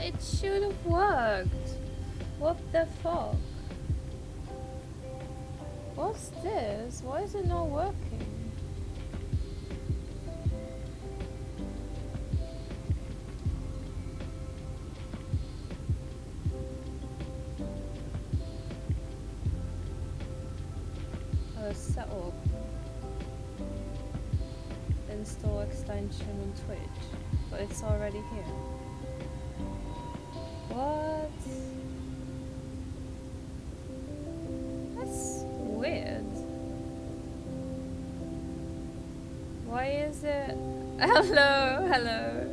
it should have worked. What the fuck? What's this? Why is it not working? Setup. Install extension on Twitch. But it's already here. What? That's weird. Why is it? Hello, hello.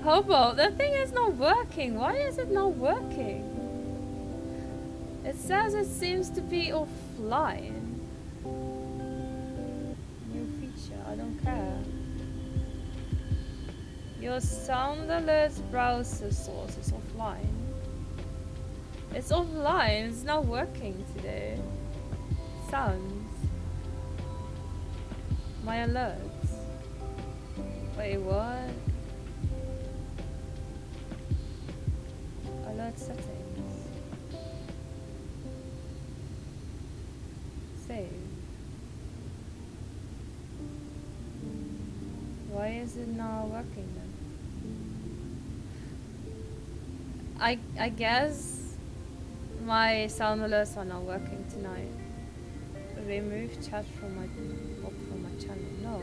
Hobo, the thing is not working. Why is it not working? It says it seems to be offline. New feature, I don't care. Your sound alerts browser source is offline. It's offline, it's not working today. Sounds. My alerts. Wait, what? Alert settings. Save. Why is it not working then? I guess my sound alerts are not working tonight. Remove chat from my channel. No.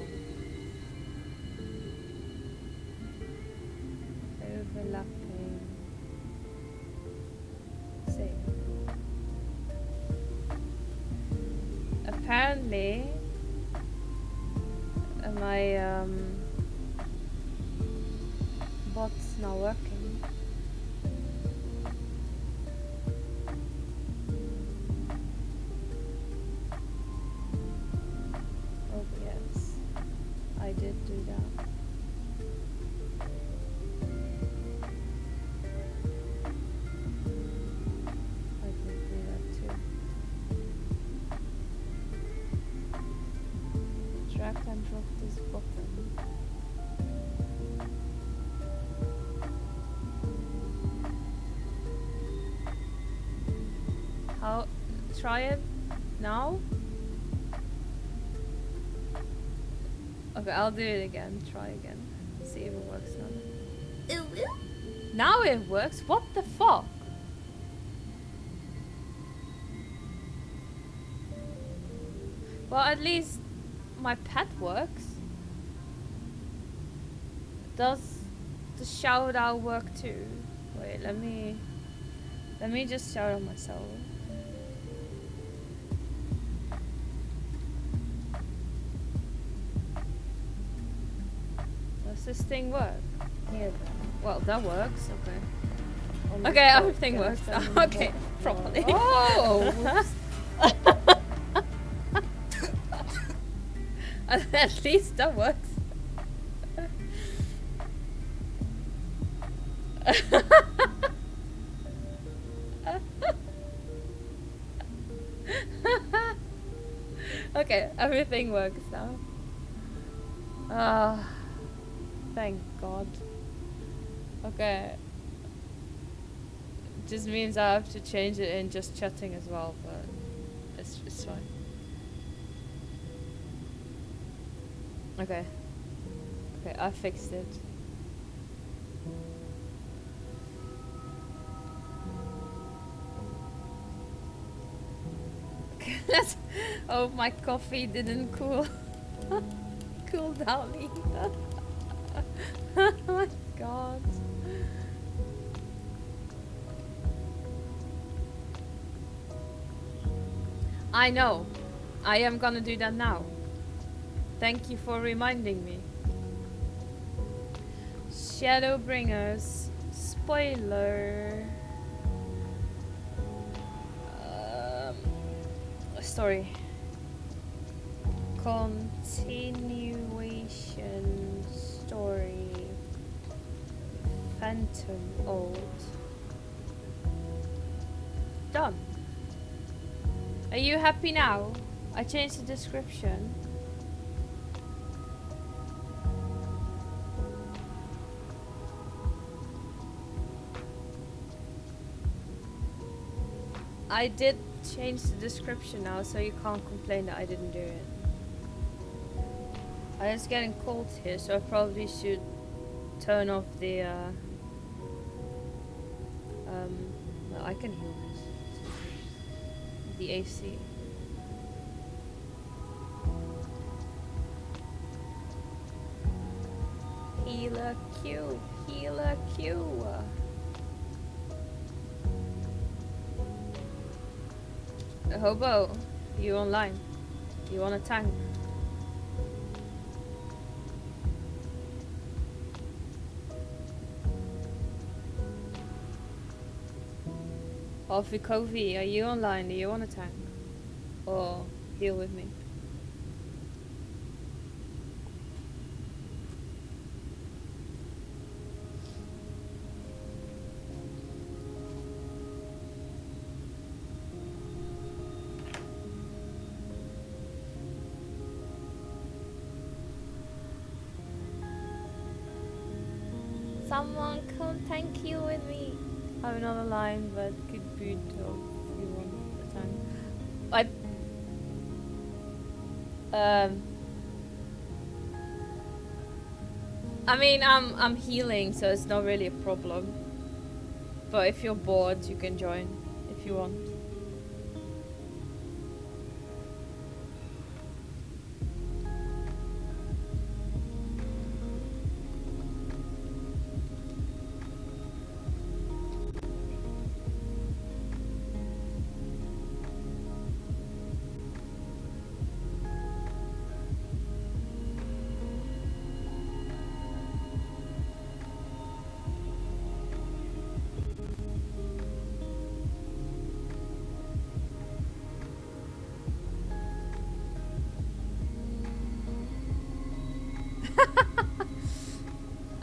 Overlapping. Save. Apparently my bot's not working. Oh yes, I did do that. I did do that too. Drag and drop this button. How? Try it now? Okay, I'll do it again. Try again. See if it works now. It will? Now it works? What the fuck? Well, at least my pet works. Does the shout out work too? Wait, let me just shout out myself. Does this thing work? Yeah. Well, that works. Okay. Only Okay, for everything works now. understanding Okay, what- properly. Oh! At least that works. Okay, everything works now. Ah, thank God. Okay. Just means I have to change it in just chatting as well, but it's fine. Okay. Okay, I fixed it. Let's hope my coffee didn't cool down either. Oh my God. I know. I am gonna do that now. Thank you for reminding me. Shadowbringers. Spoiler. Story. Continuation story. Phantom old. Done. Are you happy now? I changed the description. I did change the description now, so you can't complain that I didn't do it. It's getting cold here, so I probably should turn off the well, I can heal this. The AC. Healer Q, healer Q. Hobo, you online? You want a tank? FFXIV, are you online? Do you want a tank? Or heal with me? Someone come tank heal with me. I'm not aligned, but could boot if you want a tank. I mean, I'm healing, so it's not really a problem. But if you're bored, you can join if you want.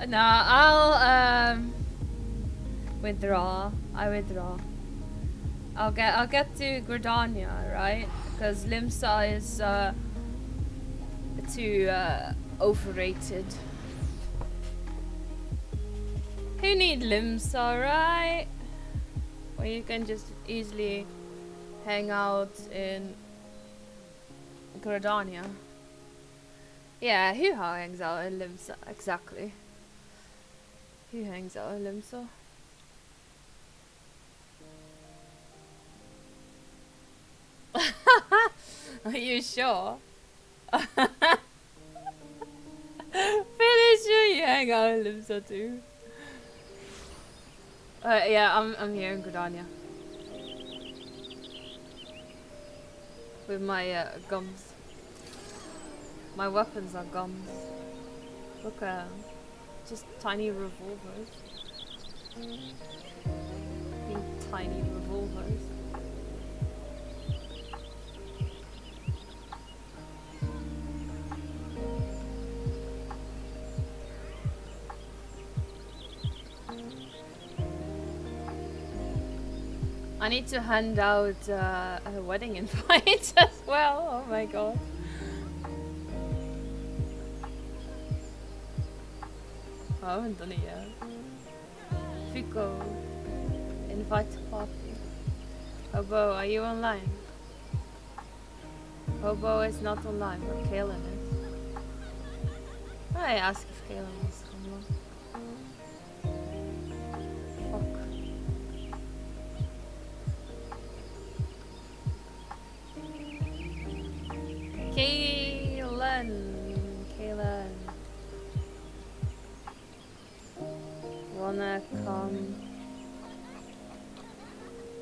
No, I'll withdraw. I withdraw. I'll get to Gridania, right? Because Limsa is too overrated. Who need Limsa, right? Well, you can just easily hang out in Gridania. Yeah, who hangs out in Limsa? Exactly. Who hangs out in Limsa? Are you sure? Pretty sure you hang out in Limsa too. Yeah, I'm here in Gridania. With my gums. My weapons are gums. Look, just tiny revolvers. Tiny revolvers. I need to hand out a wedding invite as well. Oh my god. I haven't done it yet. Fico. Invite to party. Hobo, are you online? Hobo is not online, but Kaylin is. I asked if Kaylin wants to come along. Fuck. Kaylin. Wanna come?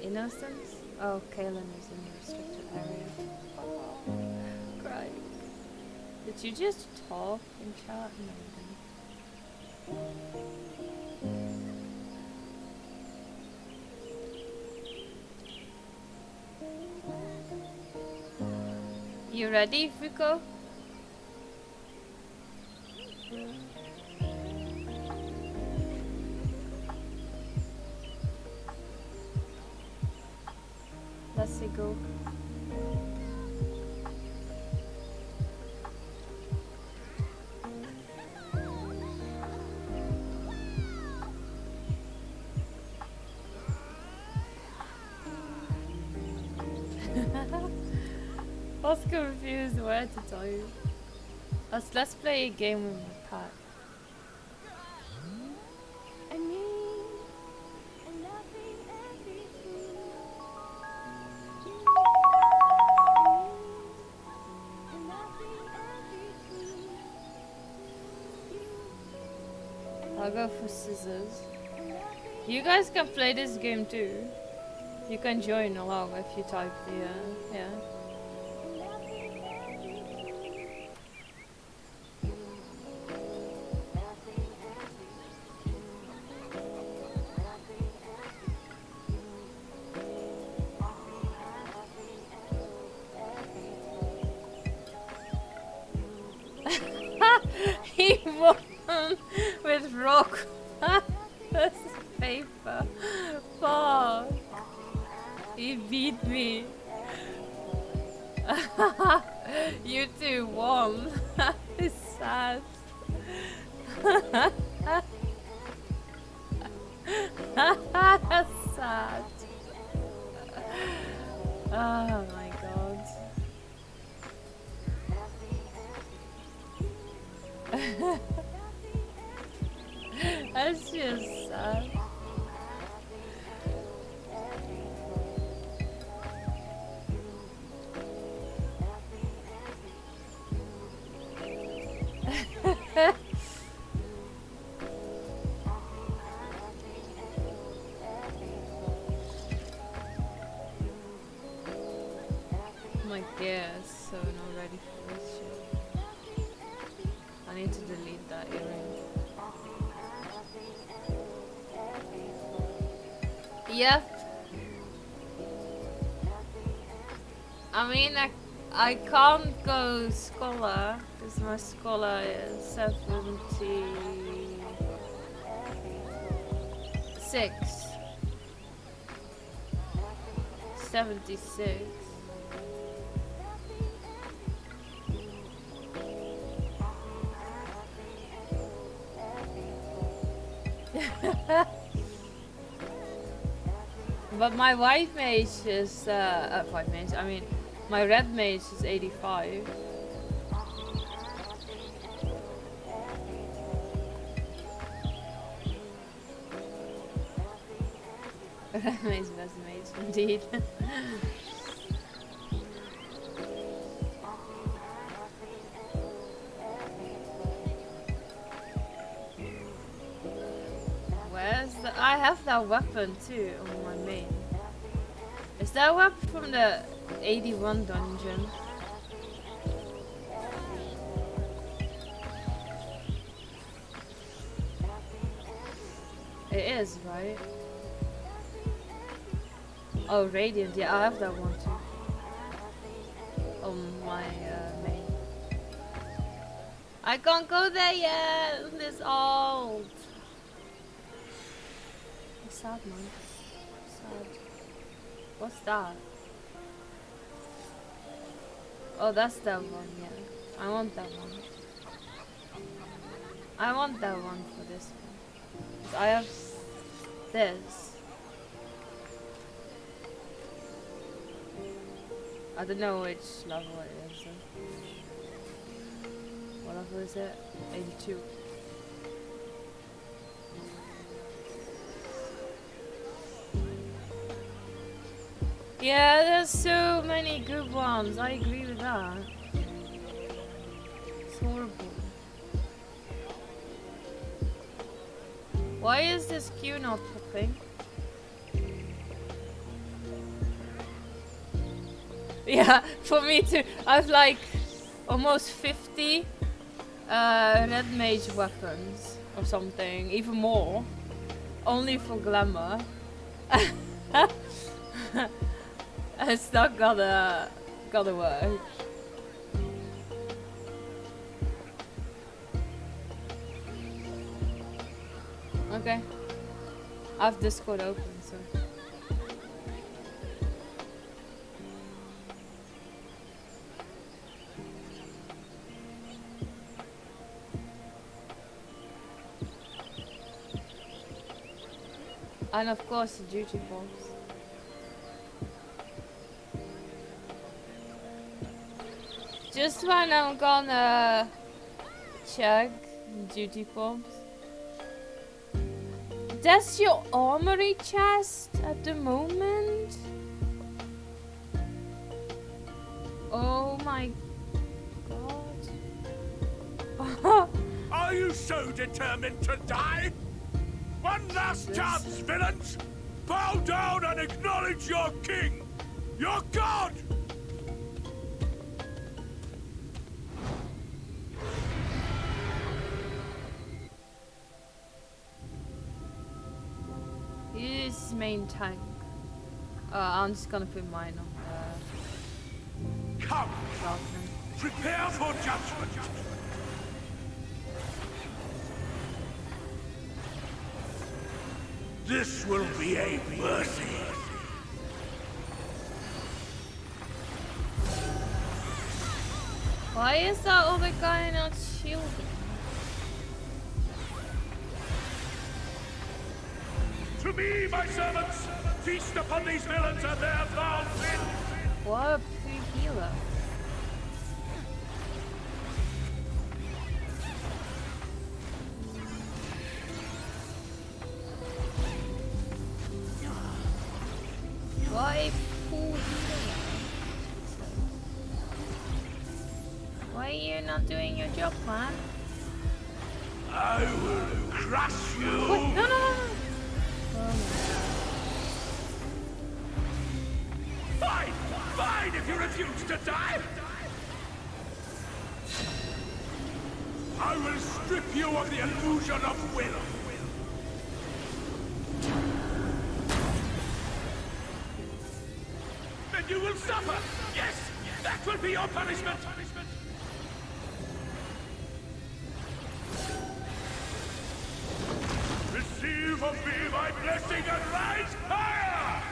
Innocence? Oh, Kaylin is in the restricted area. Oh, cry. Did you just talk in chat? No. You ready, Fuko? Let's go. was confused where to tell you. Let's play a game with my pet. I'll go for scissors. You guys can play this game too. You can join along if you type the yeah. He won with rock. This is paper. Fuck. He beat me. You two won. It's sad. That's sad. Oh my god. That's just sad. My gear is so not ready for this shit. I need to delete that earring. Yep. I mean, I can't go scholar because my scholar is 76. But my white mage is white mage. I mean, my red mage is 85. Red mage, best mage, indeed. Where's the? I have that weapon too on my main. Is that weapon from the 81 dungeon? It is, right? Oh, Radiant, yeah, I have that one too. On my main. I can't go there yet! It's old! It's sad, man. Sad. What's that? Oh, that's that one, yeah. I want that one. I want that one for this one. 'Cause I have this. I don't know which level it is. What level is it? 82. Yeah, there's so many good ones. I agree with that. It's horrible. Why is this queue not popping? Yeah, for me too. I've like almost 50 red mage weapons or something, even more. Only for glamour. It's not gonna work. Okay. I have Discord open, so. And of course the duty box. Just when I'm gonna chug duty bombs. That's your armory chest at the moment? Oh my god. Are you so determined to die? One last chance, villains! Bow down and acknowledge your king! Your god! He's main tank. I'm just gonna put mine on Come! Sharpman. Prepare for judgment! This will be a mercy. Why is that other guy not shielding? To me, my servants, feast upon these villains and their foul sin. What a pig healer. What a poor healer. Why are you not doing your job, man? I will crush you. Wait, no. Fine, fine if you refuse to die. I will strip you of the illusion of will. Then you will suffer. Yes, that will be your punishment. Receive of me my blessing and rise higher!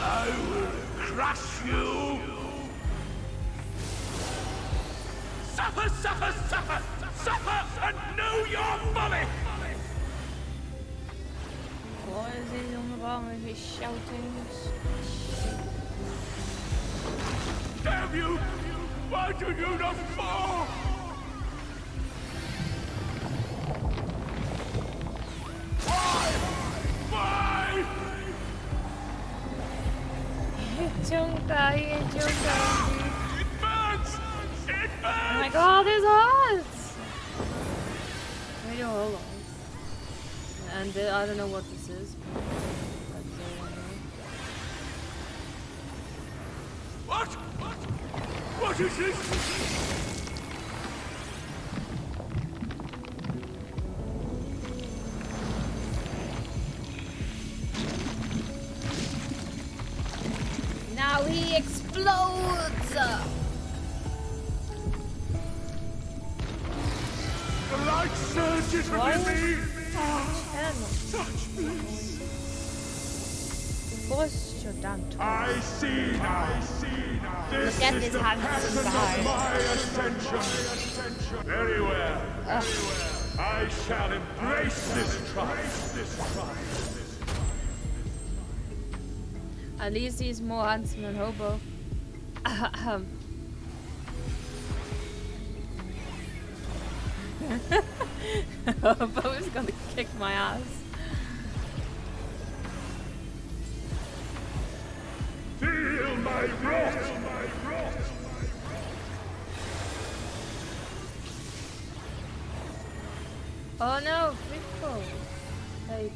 I will crush you! Suffer, suffer, suffer! Suffer and know your folly! What is he on the bottom of his shoutings? Damn you! Why do you not fall? Why? Don't die, It burns! It burns! Oh my god, it's hot! Radio hold on. And I don't know what this is. What? What is this? Now he explodes! The light surges within me! Touch me! Force your down to I see now. This Look at is his the hands pattern of inside. my ascension. Very well. I shall embrace this trial. At least he's more handsome than Hobo. Hobo is gonna kick my ass. Feel my wrath. Oh no, Rico. Baby.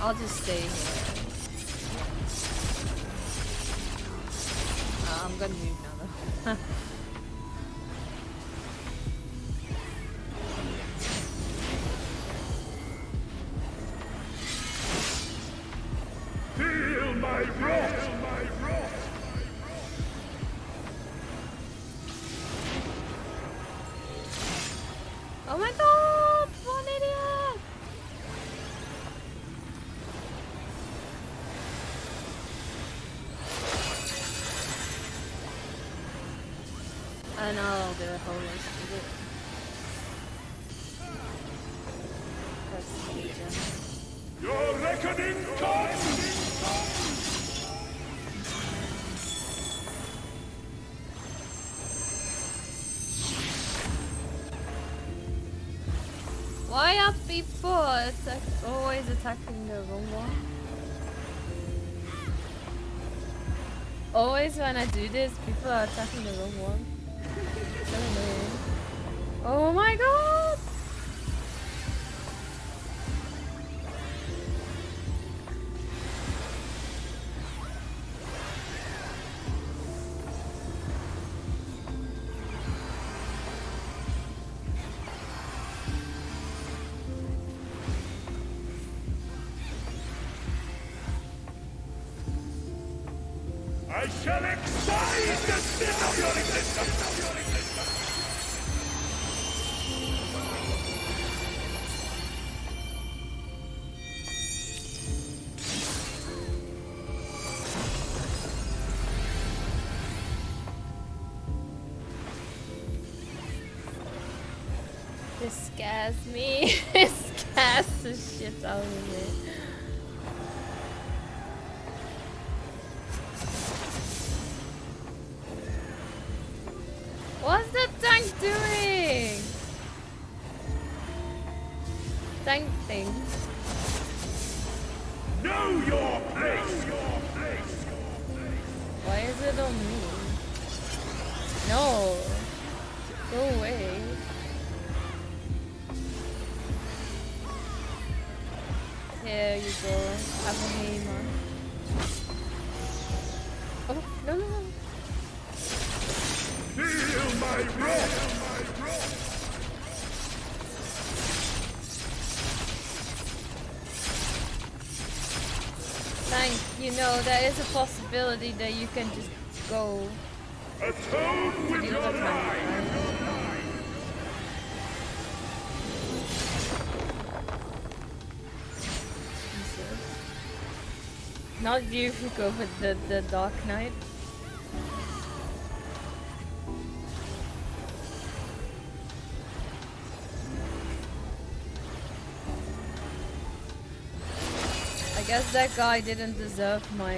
I'll just stay here. I'm gonna move now Feel my wrath! Oh my god! What an idiot! And I'll do a whole list of it. That's Legion. Your reckoning comes! Why are people always attacking the wrong one? Always when I do this, people are attacking the wrong one. So annoying. Oh my god! I shall excise the sin of your existence! This scares me. It scares the shit out of me. What's the tank doing? Tank thing. Know your place! Why is it on me? No. Go away. Here you go. Have a hammer. Oh, no, no, no. Feel my wrath! Tank, you know, there is a possibility that you can just go Atone with the your other tank, life! right? Jesus. Not you if you go with the Dark Knight. I guess that guy didn't deserve my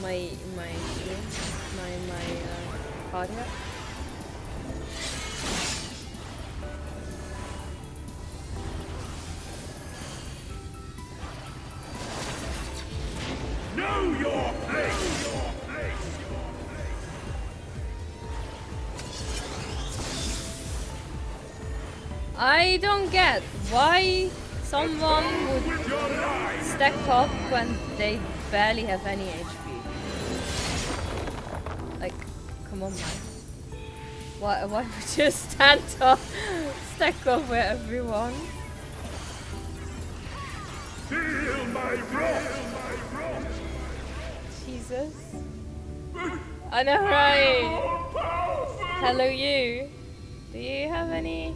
my shield, my cardiac. Know your place! I don't get why someone would With your life! stack up when they barely have any HP. Like, come on, man. Why would you stand up, stack up with everyone? Feel my wrath! Jesus. I know, right? Hello, you. Do you have any?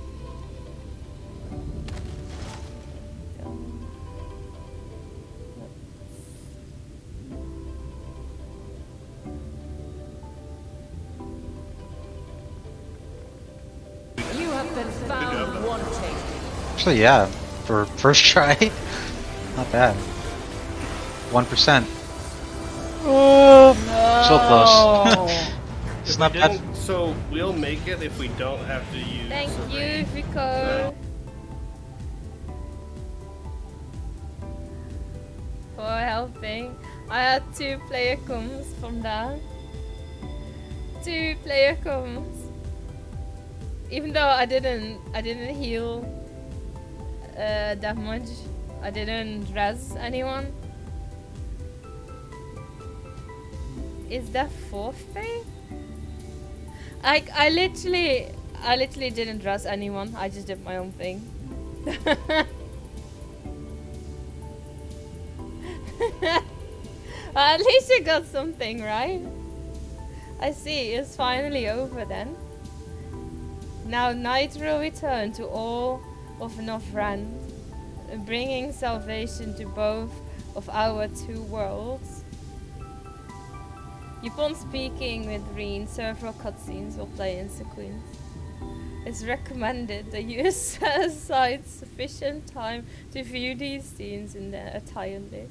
You have been found wanting. Actually, yeah, for first try, not bad. 1%. Oh, so close. It's not bad. So we'll make it if we don't have to use. Thank a you, raid. Rico, for helping. I had 2 player comms from that. 2 player comms. Even though I didn't heal that much. I didn't res anyone. Is that 4th day? I literally didn't trust anyone. I just did my own thing. At least you got something, right? I see, it's finally over then. Now night will return to all of Northrend, bringing salvation to both of our 2 worlds. Upon speaking with Reen, several cutscenes will play in sequence. It's recommended that you set aside sufficient time to view these scenes in their entirety.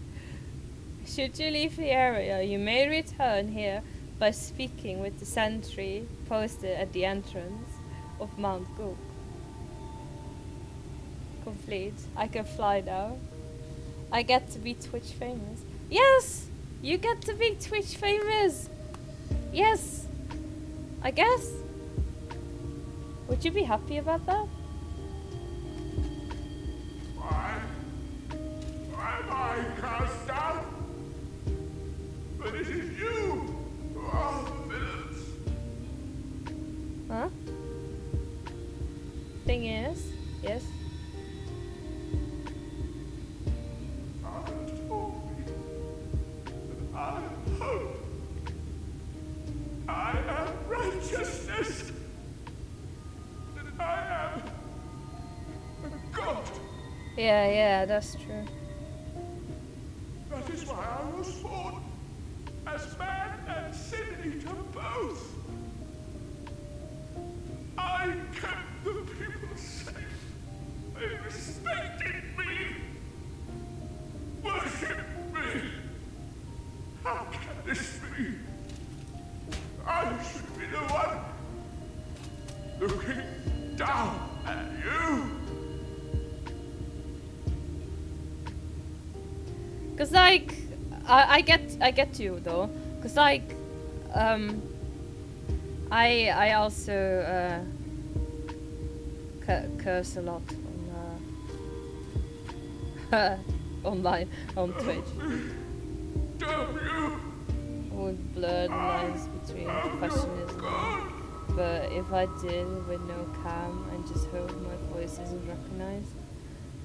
Should you leave the area, you may return here by speaking with the sentry posted at the entrance of Mount Gook. Complete. I can fly now. I get to be Twitch famous. Yes! You get to be Twitch famous! Yes! I guess. Would you be happy about that? Why am I cast out? But it is you who are the villains. Huh? Thing is, yes. God told me that I am hope. I am righteousness. That I am a god. Yeah, that's true. That is why I was born. As man and sin eater both. I kept the people safe. They respected me. Worshipped me. How can this be? I should be the one looking down at you. Cause like, I get you though. Cause like, I also curse a lot on online on Twitch. Damn you. Would blur the lines between professionalism. But if I did with no cam and just hope my voice isn't recognized,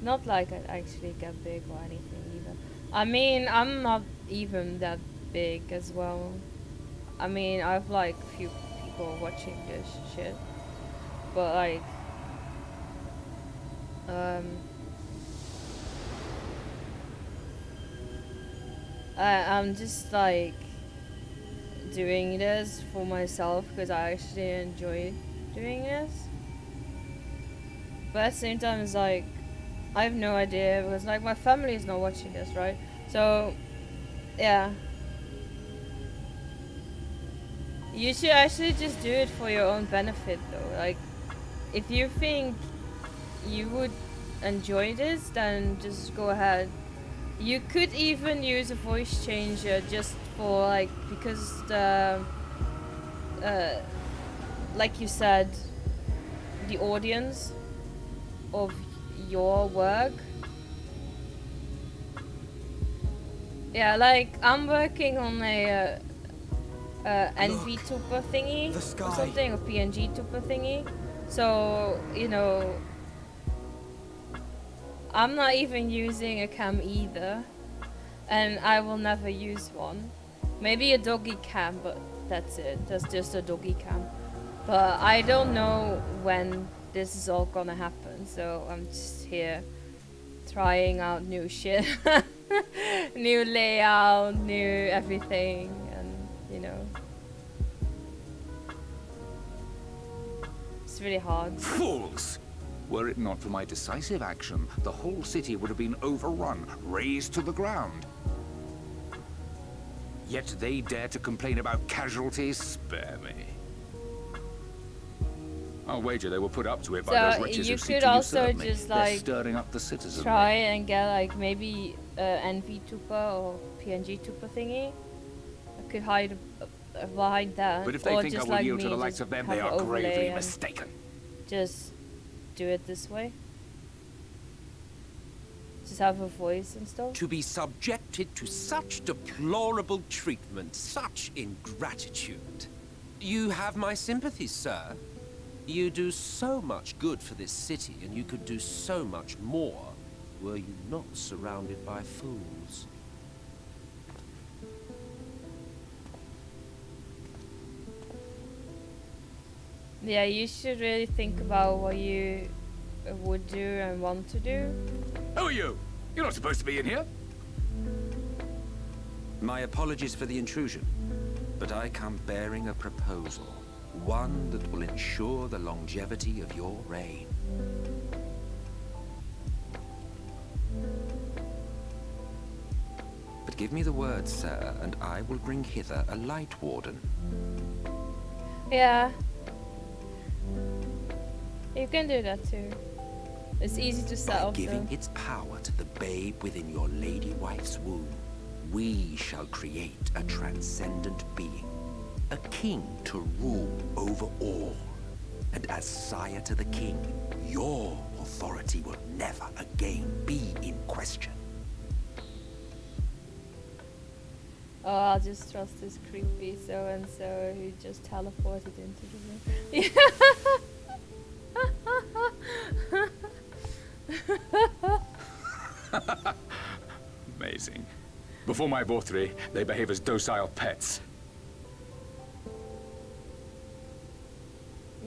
not like I'd actually get big or anything either. I mean, I'm not even that big as well. I mean, I've like a few people watching this shit, but like, I'm just like doing this for myself because I actually enjoy doing this. But at the same time, it's like, I have no idea because like my family is not watching this, right? So, yeah. You should actually just do it for your own benefit though. Like, if you think you would enjoy this, then just go ahead. You could even use a voice changer just for like, because the, like you said, the audience of your work. Yeah, like I'm working on a NV tuber thingy or something, or PNG tuber thingy. So, you know, I'm not even using a cam either, and I will never use one. Maybe a doggy cam, but that's it. That's just a doggy cam. But I don't know when this is all gonna happen, so I'm just here trying out new shit. New layout, new everything, and you know. It's really hard. Fools! Were it not for my decisive action, the whole city would have been overrun, razed to the ground. Yet they dare to complain about casualties? Spare me. I'll wager they were put up to it by those wretches who seek to usurp me. Just They're like stirring up the citizenry. try and get like maybe NV tuber or PNG tuber thingy. I could hide behind that. But if they or think I just will like yield to me, the likes just of them, have they an are overlay gravely and mistaken. Just do it this way. Just have a voice and stuff. To be subjected to such deplorable treatment, such ingratitude. You have my sympathies, sir. You do so much good for this city, and you could do so much more were you not surrounded by fools. Yeah, you should really think about what you would do and want to do. Who are you? You're not supposed to be in here. My apologies for the intrusion, but I come bearing a proposal. One that will ensure the longevity of your reign. But give me the word, sir, and I will bring hither a light warden. Yeah. You can do that too. It's easy to set By up giving though. its power to the babe within your lady wife's womb, we shall create a transcendent being. A king to rule over all. And as sire to the king, your authority will never again be in question. Oh, I'll just trust this creepy so-and-so who just teleported into the room. Amazing. Before my Vortri, they behave as docile pets.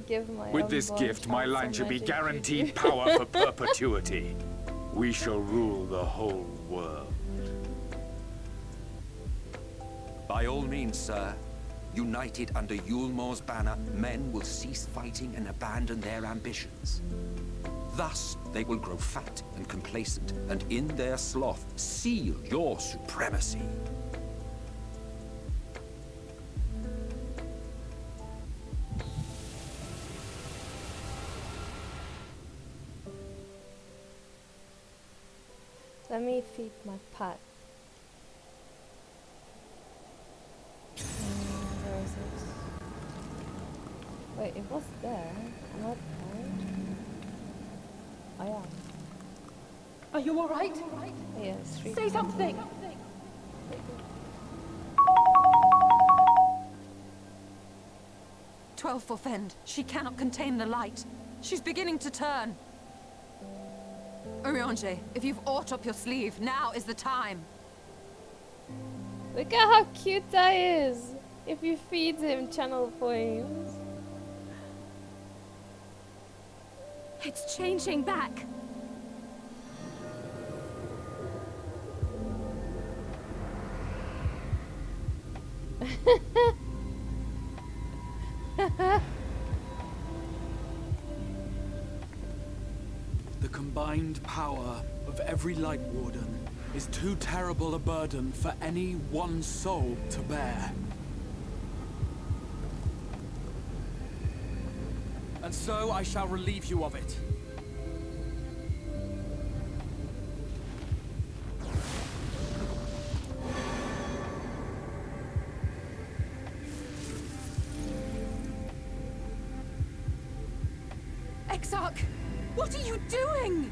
Give my With this unborn gift, my child line some should be magic guaranteed juju. power for perpetuity. We shall rule the whole world. By all means, sir. United under Yulmor's banner, men will cease fighting and abandon their ambitions. Thus, they will grow fat and complacent, and in their sloth, seal your supremacy. Let me feed my pet. Where is it? Wait, it was there. I'm not blind. I am. Are you alright? Yeah, it's 3. Say something! "12 for Fend. She cannot contain the light. She's beginning to turn. Urianger, if you've aught up your sleeve, now is the time." Look at how cute that is! If you feed him channel points. It's changing back. The combined power of every Light Warden is too terrible a burden for any one soul to bear. And so I shall relieve you of it. Exarch, what are you doing?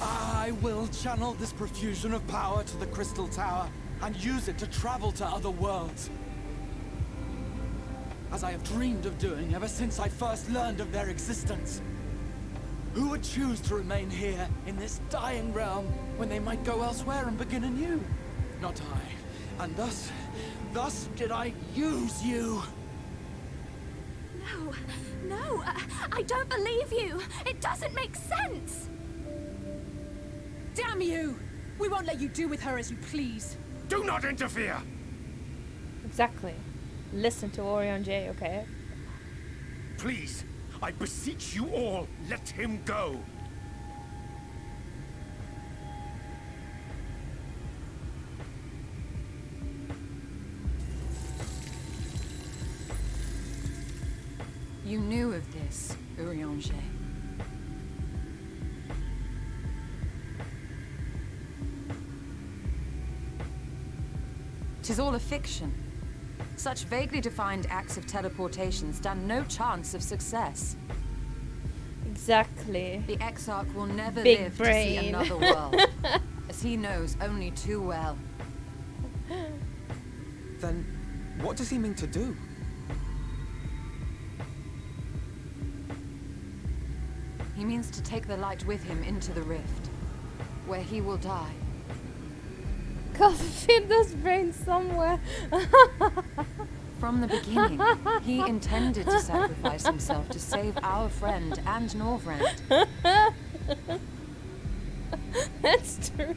I will channel this profusion of power to the Crystal Tower and use it to travel to other worlds. As I have dreamed of doing ever since I first learned of their existence. Who would choose to remain here in this dying realm when they might go elsewhere and begin anew? Not I. And thus did I use you. No, I don't believe you. It doesn't make sense. Damn you! We won't let you do with her as you please. Do not interfere! Exactly. Listen to Orion J, okay? Please, I beseech you all, let him go. You knew of this, Urianger. "'Tis all a fiction. Such vaguely defined acts of teleportation stand no chance of success. Exactly. The Exarch will never Big live brain. to see another world, as he knows only too well. Then, what does he mean to do? He means to take the light with him into the rift, where he will die. Gotta fit this brain somewhere. From the beginning, he intended to sacrifice himself to save our friend and Norvrend. That's true.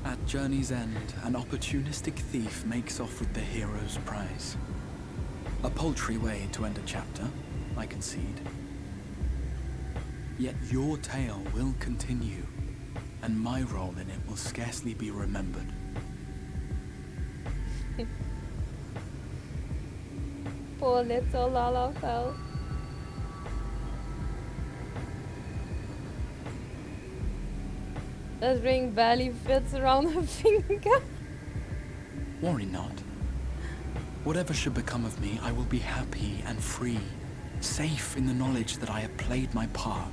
At journey's end, an opportunistic thief makes off with the hero's prize. A paltry way to end a chapter, I concede. Yet your tale will continue, and my role in it will scarcely be remembered. Poor little Lalafell. That ring barely fits around her finger. Worry not. Whatever should become of me, I will be happy and free, safe in the knowledge that I have played my part.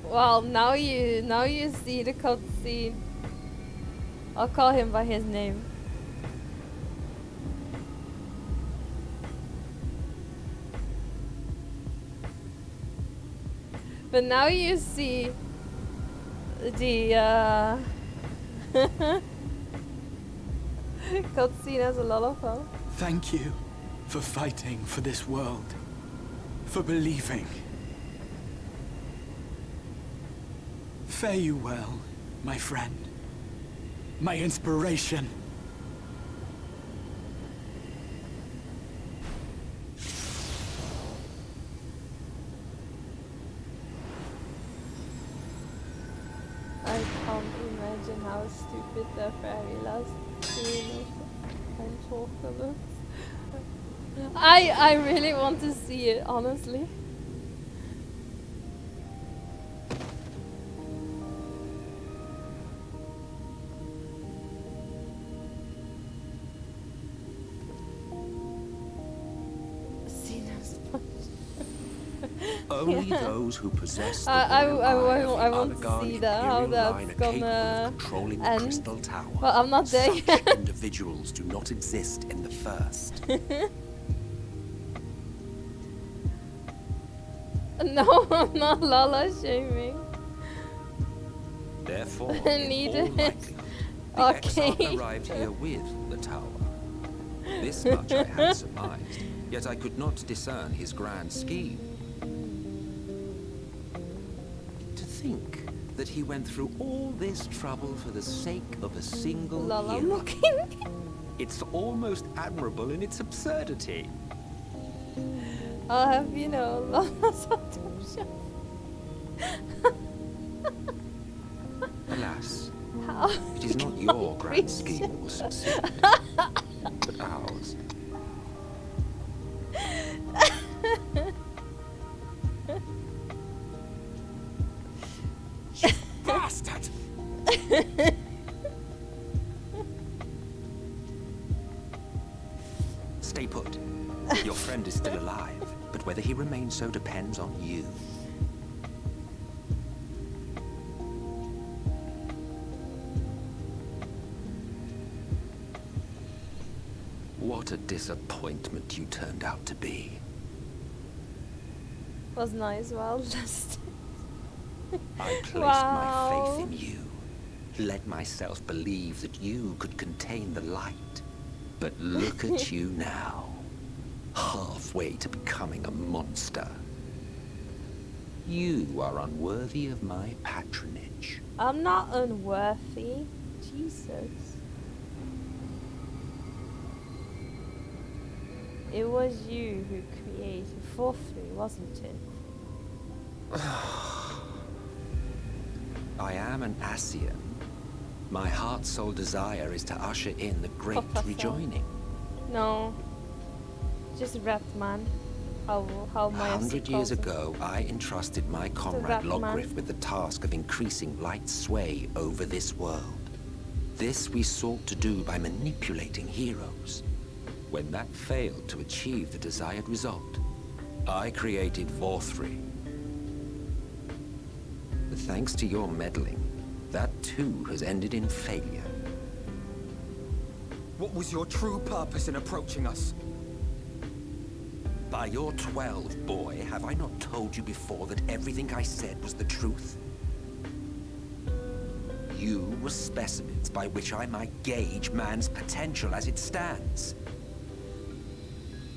Well, now you see the cutscene. I'll call him by his name. But now you see the cutscene as a lot of fun. Thank you for fighting for this world, for believing. Fare you well, my friend, my inspiration. I can't imagine how stupid the fairy last scene and talk. I really want to see it, honestly. Only those who possess the I royal eye of the want to see Allergan that, how Imperial line that's are capable gonna of controlling the end. Crystal Tower. But I'm not there Such yet. individuals do not exist in the first. No, I'm not Lala shaming. Therefore, Need in all it. likelihood, the Okay. Exarch arrived here with the tower. This much I had surmised, yet I could not discern his grand scheme. To think that he went through all this trouble for the sake of a single Lala hero. mocking. It's almost admirable in its absurdity. I'll have you know, Lala's adoption. Alas, How it is not your grand scheme that will succeed, but ours. You bastard! Stay put. Your friend is still alive, but whether he remains so depends on you. What a disappointment you turned out to be. Was nice while lasted. I placed Wow. my faith in you. Let myself believe that you could contain the light. But look at you now. Halfway to becoming a monster. You are unworthy of my patronage. I'm not unworthy. Jesus. It was you who created Fourthly, wasn't it? I am an Asian. My heart's sole desire is to usher in the great Professor. rejoining. No. just rat man. How my 100 years ago, I entrusted my comrade rat man. Logriff with the task of increasing light sway over this world. This we sought to do by manipulating heroes. When that failed to achieve the desired result, I created Vorthri. But thanks to your meddling, that too has ended in failure. What was your true purpose in approaching us? By your 12, boy, have I not told you before that everything I said was the truth? You were specimens by which I might gauge man's potential as it stands.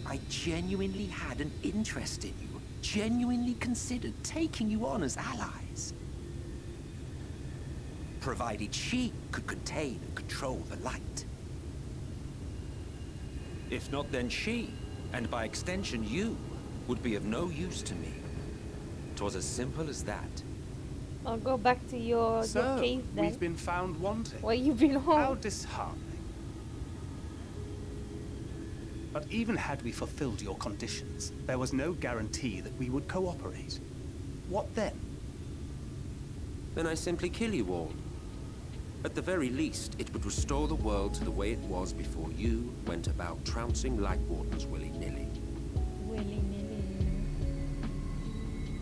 I genuinely had an interest in you, genuinely considered taking you on as allies. Provided she could contain and control the light. If not, then she, and by extension you, would be of no use to me. 'Twas as simple as that. I'll go back to your cave then. We've been found wanting. Where you belong. How disheartening. But even had we fulfilled your conditions, there was no guarantee that we would cooperate. What then? Then I simply kill you all. At the very least, it would restore the world to the way it was before you went about trouncing Light Wardens willy-nilly. Willy-nilly.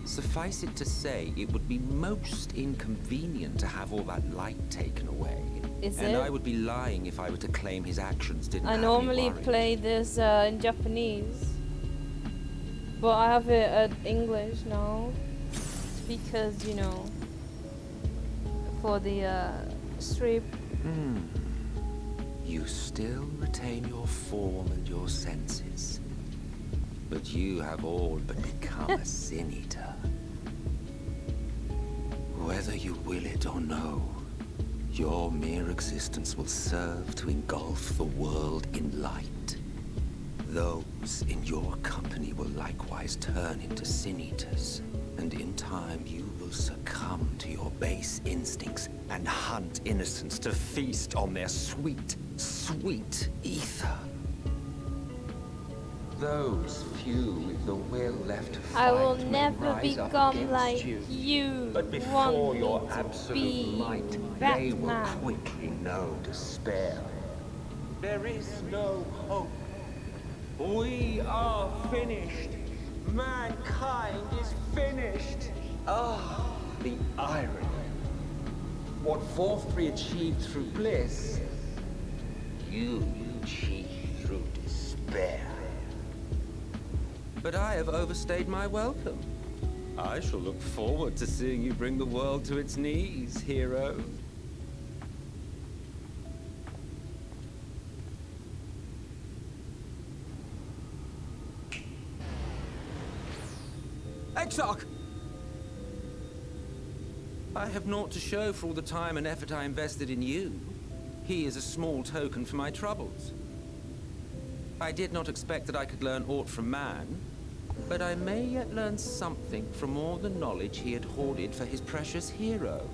Suffice it to say, it would be most inconvenient to have all that light taken away. Is and it? I would be lying if I were to claim his actions didn't I have normally any worries. play this in Japanese, but I have it in English now because, you know, for the strip. You still retain your form and your senses, but you have all but become a sin eater. Whether you will it or no, your mere existence will serve to engulf the world in light. Those in your company will likewise turn into sin eaters, and in time you will succumb to your base instincts and hunt innocents to feast on their sweet, sweet ether. Those few with the will left to fight I will may never rise up become against like you. you. But before want your me to absolute be might, they will Batman. quickly know despair. There is no hope. We are finished. Mankind is finished. Ah, the irony. What Vorthri achieved through bliss, you achieved through despair. But I have overstayed my welcome. I shall look forward to seeing you bring the world to its knees, hero. Exarch! I have naught to show for all the time and effort I invested in you. He is a small token for my troubles. I did not expect that I could learn aught from man, but I may yet learn something from all the knowledge he had hoarded for his precious hero.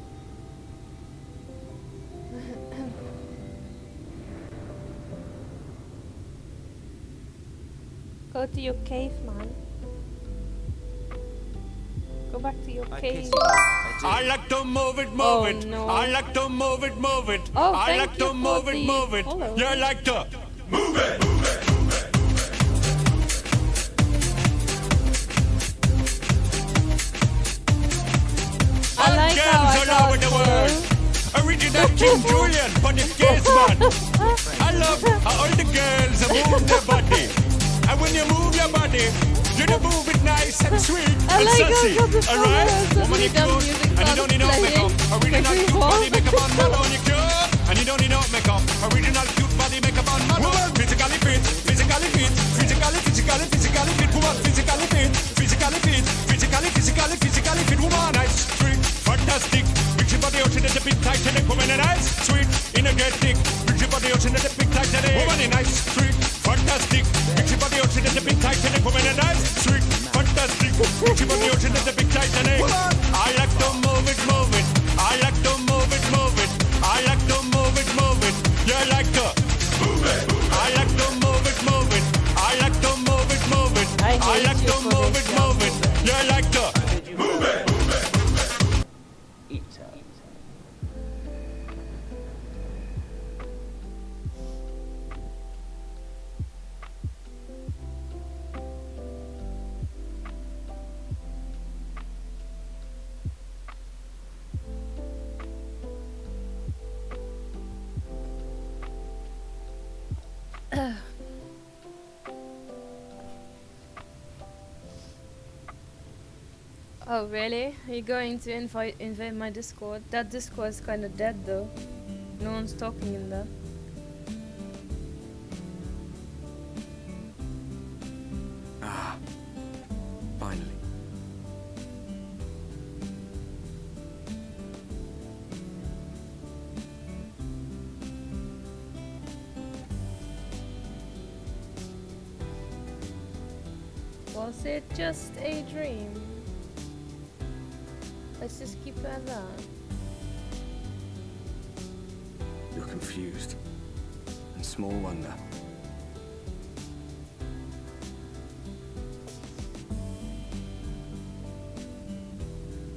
Go to your cave, man. Go back to your cave. I like to move it, Oh, move it. no. I like to move it, move it. Oh, I thank like you to for move it, the move it. follow. You like to move it. I like how I all got over the world. Original King Julian for the case man. I love how all the girls move their body. And when you move your body, you don't move it nice and sweet I and like how sassy. got the Alright? followers, Woman, you the cute. music And you don't need no starts makeup. playing. Original cute body makeup on not only cute. And you don't need no makeup. Original cute body makeup on not only physically fit. Physically fit. Physically fit. Woman, physically fit. Physically fit. Physically fit. Woman, nice, sweet, fantastic. Big your body out in the big tight and woman nice, sweet, energetic. Big your body out in the big tight and woman nice, sweet, fantastic. Big your body out in the big tight and woman nice, sweet, fantastic. Big your body out in the big tight and I like to move it, move it. I like to move it, move it. I like to move it, move it. You like to move it. I like to move it, move it. I like to move it, Oh really? Are you going to invade my Discord? That Discord is kind of dead though. No one's talking in there. Ah, finally. Was it just a dream? Let's just keep it at that. You're confused. And small wonder.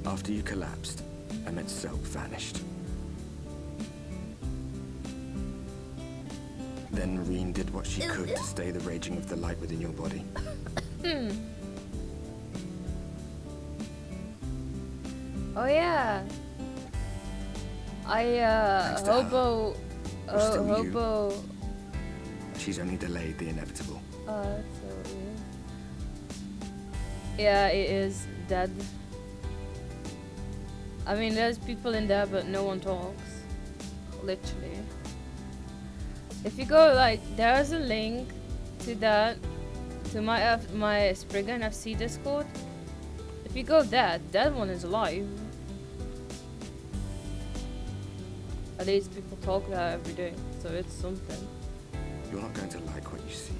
After you collapsed, Emmet's self vanished. Then Reen did what she could to stay the raging of the light within your body. Oh yeah. Thanks to her. Hobo. Or still you. Hobo. She's only delayed the inevitable. So weird. Yeah, it is dead. I mean, there's people in there, but no one talks. Literally. If you go like, there's a link to that, to my Spriggan FC Discord. If you go there, that one is alive. At least people talk there every day, so it's something. You're not going to like what you see,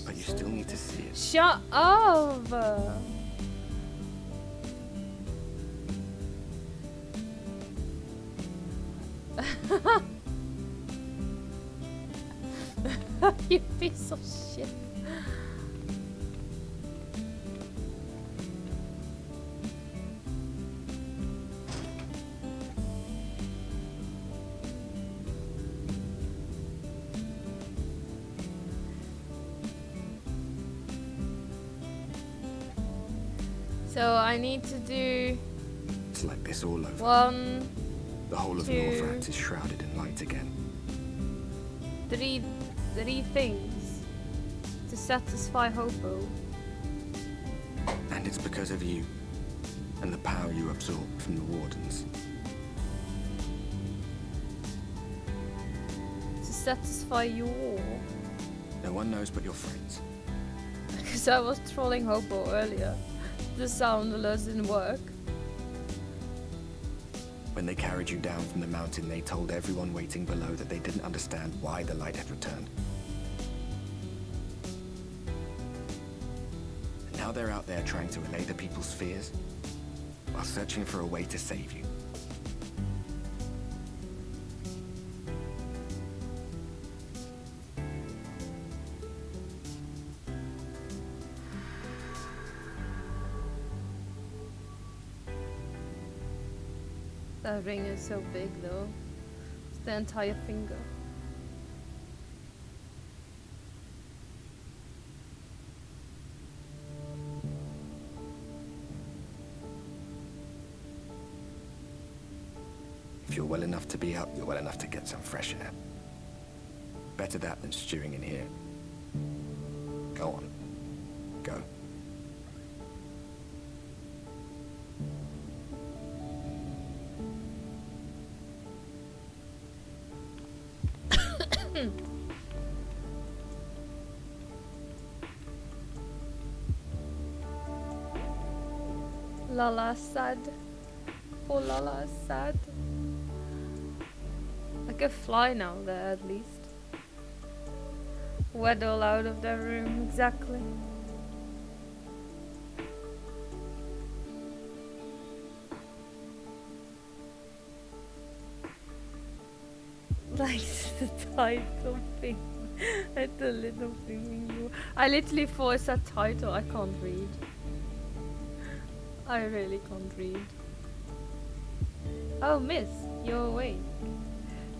but you still need to see it. Shut up! You piece of shit. So I need to do It's like this all over. one, The whole of two, Northrant is shrouded in light again. three things to satisfy Hobo. And it's because of you, and the power you absorbed from the Wardens. To satisfy you all. No one knows but your friends. Because I was trolling Hobo earlier. The sound alerts didn't work. When they carried you down from the mountain, they told everyone waiting below that they didn't understand why the light had returned. And now they're out there trying to allay the people's fears, while searching for a way to save you. That ring is so big though. It's the entire finger. If you're well enough to be up, you're well enough to get some fresh air. Better that than stewing in here. Go on. Go. Lala sad. Poor Lala is sad. I can fly now there at least. Waddle out of their room, exactly. Like the title thing. Like the little thing. I literally forced that title. I can't read. I really can't read. Oh, miss, you're awake.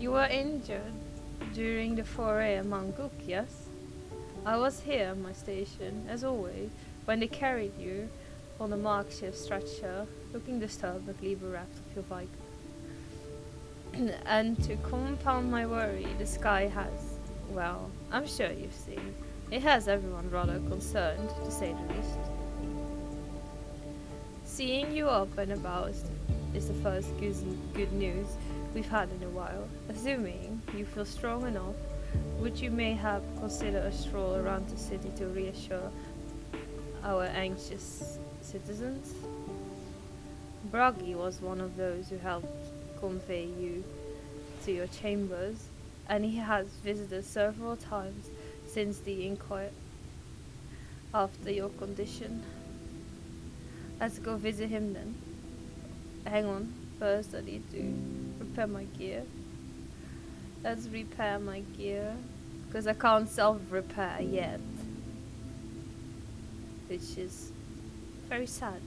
You were injured during the foray among Gook, yes? I was here at my station, as always, when they carried you on the makeshift stretcher, looking disturbed but bereft of your vigor. And to compound my worry, the sky has, well, I'm sure you've seen, it has everyone rather concerned, to say the least. Seeing you up and about is the first good news we've had in a while. Assuming you feel strong enough, would you mayhap consider a stroll around the city to reassure our anxious citizens? Bragi was one of those who helped convey you to your chambers, and he has visited several times since the inquest after your condition. Let's go visit him then. Hang on, first I need to repair my gear. Let's repair my gear, because I can't self-repair yet, which is very sad.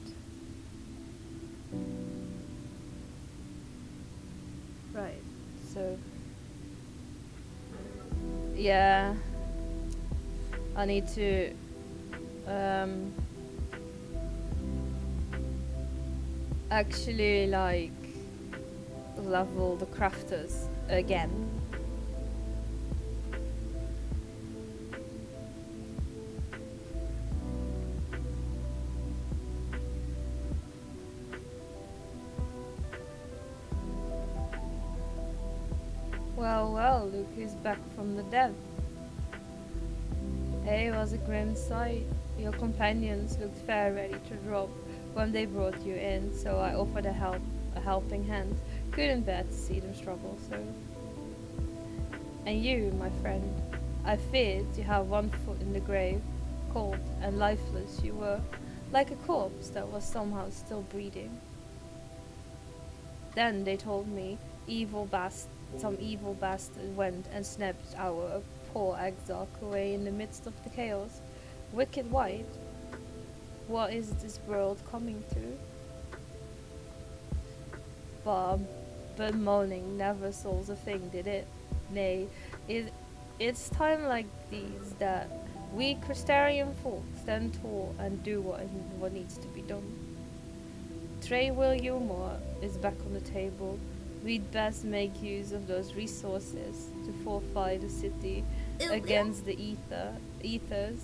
Right, so yeah, I need to actually like level the crafters again. Well, Luke is back from the dead. It was a grim sight. Your companions looked fair ready to drop when they brought you in, so I offered a helping hand. Couldn't bear to see them struggle, so. And you, my friend, I feared you had one foot in the grave. Cold and lifeless you were, like a corpse that was somehow still breathing. Then they told me some evil bastard went and snapped our poor exarch away in the midst of the chaos. Wicked White, what is this world coming to? But moaning never solves a thing, did it? Nay, it's time like these that we Crystarian folk stand tall and do what needs to be done. Trey Williamore is back on the table. We'd best make use of those resources to fortify the city against the ethers,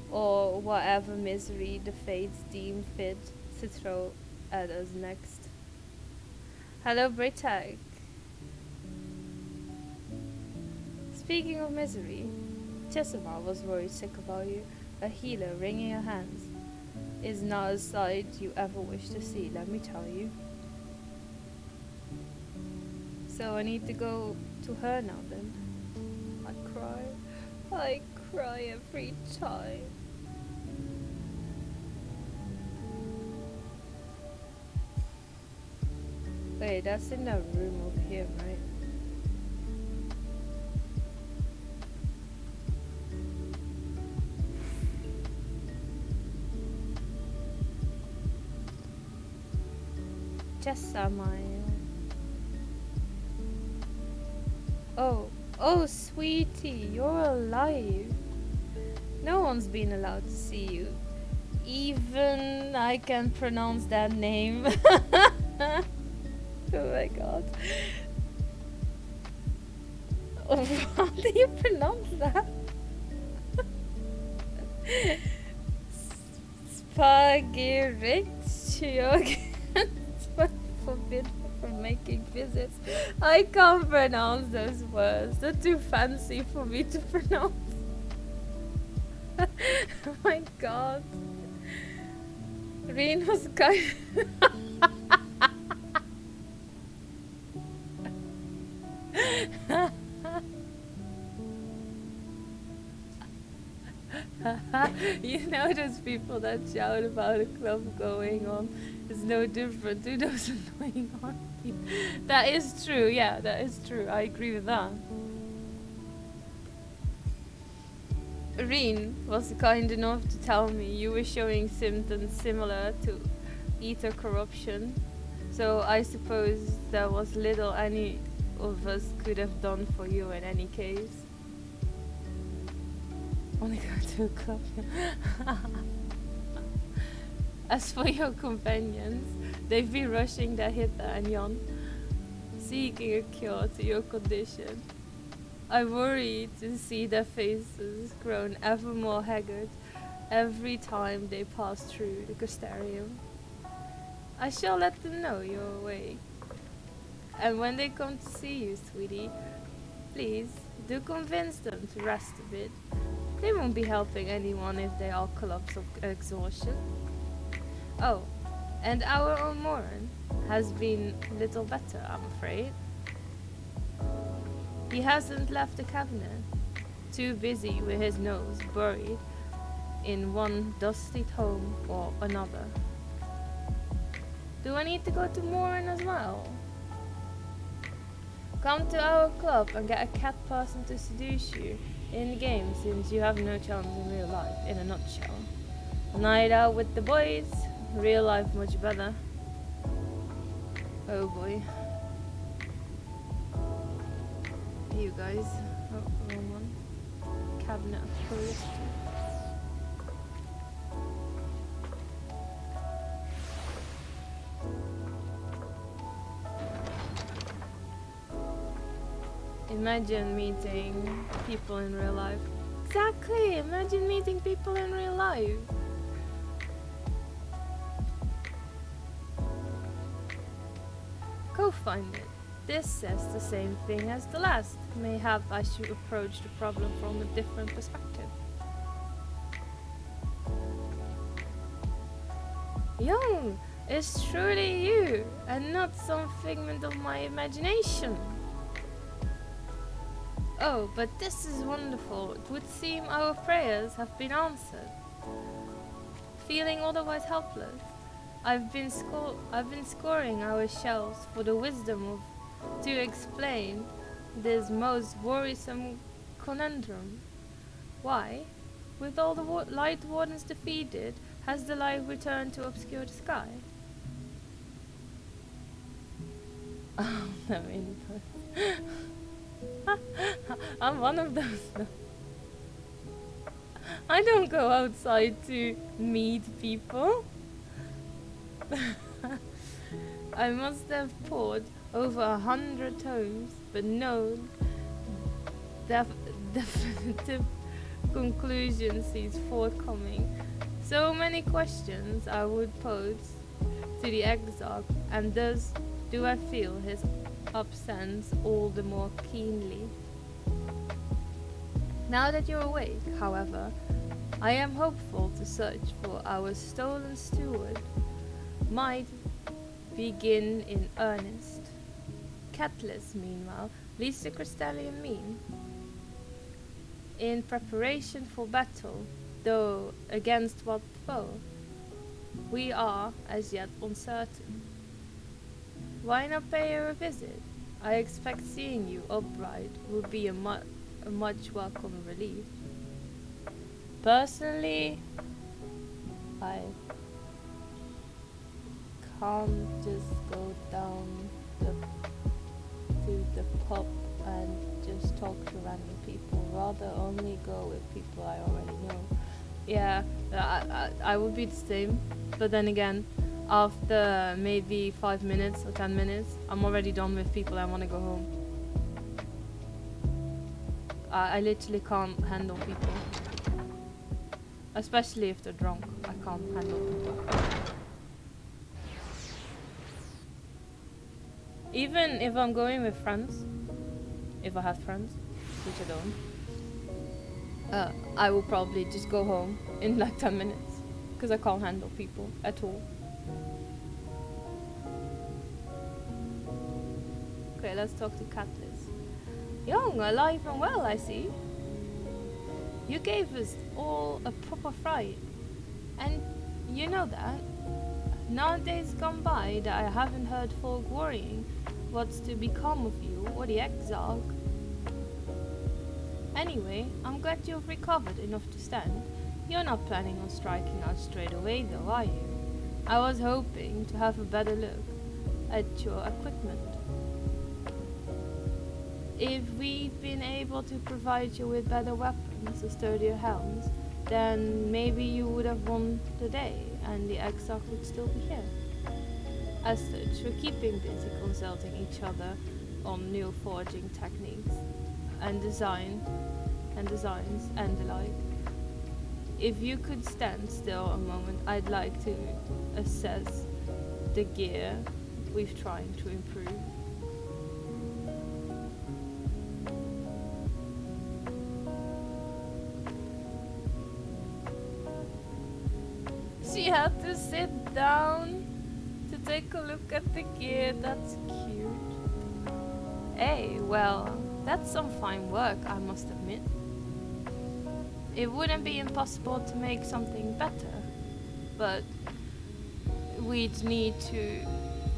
or whatever misery the fates deem fit to throw at us next. Hello, Braytag. Speaking of misery, Jessica was worried sick about you. A healer wringing your hands is not a sight you ever wish to see, let me tell you. So I need to go to her now then. I cry every time. Wait, that's in that room over here, right? Jessamine. Oh, sweetie, you're alive. No one's been allowed to see you. Even I can pronounce that name. Oh my god. Oh, how do you pronounce that? Spaghetti. Forbidden from making visits. I can't pronounce those words. They're too fancy for me to pronounce. Oh my god. Reen was kind You know those people that shout about a club going on is no different to those annoying aunties. That is true, yeah, that is true. I agree with that. Reen was kind enough to tell me you were showing symptoms similar to ether corruption, so I suppose there was little any of us could have done for you in any case. Only go to a club. As for your companions, they've been rushing their Hitta and Yon, seeking a cure to your condition. I worry to see their faces grown ever more haggard every time they pass through the Crystarium. I shall let them know you're awake. And when they come to see you, sweetie, please do convince them to rest a bit. They won't be helping anyone if they all collapse of exhaustion. Oh, and our own Moran has been little better, I'm afraid. He hasn't left the cabinet, too busy with his nose buried in one dusty tome or another. Do I need to go to Moran as well? Come to our club and get a cat person to seduce you in the game, since you have no chance in real life, in a nutshell. Night out with the boys, real life much better. Oh boy. You guys. Oh, wrong one. Cabinet of Curiosity. Imagine meeting people in real life. Exactly! Imagine meeting people in real life. Go find it. This says the same thing as the last. Mayhap I should approach the problem from a different perspective. Young, it's truly you, and not some figment of my imagination. Oh, but this is wonderful. It would seem our prayers have been answered. Feeling otherwise helpless, I've been scoring our shells for the wisdom to explain this most worrisome conundrum. Why, with all the light wardens defeated, has the light returned to obscure the sky? Oh, no, I'm one of those. I don't go outside to meet people. I must have pored over 100 tomes, but no definitive conclusion seems forthcoming. So many questions I would pose to the exarch, and thus do I feel his absence all the more keenly. Now that you're awake, however, I am hopeful to search for our stolen steward might begin in earnest. Catless, meanwhile, leads the Crystallian mean. In preparation for battle, though against what foe, we are as yet uncertain. Why not pay her a visit? I expect seeing you upright will be a much welcome relief. Personally, I can't just go down to the pub and just talk to random people. Rather only go with people I already know. Yeah, I would be the same. But then again, after maybe 5 minutes or 10 minutes, I'm already done with people. I want to go home. I literally can't handle people. Especially if they're drunk. I can't handle people. Even if I'm going with friends, if I have friends, which I don't, I will probably just go home in like 10 minutes. Because I can't handle people at all. Okay, let's talk to Catless. Young, alive and well, I see. You gave us all a proper fright. And you know that. Nowadays gone by that I haven't heard folk worrying what's to become of you or the exarch. Anyway, I'm glad you've recovered enough to stand. You're not planning on striking out straight away though, are you? I was hoping to have a better look at your equipment. If we've been able to provide you with better weapons or sturdier helms, then maybe you would have won the day and the exarch would still be here. As such, we're keeping busy consulting each other on new forging techniques and designs and the like. If you could stand still a moment, I'd like to assess the gear we've trying to improve. She had to sit down to take a look at the gear. That's cute. Hey, well, that's some fine work, I must admit. It wouldn't be impossible to make something better, but we'd need to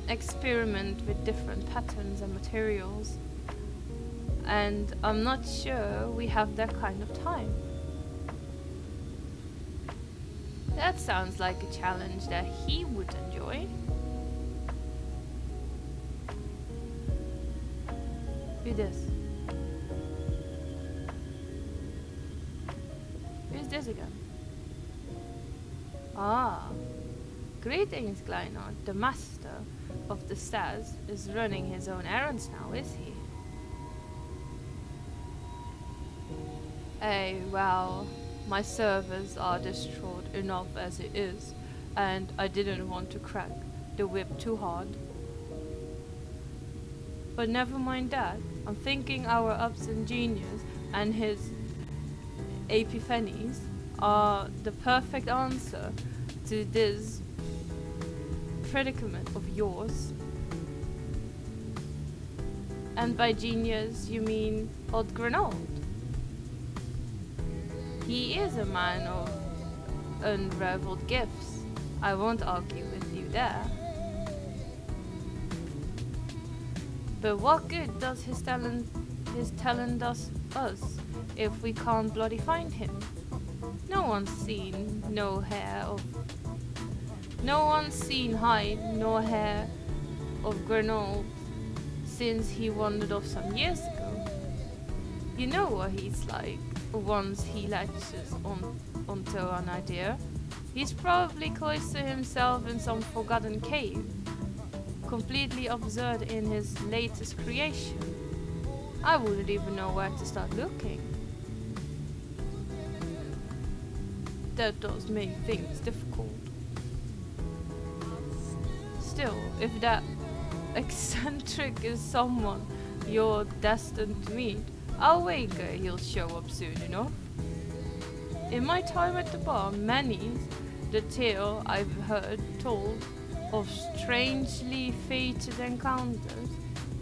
experiment with different patterns and materials, and I'm not sure we have that kind of time. That sounds like a challenge that he would enjoy. Who's this? Who's this again? Ah. Greetings, Glynor. The master of the stairs is running his own errands now, is he? Well, my servers are distraught enough as it is, and I didn't want to crack the whip too hard. But never mind that. I'm thinking our Upson genius and his epiphanies are the perfect answer to this predicament of yours. And by genius you mean old Grenold. He is a man of unraveled gifts. I won't argue with you there. But what good does his talent does us if we can't bloody find him? No one's seen hide nor hair of Grenoble since he wandered off some years ago. You know what he's like once he latches onto an idea. He's probably cloistered himself in some forgotten cave, completely absurd in his latest creation. I wouldn't even know where to start looking. That does make things difficult. Still, if that eccentric is someone you're destined to meet, I'll wager he'll show up soon enough. In my time at the bar, many's the tale I've heard told of strangely fated encounters,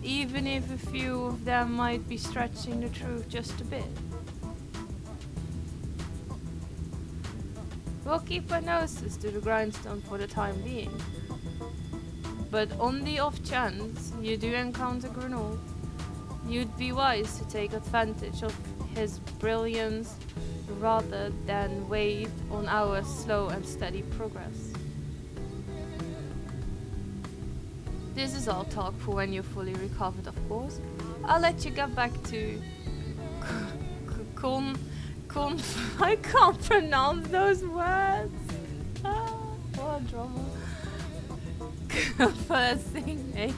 even if a few of them might be stretching the truth just a bit. We'll keep our noses to the grindstone for the time being. But on the off chance you do encounter Grenoble, you'd be wise to take advantage of his brilliance rather than wait on our slow and steady progress. This is all talk for when you're fully recovered, of course. I'll let you get back to I can't pronounce those words. What a drama. Conversing, eh?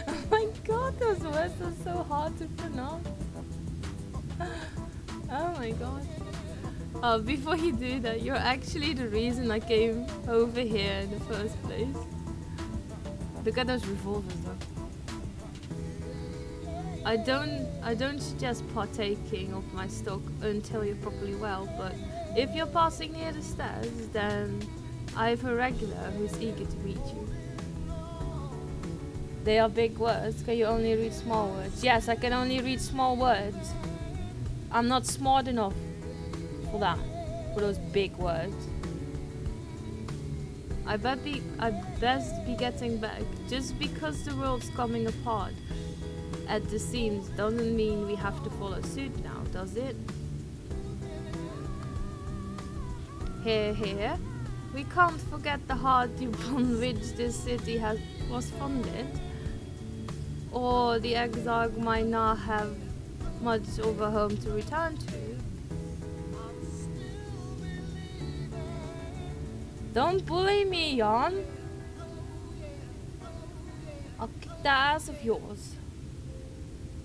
Oh my god, those words are so hard to pronounce. Oh my god. Before you do that, you're actually the reason I came over here in the first place. Look at those revolvers though. I don't suggest partaking of my stock until you're properly well, but if you're passing near the stairs, then I have a regular who's eager to meet you. They are big words. Can you only read small words? Yes, I can only read small words. I'm not smart enough for that, for those big words. I best be getting back. Just because the world's coming apart at the seams doesn't mean we have to follow suit now, does it? Here. We can't forget the hardship upon which this city was founded, or the exile might not have much of a home to return to. Don't bully me, Jan. I'll kick that ass of yours.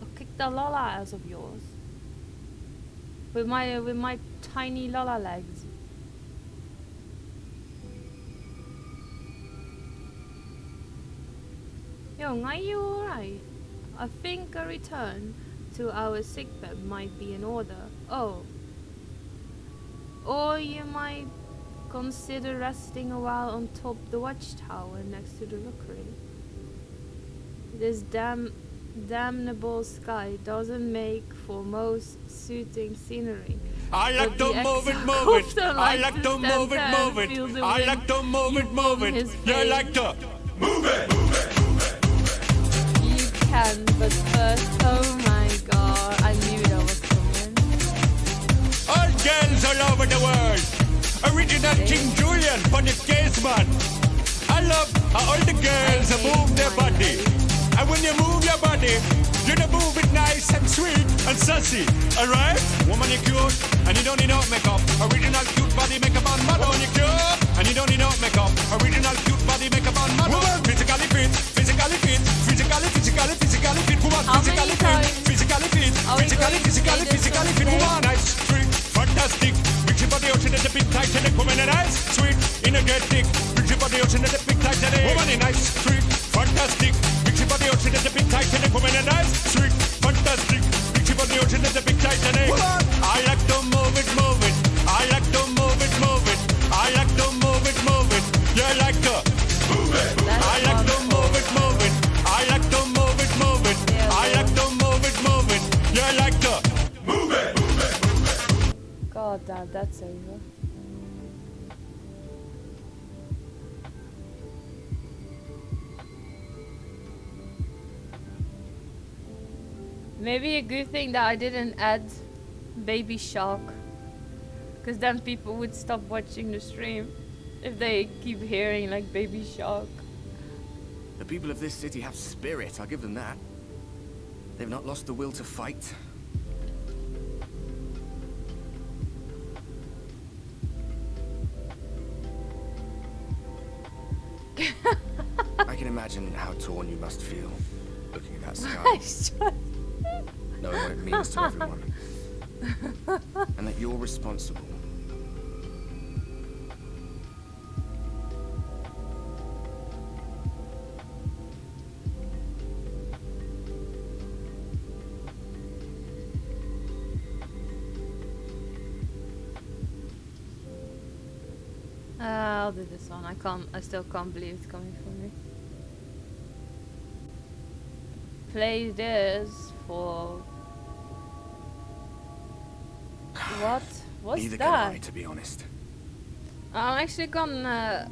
I'll kick the Lola ass of yours. With my tiny Lola legs. Young, are you alright? I think a return to our sickbed might be in order. Oh. Or you might consider resting a while on top the watchtower next to the rookery. This damnable sky doesn't make for most suiting scenery. I like to move it, move it. I like to move it, move it. I like to move it, move it. You like to move it, move it, move it. You can, but first, oh my god, I knew that was coming. All girls all over the world. Original King Julian for the case man. I love how all the girls move their body. And when you move your body, you don't move it nice and sweet and sassy, alright? Woman, you're cute, and you don't need no makeup. Original cute body makeup on model. Woman, you're cute, and you don't need no makeup. Original cute body makeup on model. Woman, physically fit, physically fit, physically fit. Woman, physically fit, physically fit, physically fit. Woman, nice, sweet, fantastic. Big ship on the ocean and the big Titanic. Woman, nice, sweet, energetic. Big ship on the ocean and the big Titanic. Woman, nice, sweet, fantastic. Big ship on the ocean and the big Titanic. Woman, nice, sweet, fantastic. Big ship on the ocean and the big Titanic. Woman, I like to move it, move it. I like to move it, move it. I like to move it, move it. You like to move it. I like to move it, move it. I like to move it, move it. I like to move it, move it. You like to move it, move it, move it. God damn, that's over. Maybe a good thing that I didn't add Baby Shark, because then people would stop watching the stream if they keep hearing like Baby Shark. The people of this city have spirit, I'll give them that. They've not lost the will to fight. I can imagine how torn you must feel looking at that sky. Knowing what it means to everyone. And that you're responsible. I'll do this one. I still can't believe it's coming from me. Play this for... What? What's Neither that? can I, to be honest. I'm actually gonna...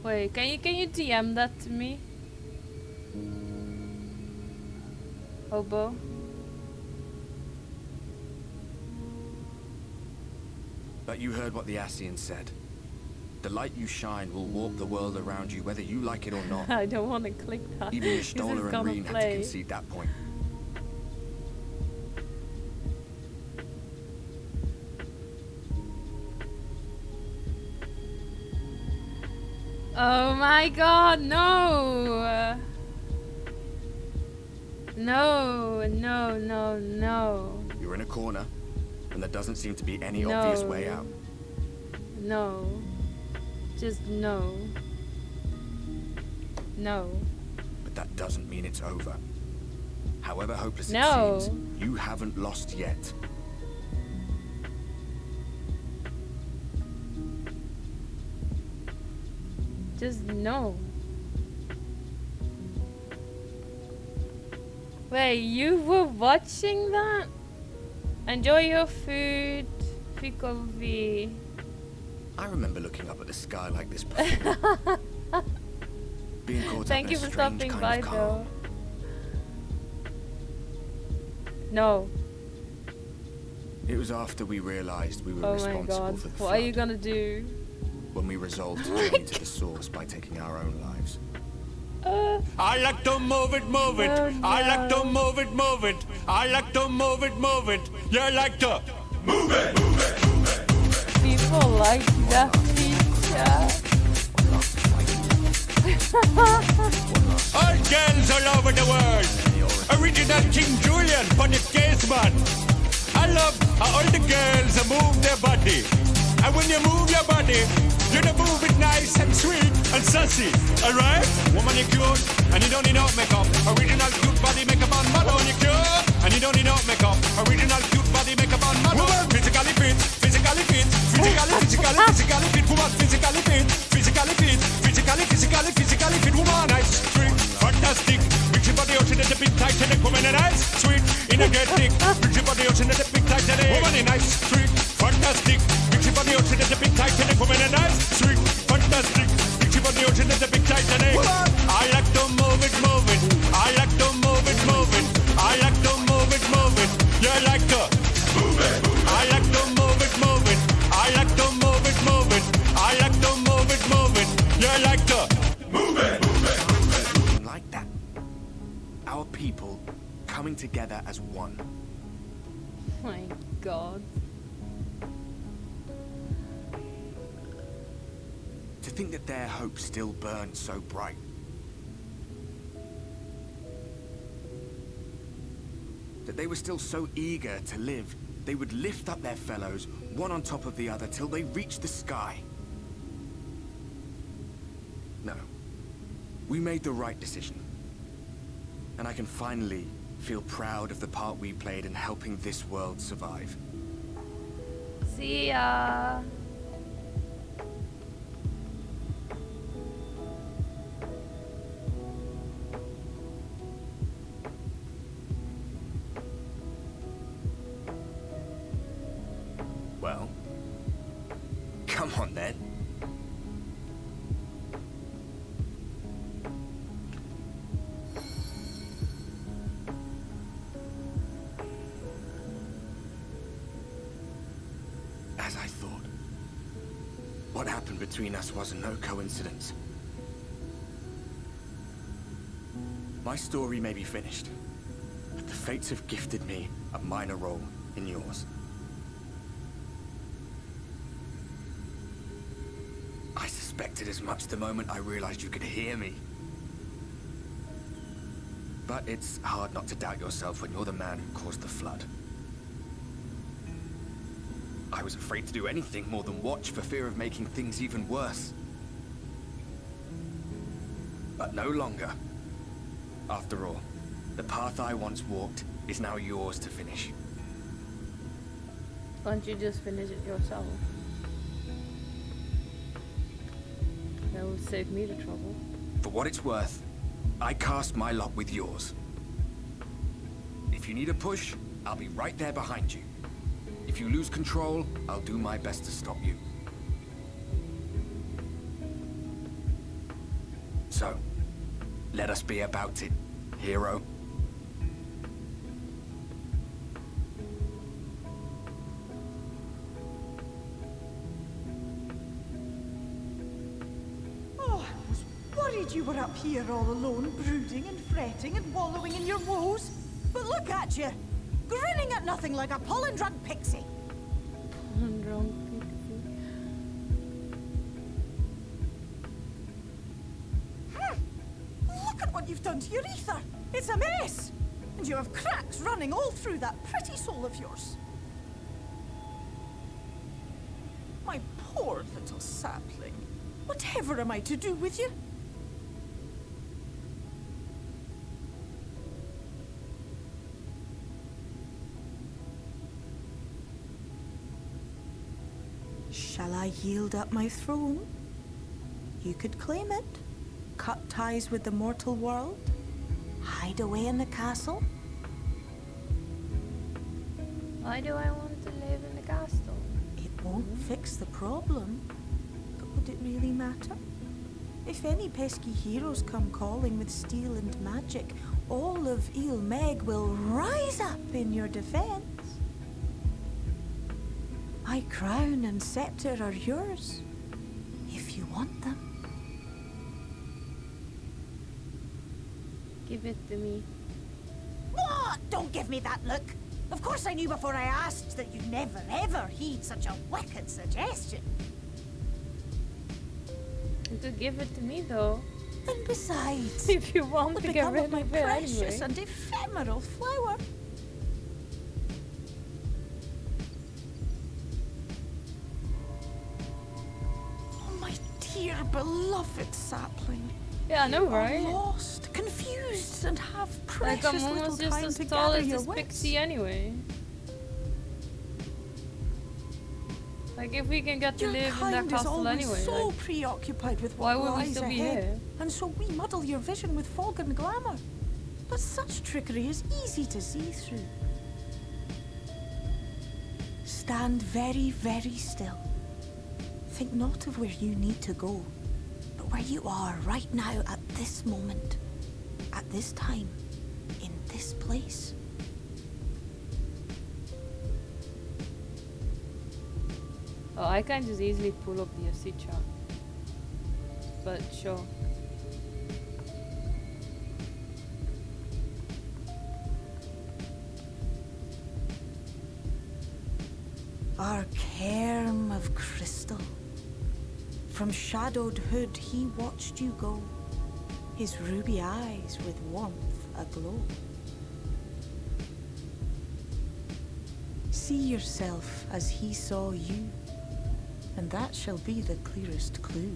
Wait, can you DM that to me? Hobo? But you heard what the Ascian said. The light you shine will warp the world around you, whether you like it or not. I don't want to click that. Even Y'shtola and Reen had to concede that point. Oh my god, no! No, no, no, no. You're in a corner, and there doesn't seem to be any obvious way out. No. Just no. No. But that doesn't mean it's over. However hopeless it seems, you haven't lost yet. Just no. Wait, you were watching that? Enjoy your food, Fikovi. I remember looking up at the sky like this before. Being caught Thank up you in a for strange stopping kind by of calm. though. No. It was after we realized we were Oh my responsible god. for the What flood. are you gonna do? When we resolved to journey to the source by taking our own lives. I like to move it, move it. Oh, no. I like to move it, move it. I like to move it, move it. You like to move it, move it, move it. People like that feature. All girls all over the world. Original King Julian for the case man. I love how all the girls move their body. And when you move your body, you don't move it nice and sweet and sassy. That's it, alright? Woman, you're cute, and you don't need no makeup. Original cute body makeup on model. Woman, you're cute, and you don't need no makeup. Original cute body makeup on model. Physically fit, physically fit, physically fit. Woman, physically fit, physically fit, physically fit. Woman, nice, sweet, fantastic. Big ship on the ocean and the big Titanic. Woman, nice, sweet, energetic. Big ship on the ocean and the big Titanic. Woman, nice, sweet, fantastic. Big ship on the ocean and the big Titanic. Woman, nice, sweet, fantastic. Big ship on the ocean and the big Titanic. I like to move it, move it. I like to move it, move it. I like to move it, move it. You like to move it. I like to move it, move it. I like to move it, move it. I like to move it, move it. You like to move it, move it. Like that. Our people coming together as one. My God. To think that their hope still burns so bright. That they were still so eager to live, they would lift up their fellows, one on top of the other, till they reached the sky. No. We made the right decision. And I can finally feel proud of the part we played in helping this world survive. See ya. Well, come on then. As I thought, what happened between us was no coincidence. My story may be finished, but the fates have gifted me a minor role in yours. I suspected as much the moment I realized you could hear me. But it's hard not to doubt yourself when you're the man who caused the flood. I was afraid to do anything more than watch for fear of making things even worse. But no longer. After all, the path I once walked is now yours to finish. Can't you just finish it yourself? That would save me the trouble. For what it's worth, I cast my lot with yours. If you need a push, I'll be right there behind you. If you lose control, I'll do my best to stop you. So, let us be about it, hero. Oh, I was worried you were up here all alone, brooding and fretting and wallowing in your woes. But look at you, grinning at nothing like a pollen-drunk pixie. Pollen-drunk pixie. Look at what you've done to your ether. It's a mess. And you have cracks running all through that pretty soul of yours. My poor little sapling. Whatever am I to do with you? Shall I yield up my throne? You could claim it, cut ties with the mortal world, hide away in the castle. Why do I want to live in the castle? It won't fix the problem, but would it really matter? If any pesky heroes come calling with steel and magic, all of Ilmeg will rise up in your defense. My crown and scepter are yours, if you want them. Give it to me. What? Don't give me that look. Of course I knew before I asked that you'd never ever heed such a wicked suggestion. You could give it to me though. And besides, if you want to get rid of my it precious anyway. and ephemeral flower. dear beloved sapling. Yeah, I know, You are right? lost, confused, and have Like, precious I'm little almost just time as to tall gather as your this wits. pixie anyway. Like, if we can get to Your live in that kind is castle always anyway, so like, preoccupied with why what would we lies still be ahead, here? and so we muddle your vision with fog and glamour. But such trickery is easy to see through. Stand very, very still. Think not of where you need to go, but where you are right now at this moment, at this time, in this place. Oh, I can just easily pull up the FC chat. But sure. Our cairn of crystal. From shadowed hood he watched you go, his ruby eyes with warmth aglow. See yourself as he saw you, and that shall be the clearest clue.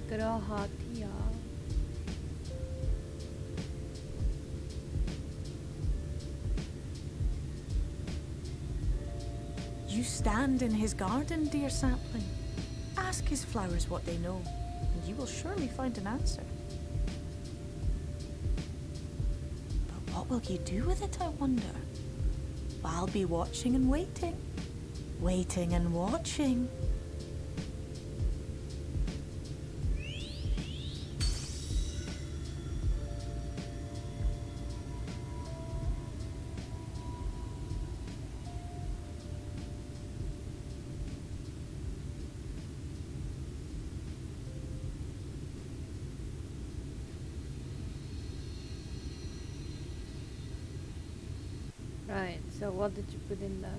Grahatia. You stand in his garden, dear sapling. Ask his flowers what they know, and you will surely find an answer. But what will you do with it, I wonder? I'll be watching and waiting. Waiting and watching. Right, so what did you put in there?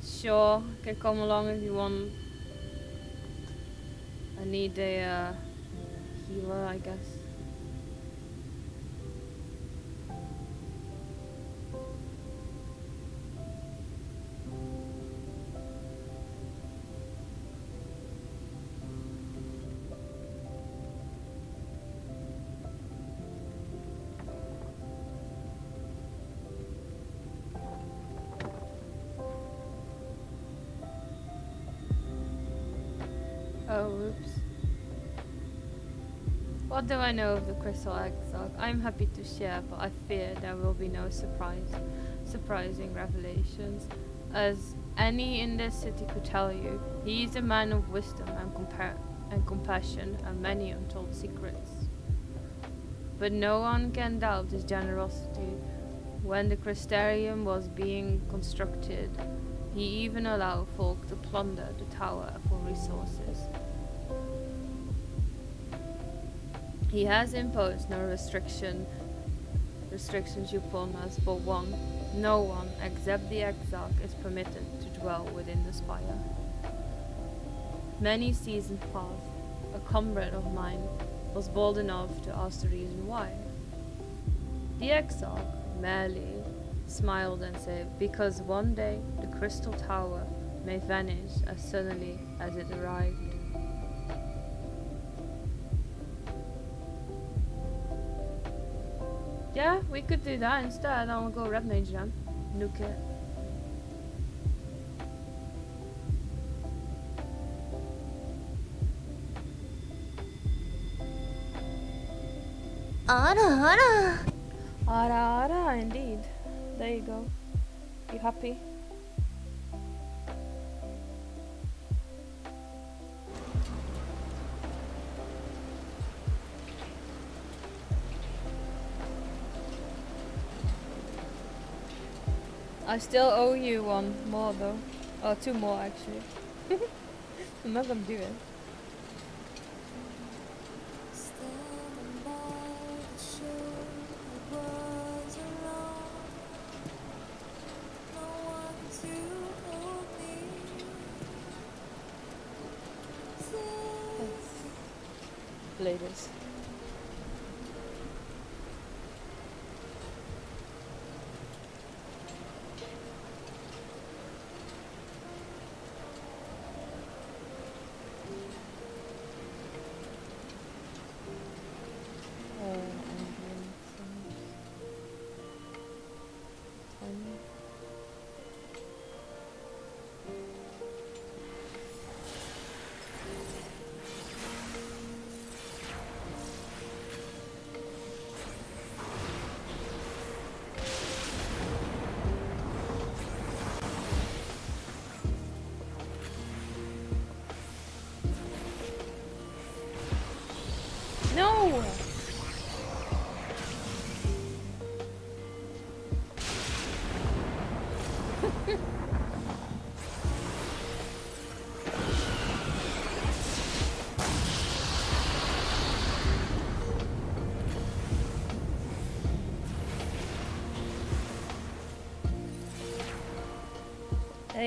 Sure, can come along if you want. I need a healer, I guess. Oh, oops. What do I know of the Crystal Exarch? I'm happy to share, but I fear there will be no surprising revelations. As any in this city could tell you, he is a man of wisdom and compassion and many untold secrets. But no one can doubt his generosity. When the Crystarium was being constructed, he even allowed folk to plunder the tower for resources. He has imposed no restrictions upon us, but no one except the Exarch is permitted to dwell within the spire. Many seasons passed. A comrade of mine was bold enough to ask the reason why. The Exarch merely smiled and said, because one day the crystal tower may vanish as suddenly as it arrived. Yeah, we could do that instead. I'll go Red Mage then. Nuke it. Ara. Ara, indeed. There you go. You happy? I still owe you one more though. Oh, two more actually. I'm not gonna do it. Play this. There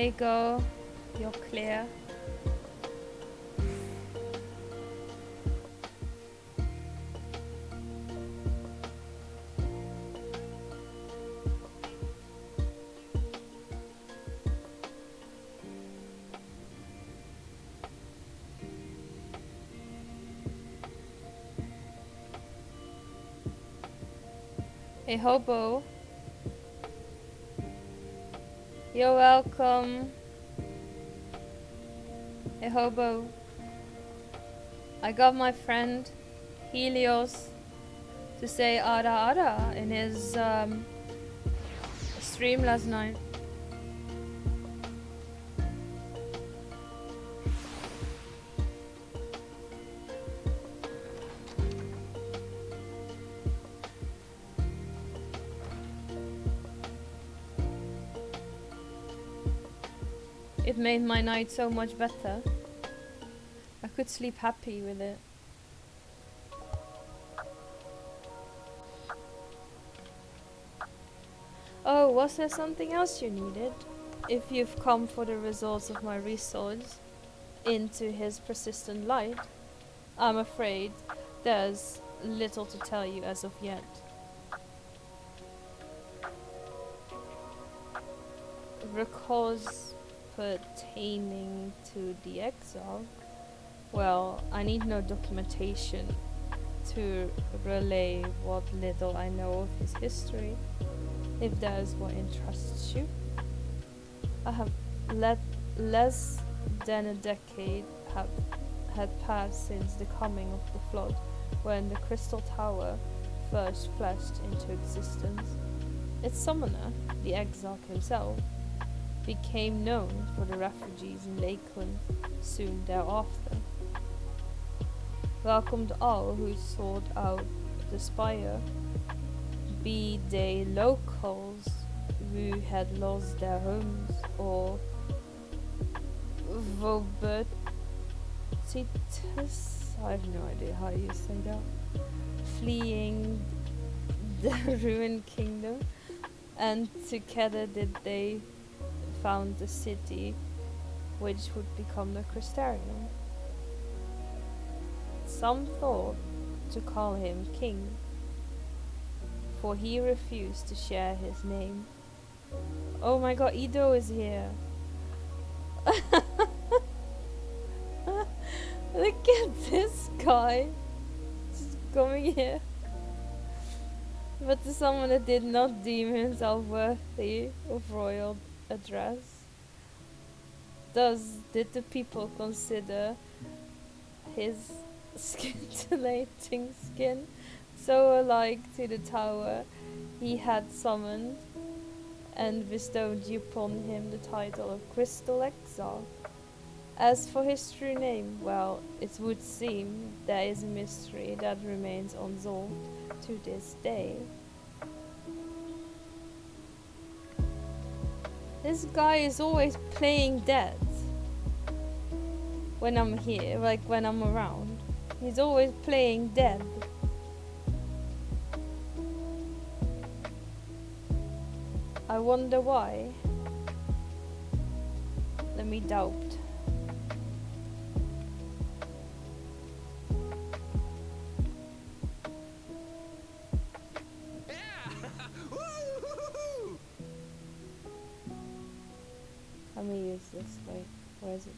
you go. You're clear. Hey, hobo. You're welcome. Hey, hobo. I got my friend Helios to say Ada Ada in his stream last night. It made my night so much better. I could sleep happy with it. Oh, was there something else you needed? If you've come for the results of my research into his persistent light, I'm afraid there's little to tell you as of yet. Records pertaining to the exile? Well, I need no documentation to relay what little I know of his history, if that is what interests you. I have let less than a decade had passed since the coming of the flood, when the Crystal Tower first flashed into existence. Its summoner, the Exarch himself, became known for the refugees in Lakeland soon thereafter. Welcomed all who sought out the spire, be they locals who had lost their homes or Vobertitus, I have no idea how you say that, fleeing the ruined kingdom, and together did they found the city which would become the Crystarium. Some thought to call him king, for he refused to share his name. Oh my god, Ido is here. Look at this guy just coming here. But the summoner did not deem himself worthy of royal address. Thus did the people consider his scintillating skin so alike to the tower he had summoned, and bestowed upon him the title of Crystal Exarch. As for his true name, well, it would seem there is a mystery that remains unsolved to this day. This guy is always playing dead when I'm here, like when I'm around. He's always playing dead. I wonder why. Let me doubt. Let me use this. Wait, where is it?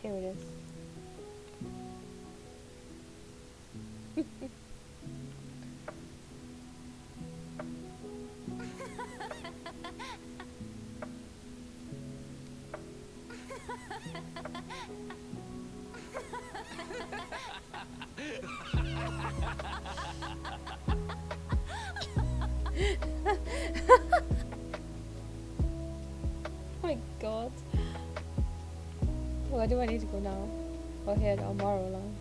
Here it is. My god. Where do I need to go now? Oh, here, the Amaro line.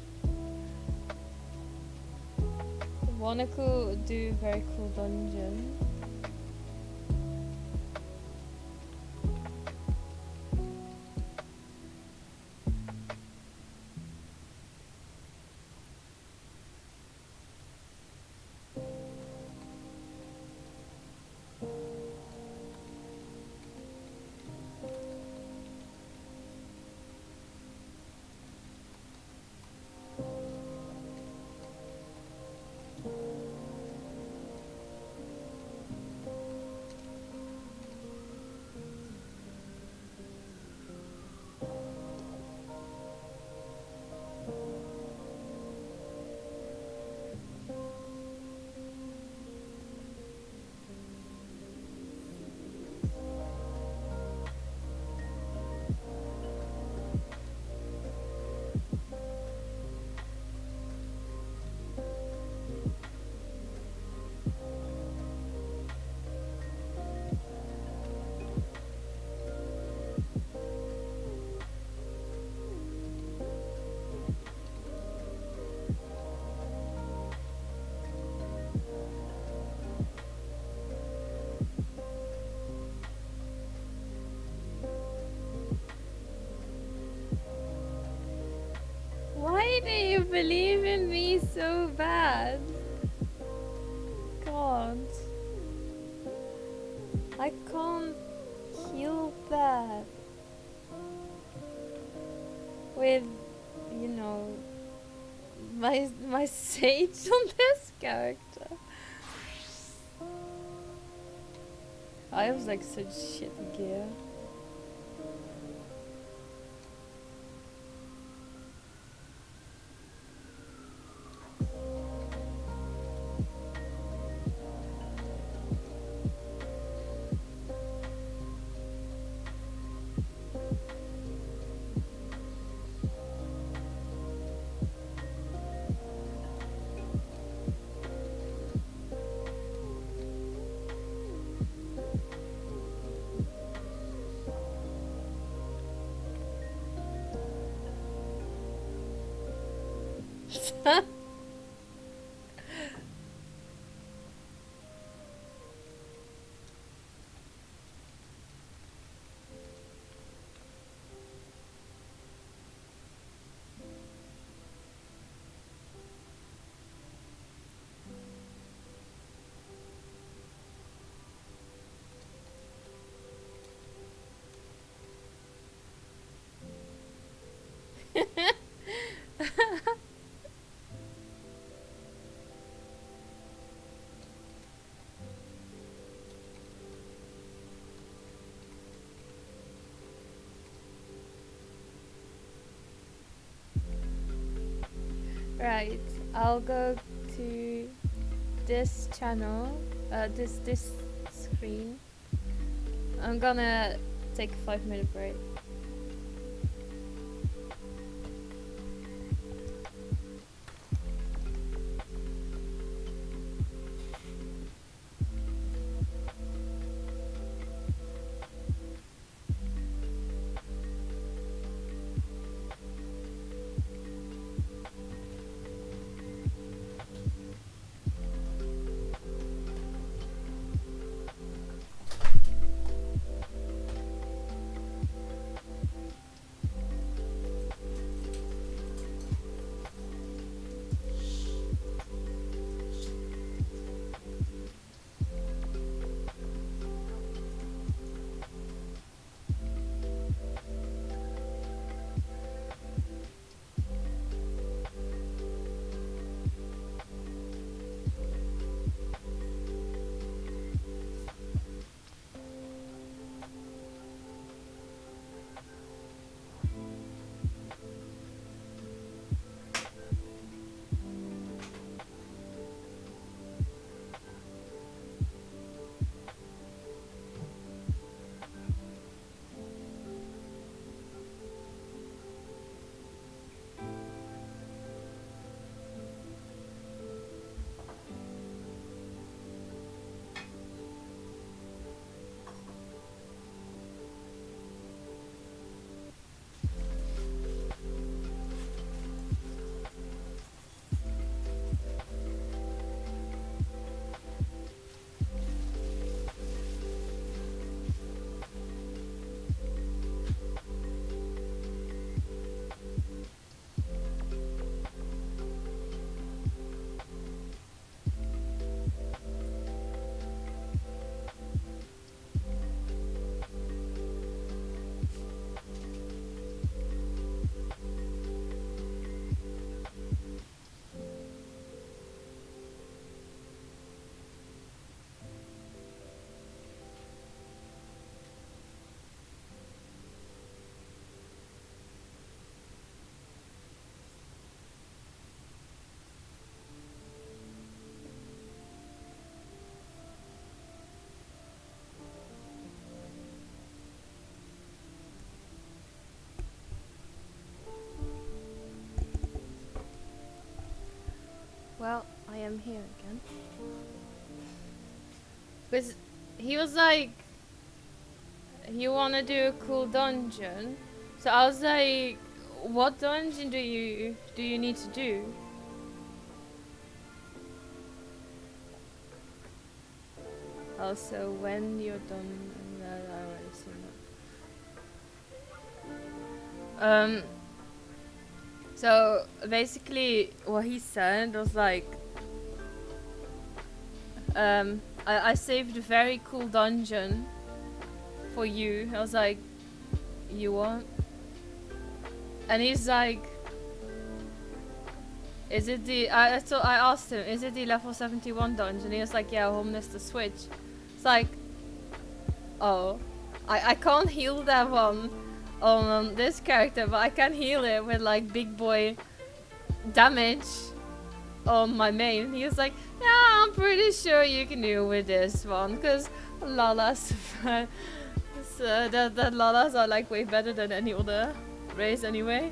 Wanna do very cool dungeon. believe in me so bad. God. I can't heal that with, you know, my sage on this character. I have like such shitty gear. Right, I'll go to this channel, this screen. I'm gonna take a 5-minute break. Well, I am here again. Because he was like, you wanna do a cool dungeon? So I was like, what dungeon do you need to do? Also, when you're done, I already seen that. So basically what he said was like, I saved a very cool dungeon for you. I was like, you want? And he's like, is it the, I asked him, is it the level 71 dungeon? He was like, yeah, homeless the switch. It's like, oh, I can't heal that one on this character, but I can heal it with like big boy damage on my main. He was like, yeah, I'm pretty sure you can deal with this one, because Lalas, that Lalas are like way better than any other race anyway.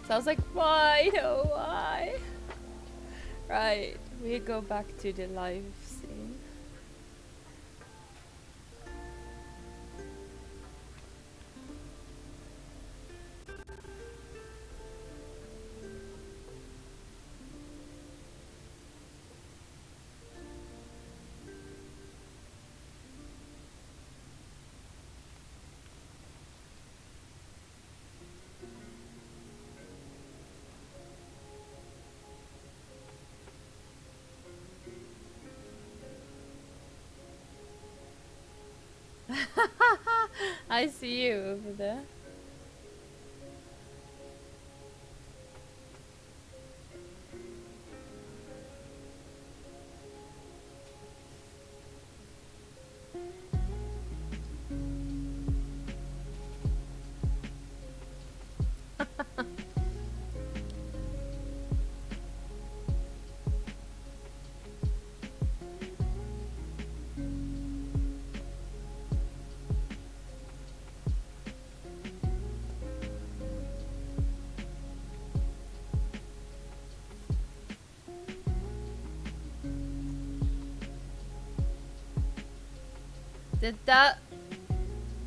So I was like, why? Oh, why? Right, we go back to the live scene. I see you over there.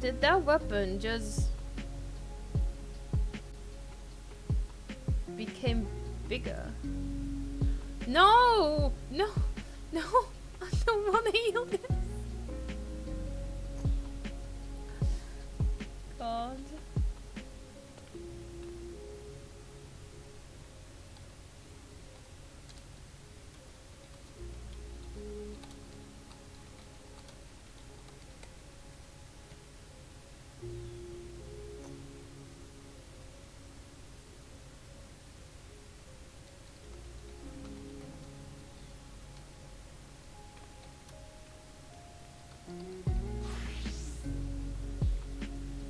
Did that weapon just became bigger? No! No! No! I don't want to heal this! God.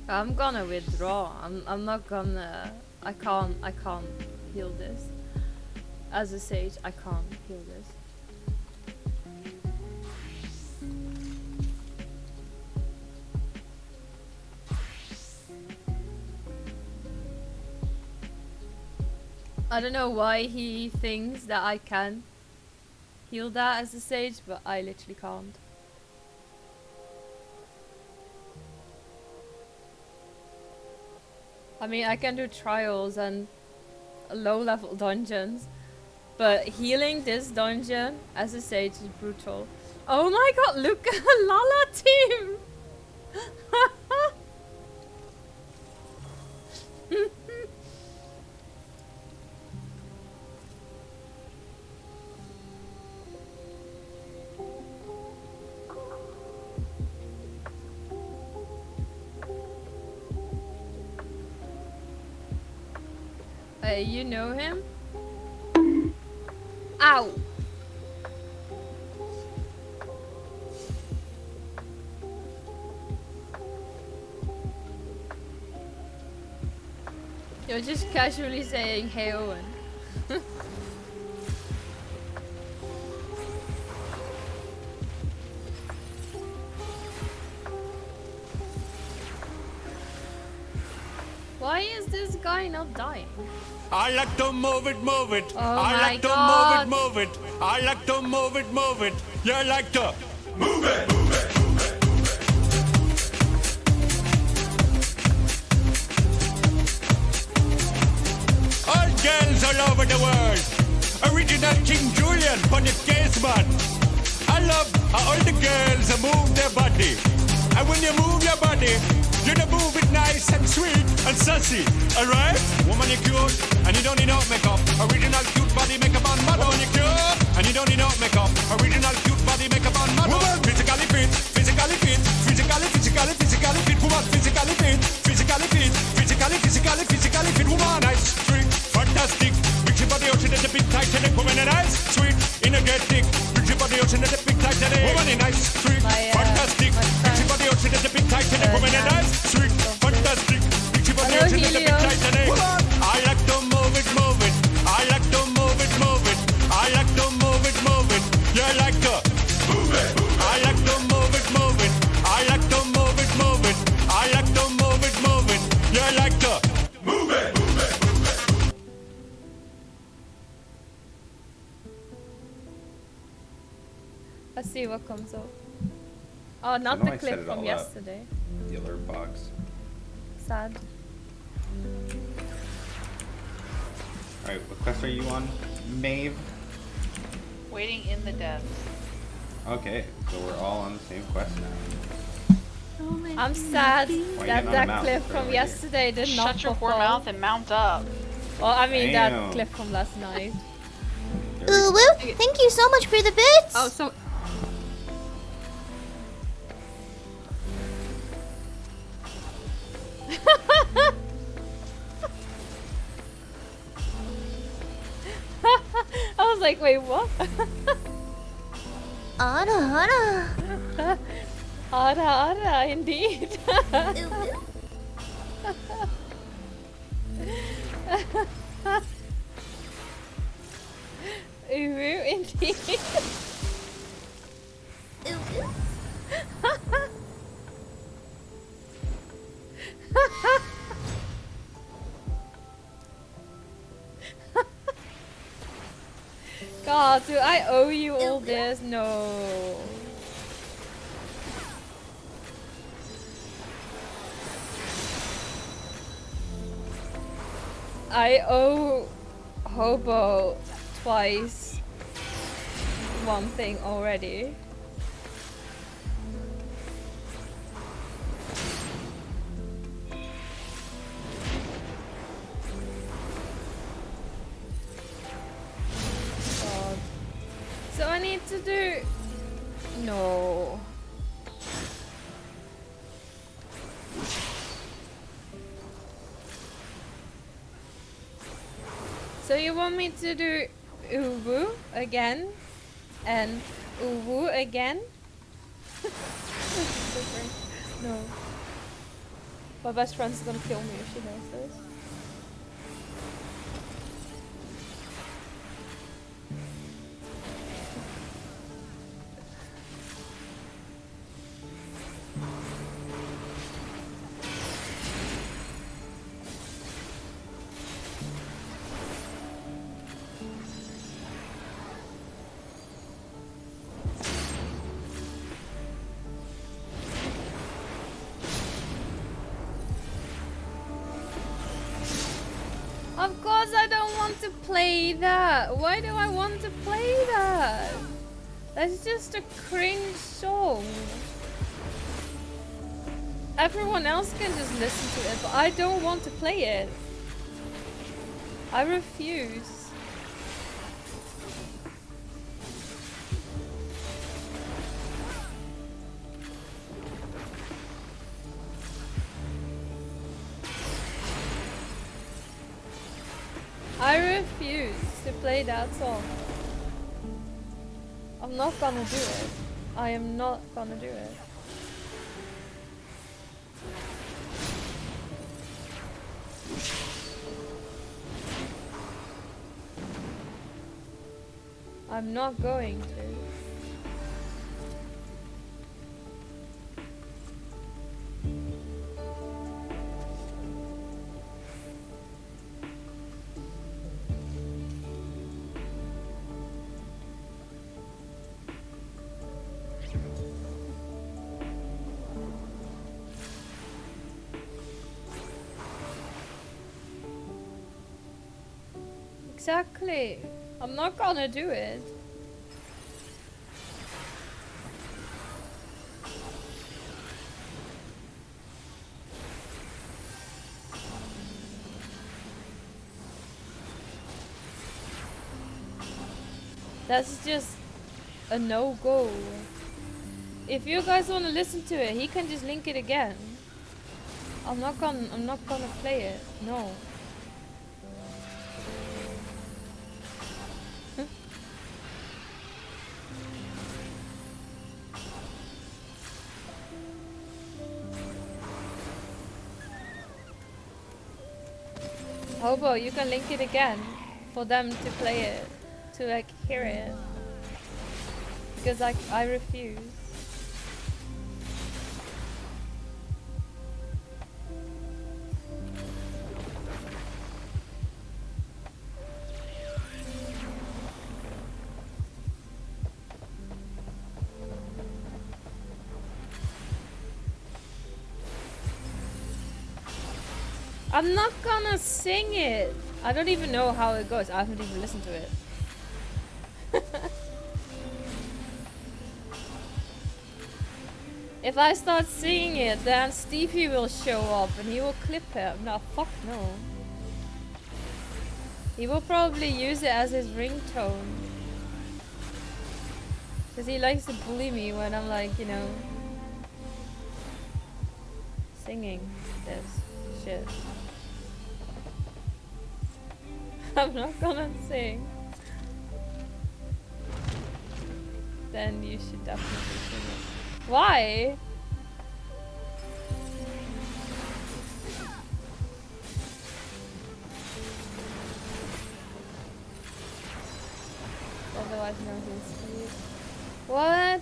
I'm gonna withdraw. I'm not gonna. I can't heal this. As a sage, I can't heal this. I don't know why he thinks that I can heal that as a sage, but I literally can't. I mean, I can do trials and low-level dungeons, but healing this dungeon as a sage is brutal. Oh my god, look at Lala team! You know him? Ow! You're just casually saying, hey Owen. Why is this guy not dying? I like to move it, move it. Oh I my like God. to move it, move it. I like to move it, move it. You like to move it, move it. All girls all over the world. Original King Julian for the case man. I love how all the girls move their body. And when you move your body, You to move it nice and sweet and sassy, alright? Woman, you cute, and you don't need no makeup. Original cute body makeup on model. Woman, you cute, and you don't need no makeup. Original cute body makeup on model. Woman, physically fit, physically fit, physically fit. Woman, physically fit, physically fit, physically fit. Woman, nice, sweet, fantastic. Big ship on the ocean and the big Titanic. Woman, nice, sweet, energetic. Big ship on the ocean and the big Titanic. Woman, nice, sweet, fantastic. Big ship on the ocean and the big Titanic. Woman, nice, sweet, fantastic. Big ship on the ocean and the big Titanic. I like to move it, move it. I like to move it, move it. I like to move it, move it. You like to move it, move it. I like to move it, move it. I like to move it, move it. I like to move it, move it. You like to move it, move it, move it. Let's see what comes up. Oh, not the clip from yesterday. The alert box. Sad. Alright, what quest are you on, Maeve? Waiting in the depths. Okay, so we're all on the same quest now. I'm sad Why that you getting on a that mountain clip for from over yesterday did not Shut your pop poor up. mouth and mount up. Well, I mean Damn. that clip from last night. Ooh, woo! Thank you so much for the bits! Oh, so... I was like, wait, what? Ara. Ara, indeed. Ooh, indeed. God, do I owe you all this? No. I owe Hobo twice one thing already. God. So I need to do... No. So you want me to do Uwu again and Uwu again? No. My best friend's gonna kill me if she does this. Of course I don't want to play that. Why do I want to play that? That's just a cringe song. Everyone else can just listen to it, but I don't want to play it. I refuse. I refuse to play that song. I'm not gonna do it. I am not gonna do it. I'm not going to. Exactly. I'm not gonna do it. That's just a no-go. If you guys want to listen to it, he can just link it again. I'm not gonna play it. No. Hobo, you can link it again for them to play it, to like hear it. Because I refuse. I'm not gonna sing it. I don't even know how it goes. I haven't even listened to it. If I start singing it, then Stevie will show up and he will clip it. No, fuck no. He will probably use it as his ringtone. Because he likes to bully me when I'm like, you know, singing this shit. I'm not gonna sing. Then you should definitely sing it. Why? Otherwise no history. What?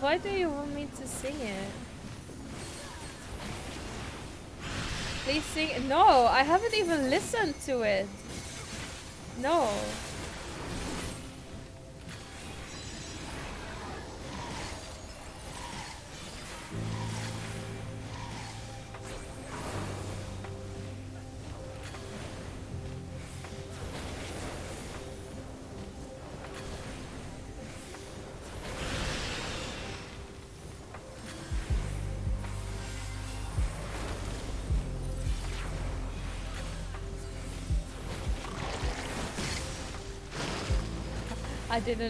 Why do you want me to sing it? Please sing it. No, I haven't even listened to it. No.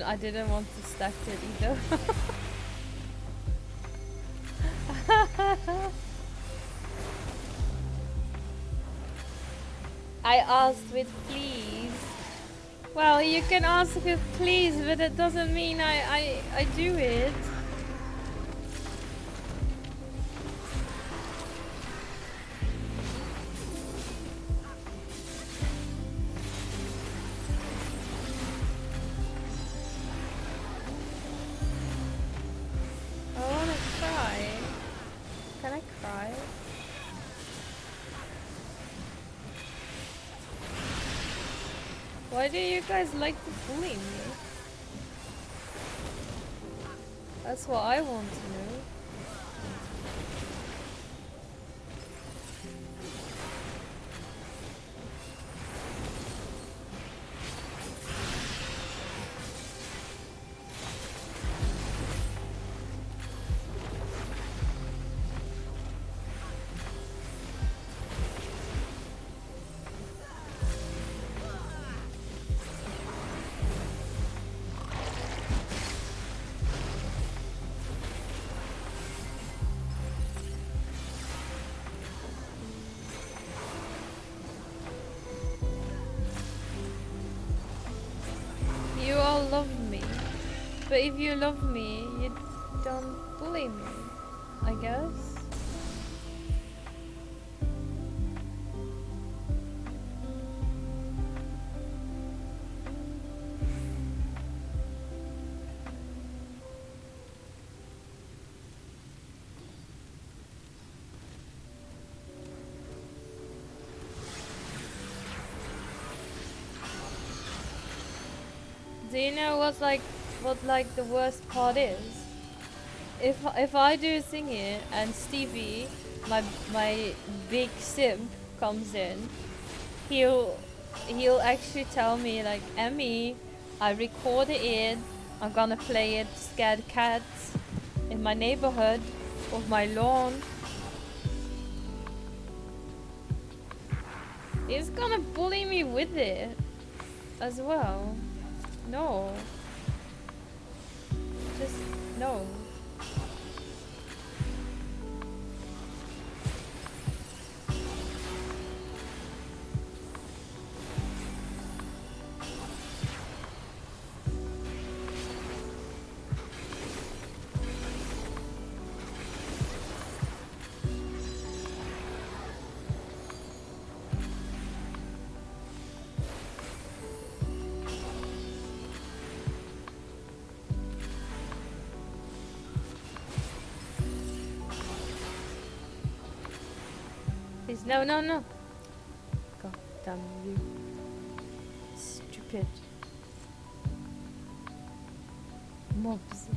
I didn't want to stack it either. I asked with please. Well, you can ask with please, but it doesn't mean I do it. Why do you guys like to bully me? That's what I want to know. You all love me, but if you love me, you don't bully me, I guess. Do you know what the worst part is? If I do sing it and Stevie, my big simp, comes in, he'll actually tell me like, Emmy, I recorded it, I'm gonna play it to scare the cats in my neighborhood, of my lawn. He's gonna bully me with it as well. No. Just no. Please, no, no, no. God damn you. Stupid. Mobs.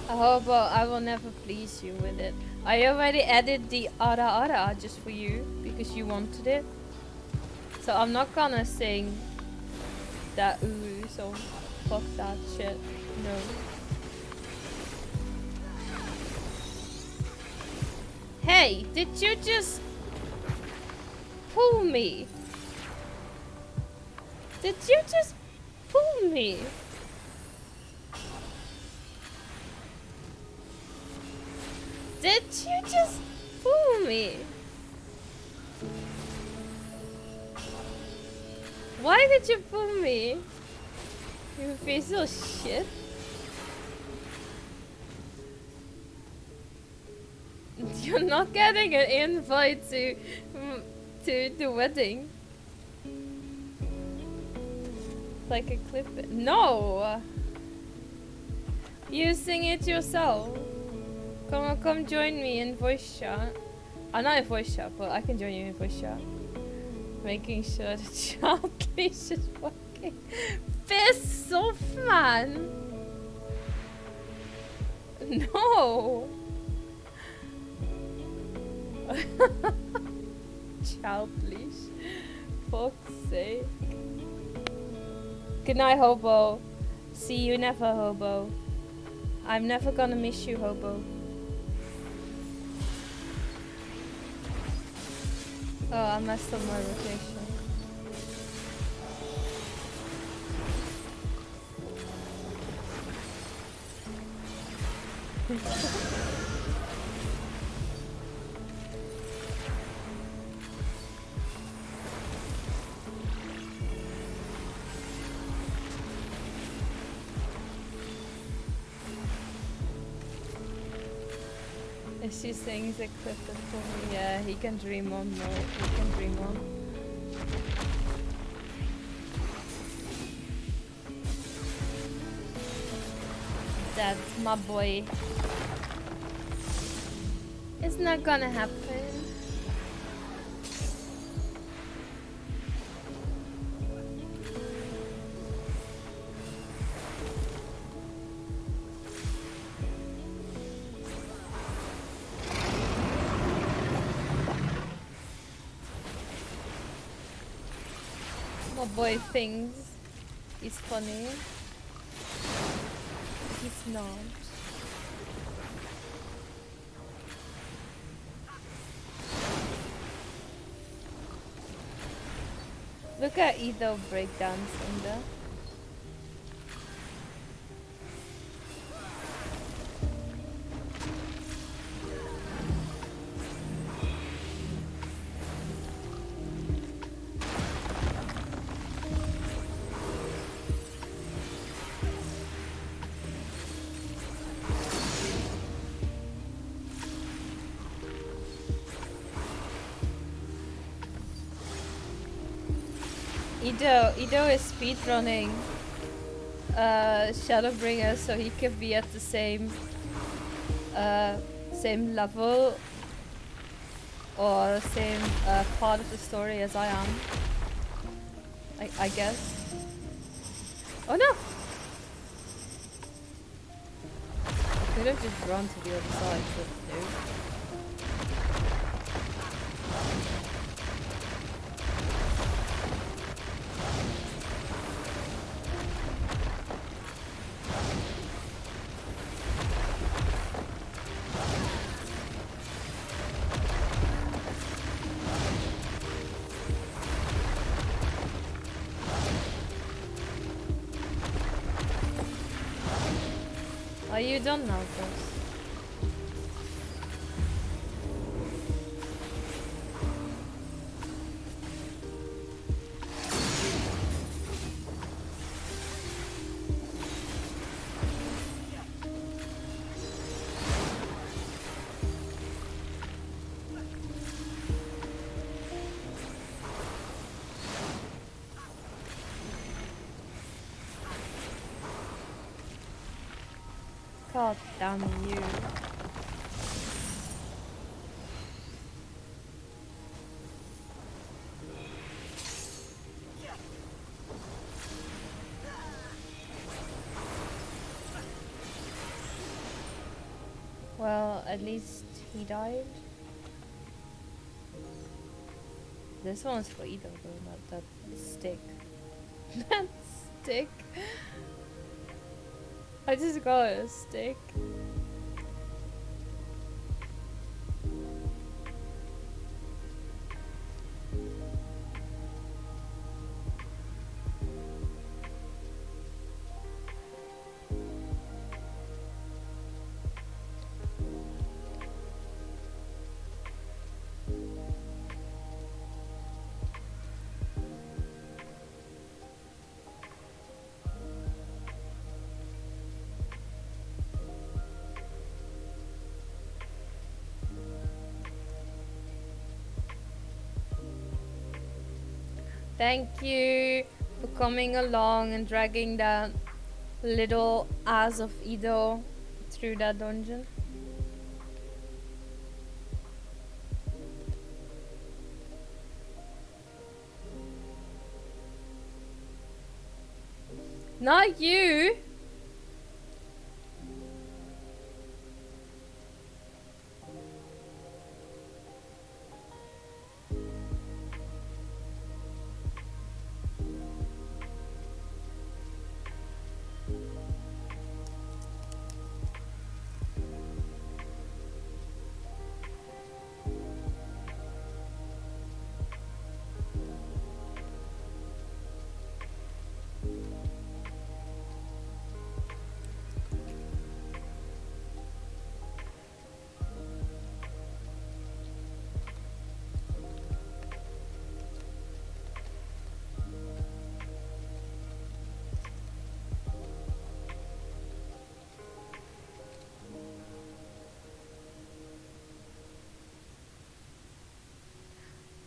How about I will never please you with it? I already added the ara ara just for you because you wanted it. So I'm not gonna sing that ooh, so fuck that shit. No. Hey, did you just pull me? Did you just pull me? Did you just fool me? Why did you fool me? You piece of shit. You're not getting an invite to the wedding. Like a clip. No. You sing it yourself. Come join me in voice chat. I'm not in voice chat, but I can join you in voice chat. Making sure the child leash is working. Piss off, man! No! Child leash. Fuck's sake. Good night, Hobo. See you never, Hobo. I'm never gonna miss you, Hobo. Oh, I messed up my rotation. Is she saying he's equipped for me? Yeah, he can dream on, no, he can dream on. That's my boy. It's not gonna happen. My boy thinks he's funny. He's not. Look at Edo breakdance in there. Ido is speedrunning Shadowbringer so he can be at the same level the same part of the story as I am. I guess. Oh no! I could have just run to the other side, but no. Are you done now, boss? God damn you. Well, at least he died. This one's for Ito though, not that stick. That stick. I just got a stick. Thank you for coming along and dragging that little ass of Ido through that dungeon. Not you!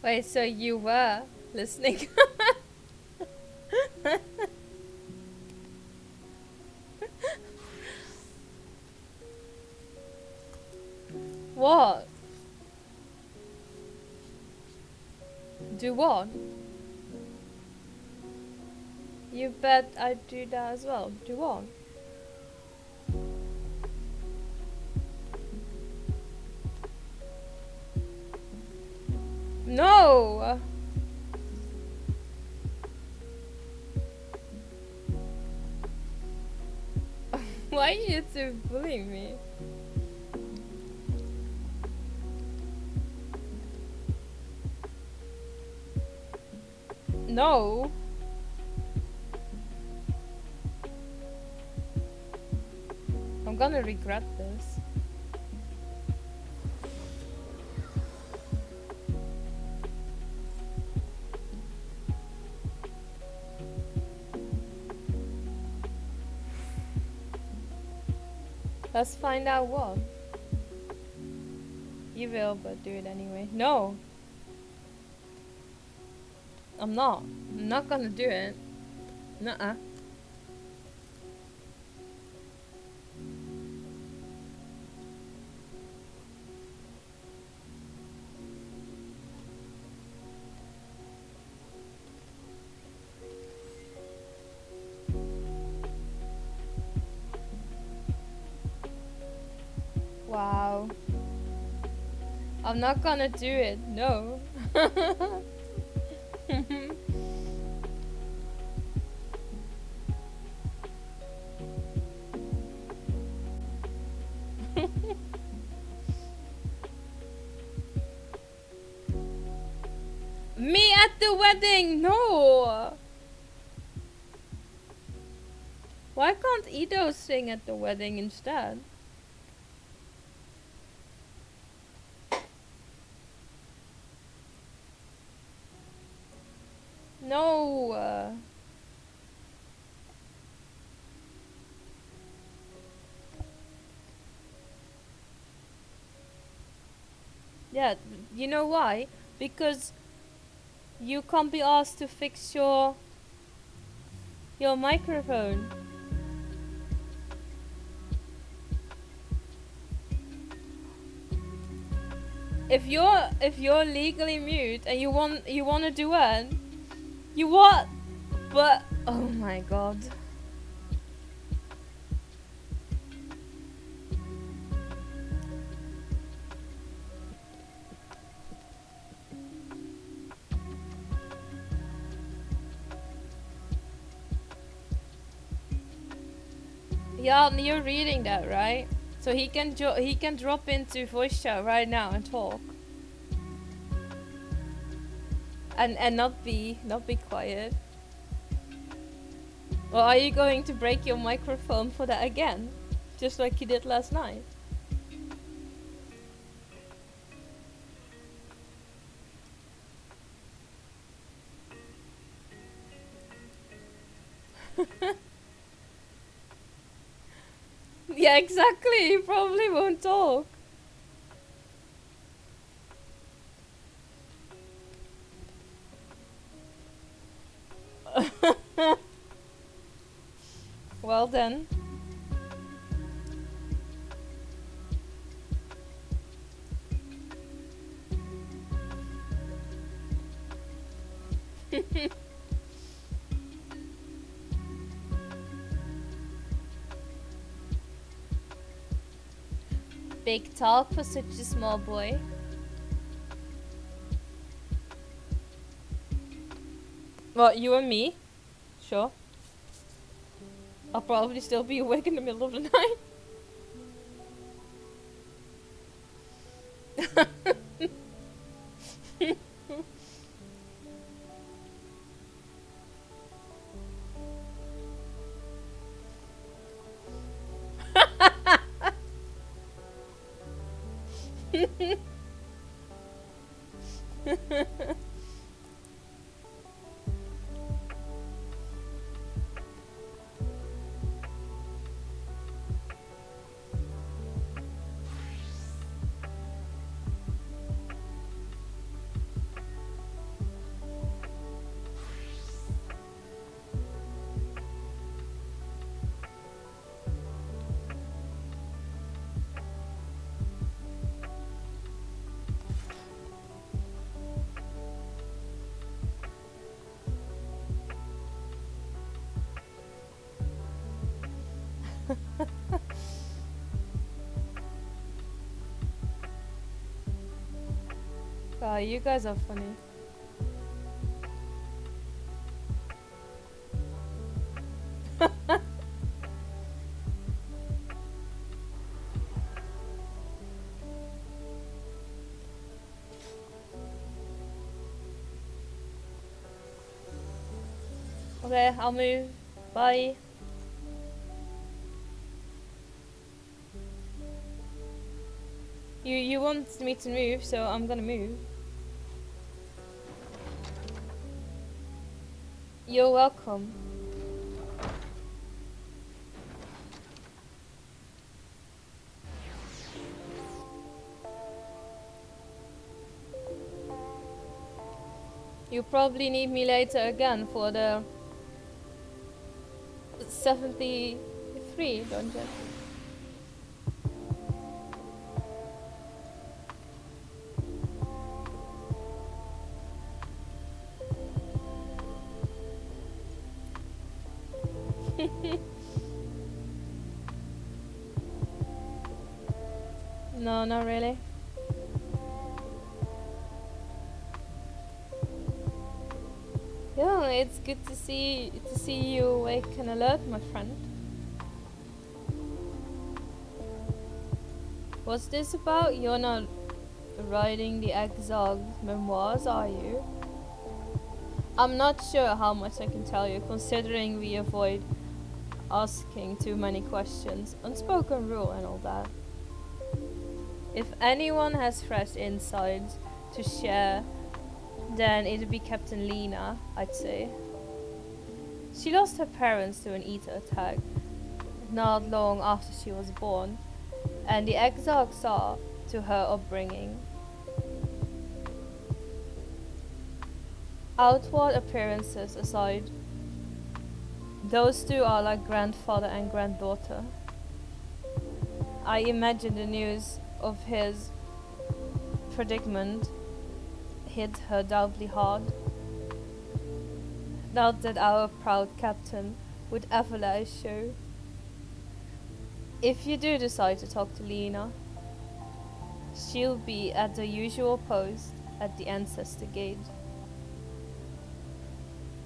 Wait, so you were listening? What? Do what? You bet I'd do that as well. Do what? No! Why are you two bullying me? No! I'm gonna regret this. Let's find out what. You will, but do it anyway. No! I'm not. I'm not gonna do it. Nuh-uh. I'm not gonna do it, no. Me at the wedding, no! Why can't Ido sing at the wedding instead? No! Yeah, you know why? Because you can't be asked to fix your microphone. If you're legally mute and you want to do it, you what? But oh my god. Yeah, you're reading that, right? So he can drop into voice chat right now and talk. And not be quiet. Or are you going to break your microphone for that again? Just like you did last night? Yeah, exactly. He probably won't talk. Well then. Big talk for such a small boy. What, you and me? Sure. I'll probably still be awake in the middle of the night. Wow, you guys are funny. Okay, I'll move. Bye. You want me to move, so I'm gonna move. You're welcome. You probably need me later again for the 73, don't you? No, not really. Yeah, it's good to see you awake and alert, my friend. What's this about? You're not writing the Exarch's memoirs, are you? I'm not sure how much I can tell you, considering we avoid asking too many questions, unspoken rule and all that. If anyone has fresh insights to share, then it'd be Captain Lena, I'd say. She lost her parents to an Ether attack not long after she was born, and the Exarch saw to her upbringing. Outward appearances aside, those two are like grandfather and granddaughter. I imagine the news of his predicament hit her doubly hard. Not that our proud captain would ever let us show. If you do decide to talk to Lena, she'll be at the usual post at the Ancestor Gate.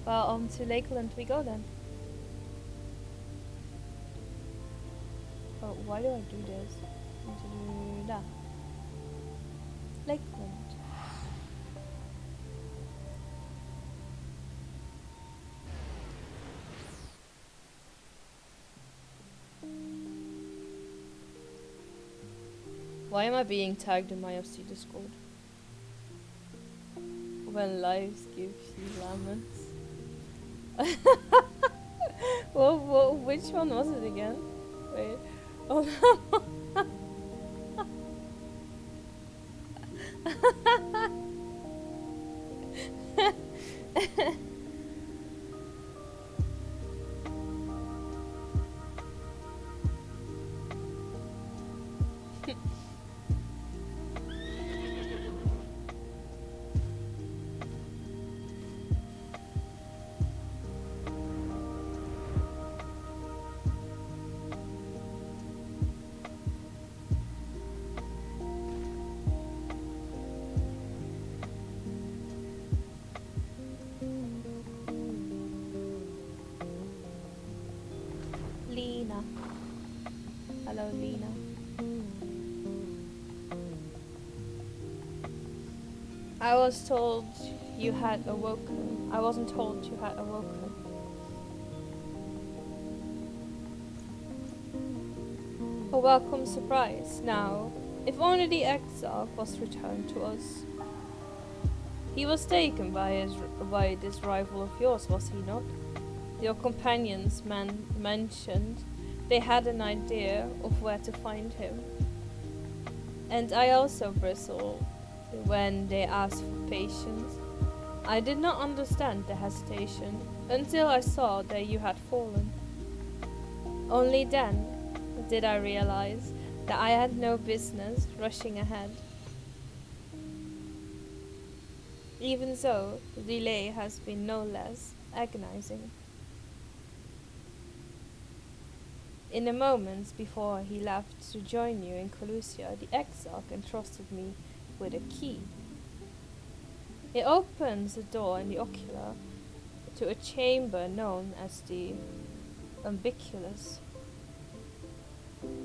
Well, on to Lakeland we go then. Oh, why do I do this? I need to do that. Lakeland. Why am I being tagged in my FC Discord? When lives give you lemons. Well, which one was it again? Wait. Oh no. Lena. Hello, Lena. I was told you had awoken. I wasn't told you had awoken. A welcome surprise. Now, if only the Exarch was returned to us. He was taken by this rival of yours, was he not? Your companions mentioned they had an idea of where to find him. And I also bristled when they asked for patience. I did not understand the hesitation until I saw that you had fallen. Only then did I realize that I had no business rushing ahead. Even so, the delay has been no less agonizing. In the moments before he left to join you in Colusia, the Exarch entrusted me with a key. It opens the door in the ocular to a chamber known as the Umbiculus.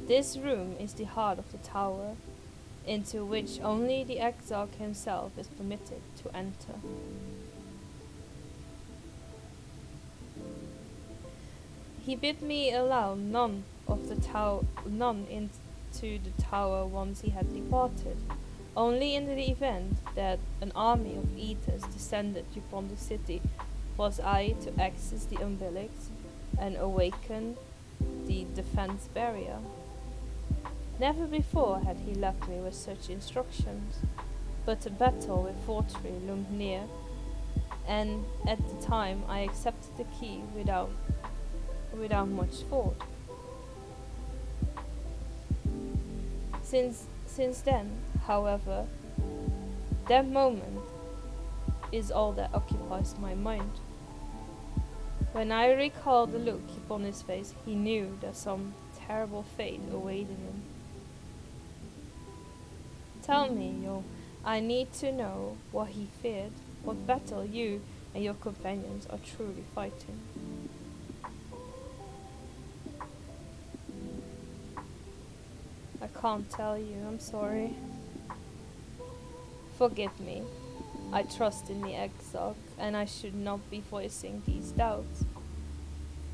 This room is the heart of the tower, into which only the Exarch himself is permitted to enter. He bid me allow none into the tower once he had departed. Only in the event that an army of eaters descended upon the city was I to access the umbilix and awaken the defense barrier. Never before had he left me with such instructions, but a battle with Fortry loomed near, and at the time I accepted the key without much thought. Since then, however, that moment is all that occupies my mind. When I recall the look upon his face, he knew that some terrible fate awaited him. Tell me, I need to know what he feared, what battle you, and your companions are truly fighting. I can't tell you, I'm sorry. Forgive me. I trust in the Exarch, and I should not be voicing these doubts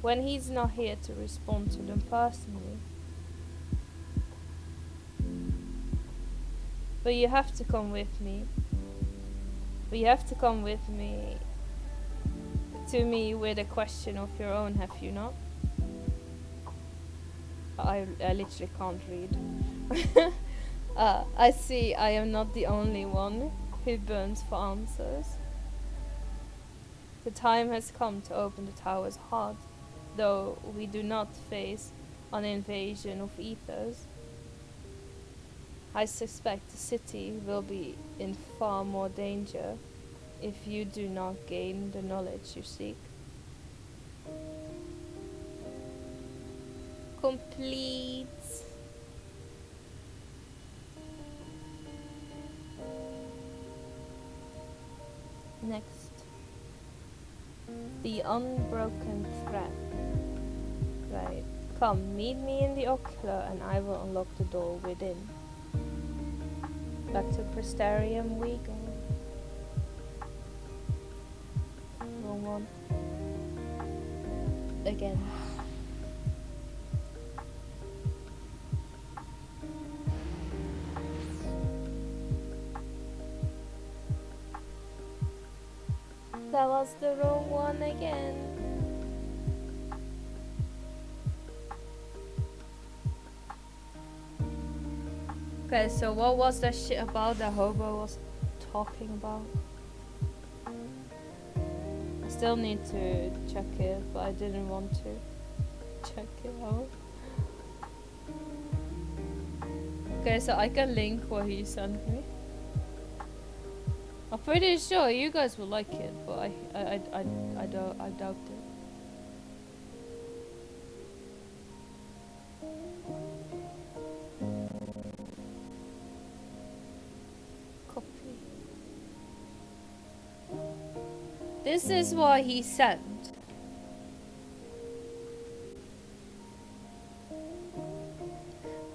when he's not here to respond to them personally. But you have to come with me. But you have to come with me to me with a question of your own, have you not? I literally can't read. I see I am not the only one who burns for answers. The time has come to open the tower's heart, though we do not face an invasion of ethers. I suspect the city will be in far more danger if you do not gain the knowledge you seek. Complete. Next. The unbroken thread. Right. Come, meet me in the ocular and I will unlock the door within. Back to Prestarium we go. Wrong one. Again. That was the wrong one again. Okay, so what was that shit about that Hobo was talking about? I still need to check it, but I didn't want to check it out. Okay, so I can link what he sent me. I'm pretty sure you guys will like it, but I doubt it. Copy. This is what he sent.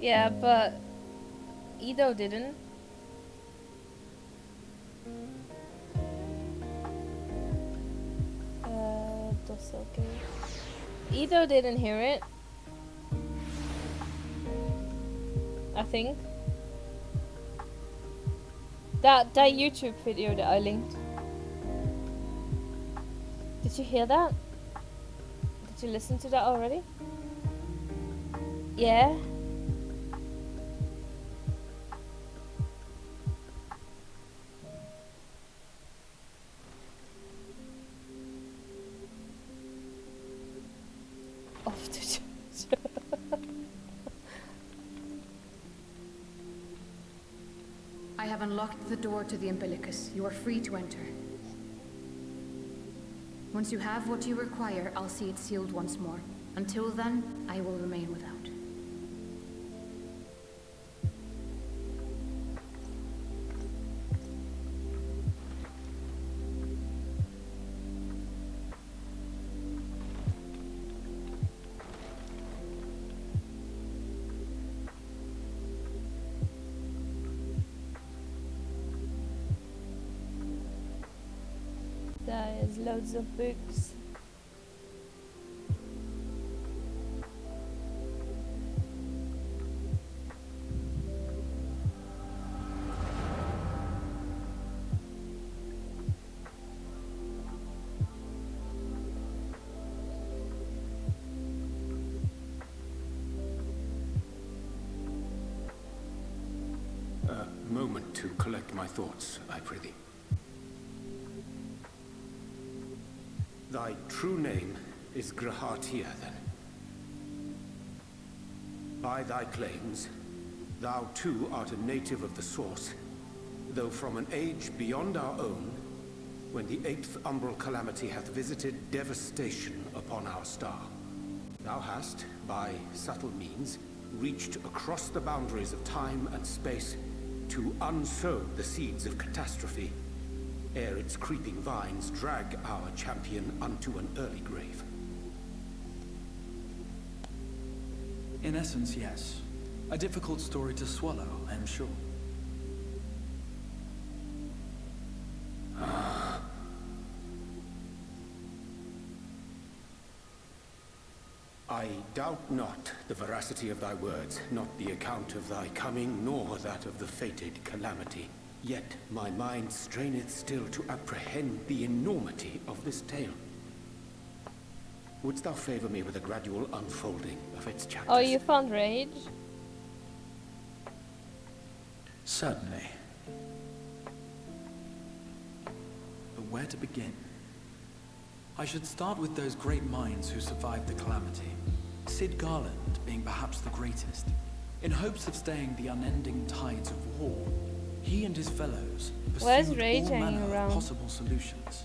Yeah, but Edo didn't. That's okay. Edo didn't hear it. I think. That YouTube video that I linked. Did you hear that? Did you listen to that already? Yeah. Off to church. I have unlocked the door to the umbilicus. You are free to enter. Once you have what you require, I'll see it sealed once more. Until then, I will remain without. There's loads of books. A moment to collect my thoughts, I prithee. Thy true name is Grahatia, then. By thy claims, thou too art a native of the Source, though from an age beyond our own, when the 8th umbral calamity hath visited devastation upon our star. Thou hast, by subtle means, reached across the boundaries of time and space to unsow the seeds of catastrophe ere its creeping vines drag our champion unto an early grave. In essence, yes. A difficult story to swallow, I am sure. I doubt not the veracity of thy words, not the account of thy coming, nor that of the fated calamity. Yet my mind straineth still to apprehend the enormity of this tale. Wouldst thou favor me with a gradual unfolding of its chapters? Oh, you found Rage? Certainly. But where to begin? I should start with those great minds who survived the calamity. Sid Garland being perhaps the greatest. In hopes of staying the unending tides of war, he and his fellows Where's pursued Rage all hanging manner around? of possible solutions.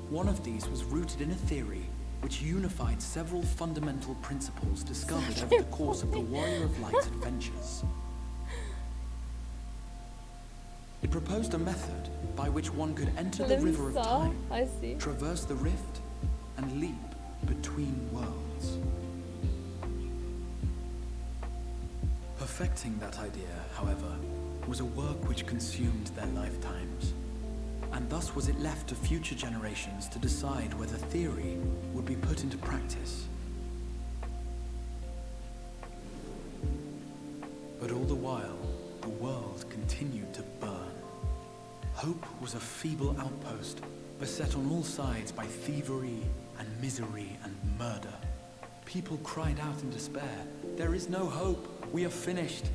One of these was rooted in a theory which unified several fundamental principles discovered over the course of the Warrior of Light's adventures. It proposed a method by which one could enter the river of time, I see. traverse the rift, and leap between worlds. Perfecting that idea, however, was a work which consumed their lifetimes, and thus was it left to future generations to decide whether theory would be put into practice. But all the while, the world continued to burn. Hope was a feeble outpost, beset on all sides by thievery and misery and murder. People cried out in despair, "There is no hope, we are finished.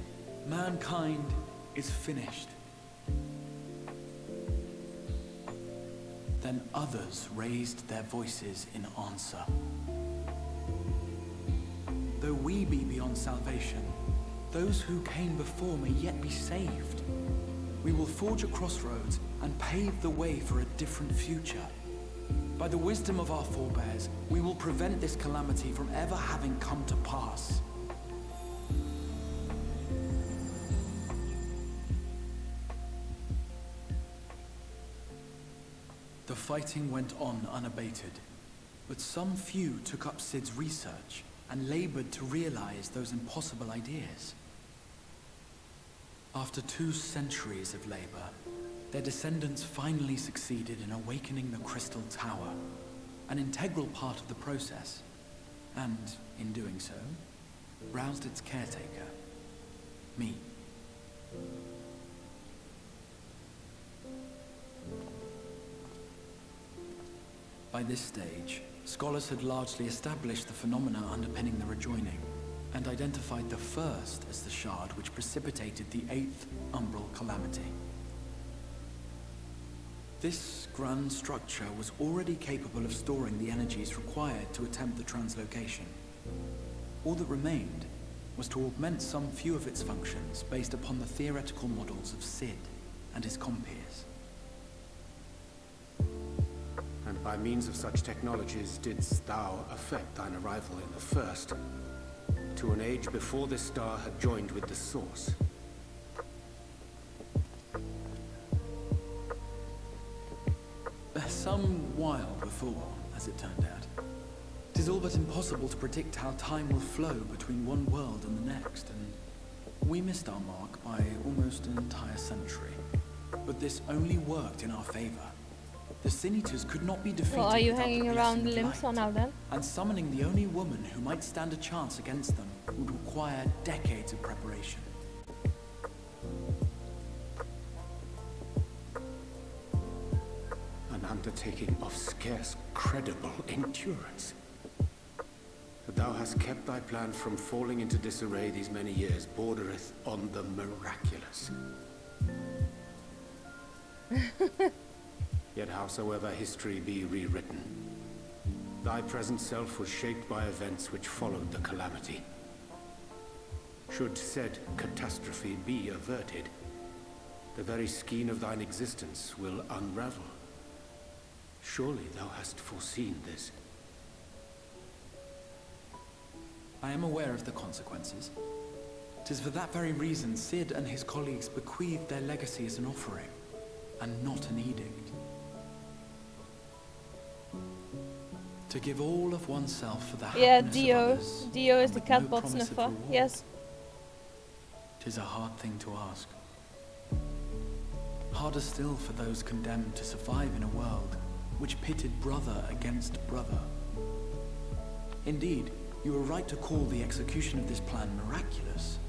Mankind is finished." Then others raised their voices in answer. Though we be beyond salvation, those who came before may yet be saved. We will forge a crossroads and pave the way for a different future. By the wisdom of our forebears, we will prevent this calamity from ever having come to pass. The fighting went on unabated, but some few took up Sid's research and labored to realize those impossible ideas. After 2 centuries of labor, their descendants finally succeeded in awakening the Crystal Tower, an integral part of the process, and, in doing so, roused its caretaker, me. By this stage, scholars had largely established the phenomena underpinning the rejoining, and identified the first as the shard which precipitated the 8th umbral calamity. This grand structure was already capable of storing the energies required to attempt the translocation. All that remained was to augment some few of its functions based upon the theoretical models of Sid and his compeers. And by means of such technologies didst thou effect thine arrival in the first, to an age before this star had joined with the source. Some while before, as it turned out. 'Tis all but impossible to predict how time will flow between one world and the next, and we missed our mark by almost an entire century. But this only worked in our favor. The Sin Eaters could not be defeated. Well, are you without the hanging around blessing of Limsa light, now then? and summoning the only woman who might stand a chance against them would require decades of preparation. An undertaking of scarce credible endurance. That thou hast kept thy plan from falling into disarray these many years bordereth on the miraculous. Yet howsoever history be rewritten, thy present self was shaped by events which followed the calamity. Should said catastrophe be averted, the very skein of thine existence will unravel. Surely thou hast foreseen this. I am aware of the consequences. 'Tis for that very reason Sid and his colleagues bequeathed their legacy as an offering. and not an edict. To give all of oneself for the Yeah, happiness of Dio. others, Dio is and the with no catbot promise of sniffer. reward. Yes. 'Tis a hard thing to ask. Harder still for those condemned to survive in a world which pitted brother against brother. Indeed, you were right to call the execution of this plan miraculous,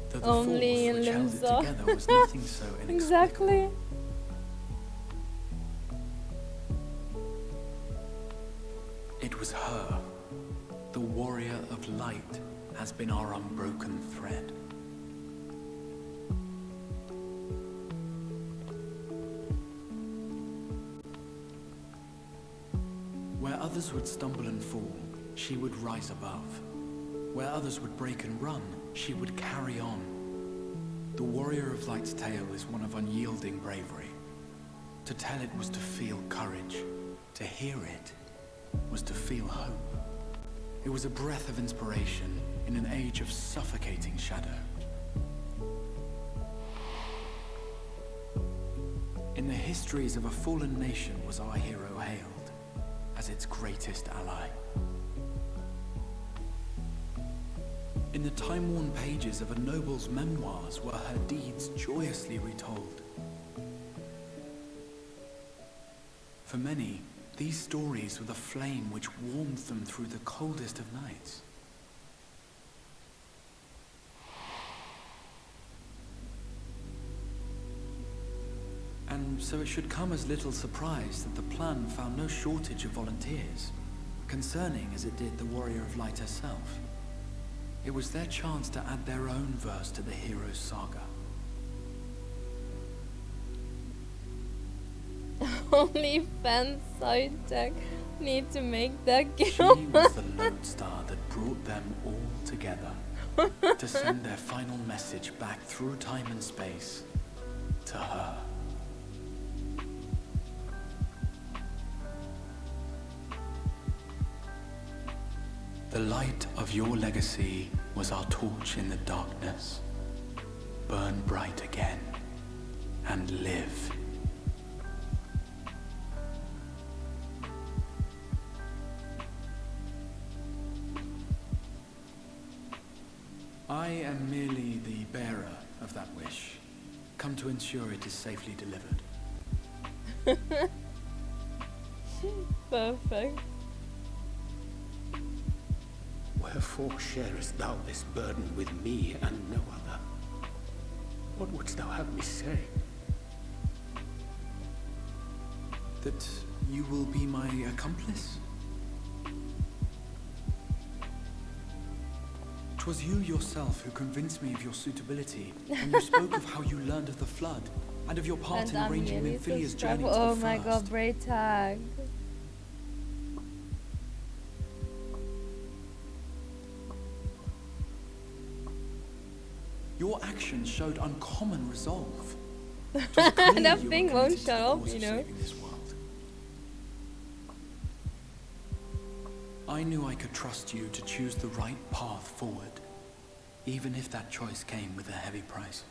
though the Only in force which held it Limsa. together was nothing so inexplicable. Exactly. It was her. The warrior of light has been our unbroken thread. Where others would stumble and fall, she would rise above. Where others would break and run, she would carry on. The warrior of light's tale is one of unyielding bravery. To tell it was to feel courage. To hear it was to feel hope. It was a breath of inspiration in an age of suffocating shadow. In the histories of a fallen nation was our hero hailed as its greatest ally. In the time-worn pages of a noble's memoirs were her deeds joyously retold. For many, these stories were the flame which warmed them through the coldest of nights. And so it should come as little surprise that the plan found no shortage of volunteers, concerning as it did the Warrior of Light herself. It was their chance to add their own verse to the hero's saga. Only fans side tech need to make that game. She was the lodestar that brought them all together to send their final message back through time and space to her. The light of your legacy was our torch in the darkness. Burn bright again and live. I am merely the bearer of that wish, come to ensure it is safely delivered. Perfect. Wherefore sharest thou this burden with me and no other? What wouldst thou have me say? That you will be my accomplice? 'Twas you yourself who convinced me of your suitability when you spoke of how you learned of the flood and of your part in arranging Nymphia's journey to the Oh my god, braid tag. Your actions showed uncommon resolve. That thing won't shut up, you know. I knew I could trust you to choose the right path forward, even if that choice came with a heavy price.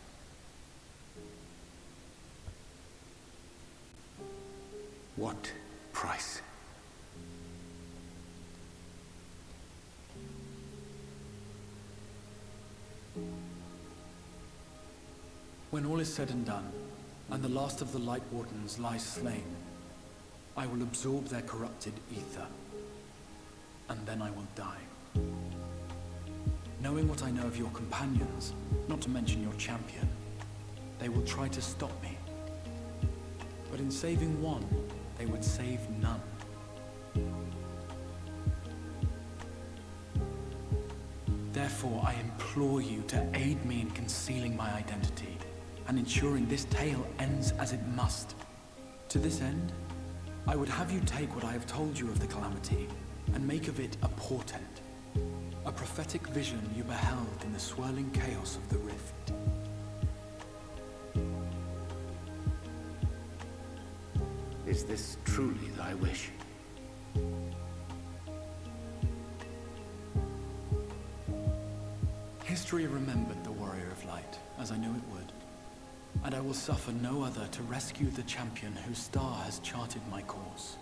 What price? When all is said and done, and the last of the Light Wardens lies slain, I will absorb their corrupted ether, and then I will die. Knowing what I know of your companions, not to mention your champion, they will try to stop me. But in saving one, they would save none. Therefore, I implore you to aid me in concealing my identity and ensuring this tale ends as it must. To this end, I would have you take what I have told you of the calamity and make of it a portent, a prophetic vision you beheld in the swirling chaos of the rift. Is this truly thy wish? History remembered the Warrior of Light, as I knew it would. and I will suffer no other to rescue the champion whose star has charted my course.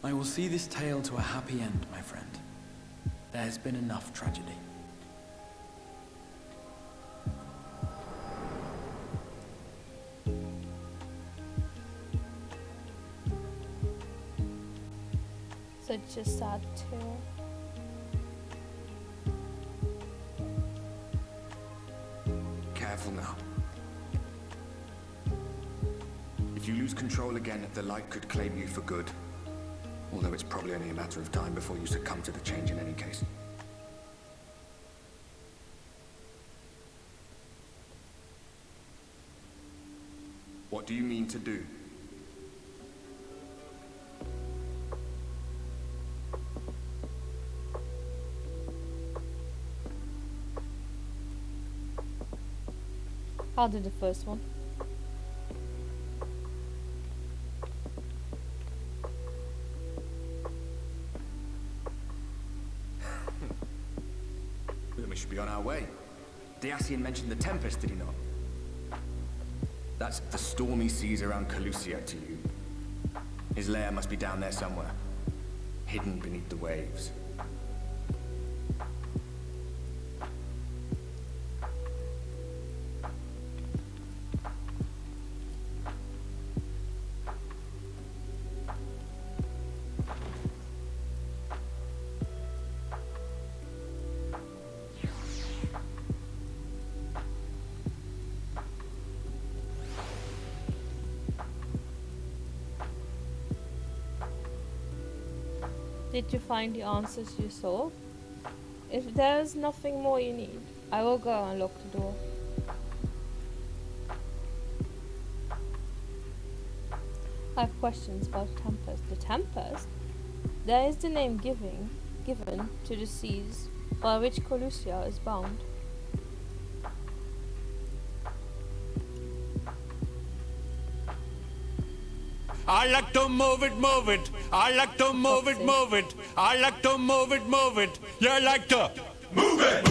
I will see this tale to a happy end, my friend. There has been enough tragedy. Such a sad tale. Careful now. If you lose control again, the light could claim you for good. Although it's probably only a matter of time before you succumb to the change in any case. What do you mean to do? I'll do the first one. We should be on our way. Dacian mentioned the Tempest, did he not? That's the stormy seas around Calusia to you. His lair must be down there somewhere, hidden beneath the waves. Did you find the answers you sought? If there is nothing more you need, I will go and lock the door. I have questions about the Tempest. The Tempest? There is the name given to the seas by which Calusia is bound. I like to move it, move it. I like to move it, move it. I like to move it, move it. You like to move it, move it, move it.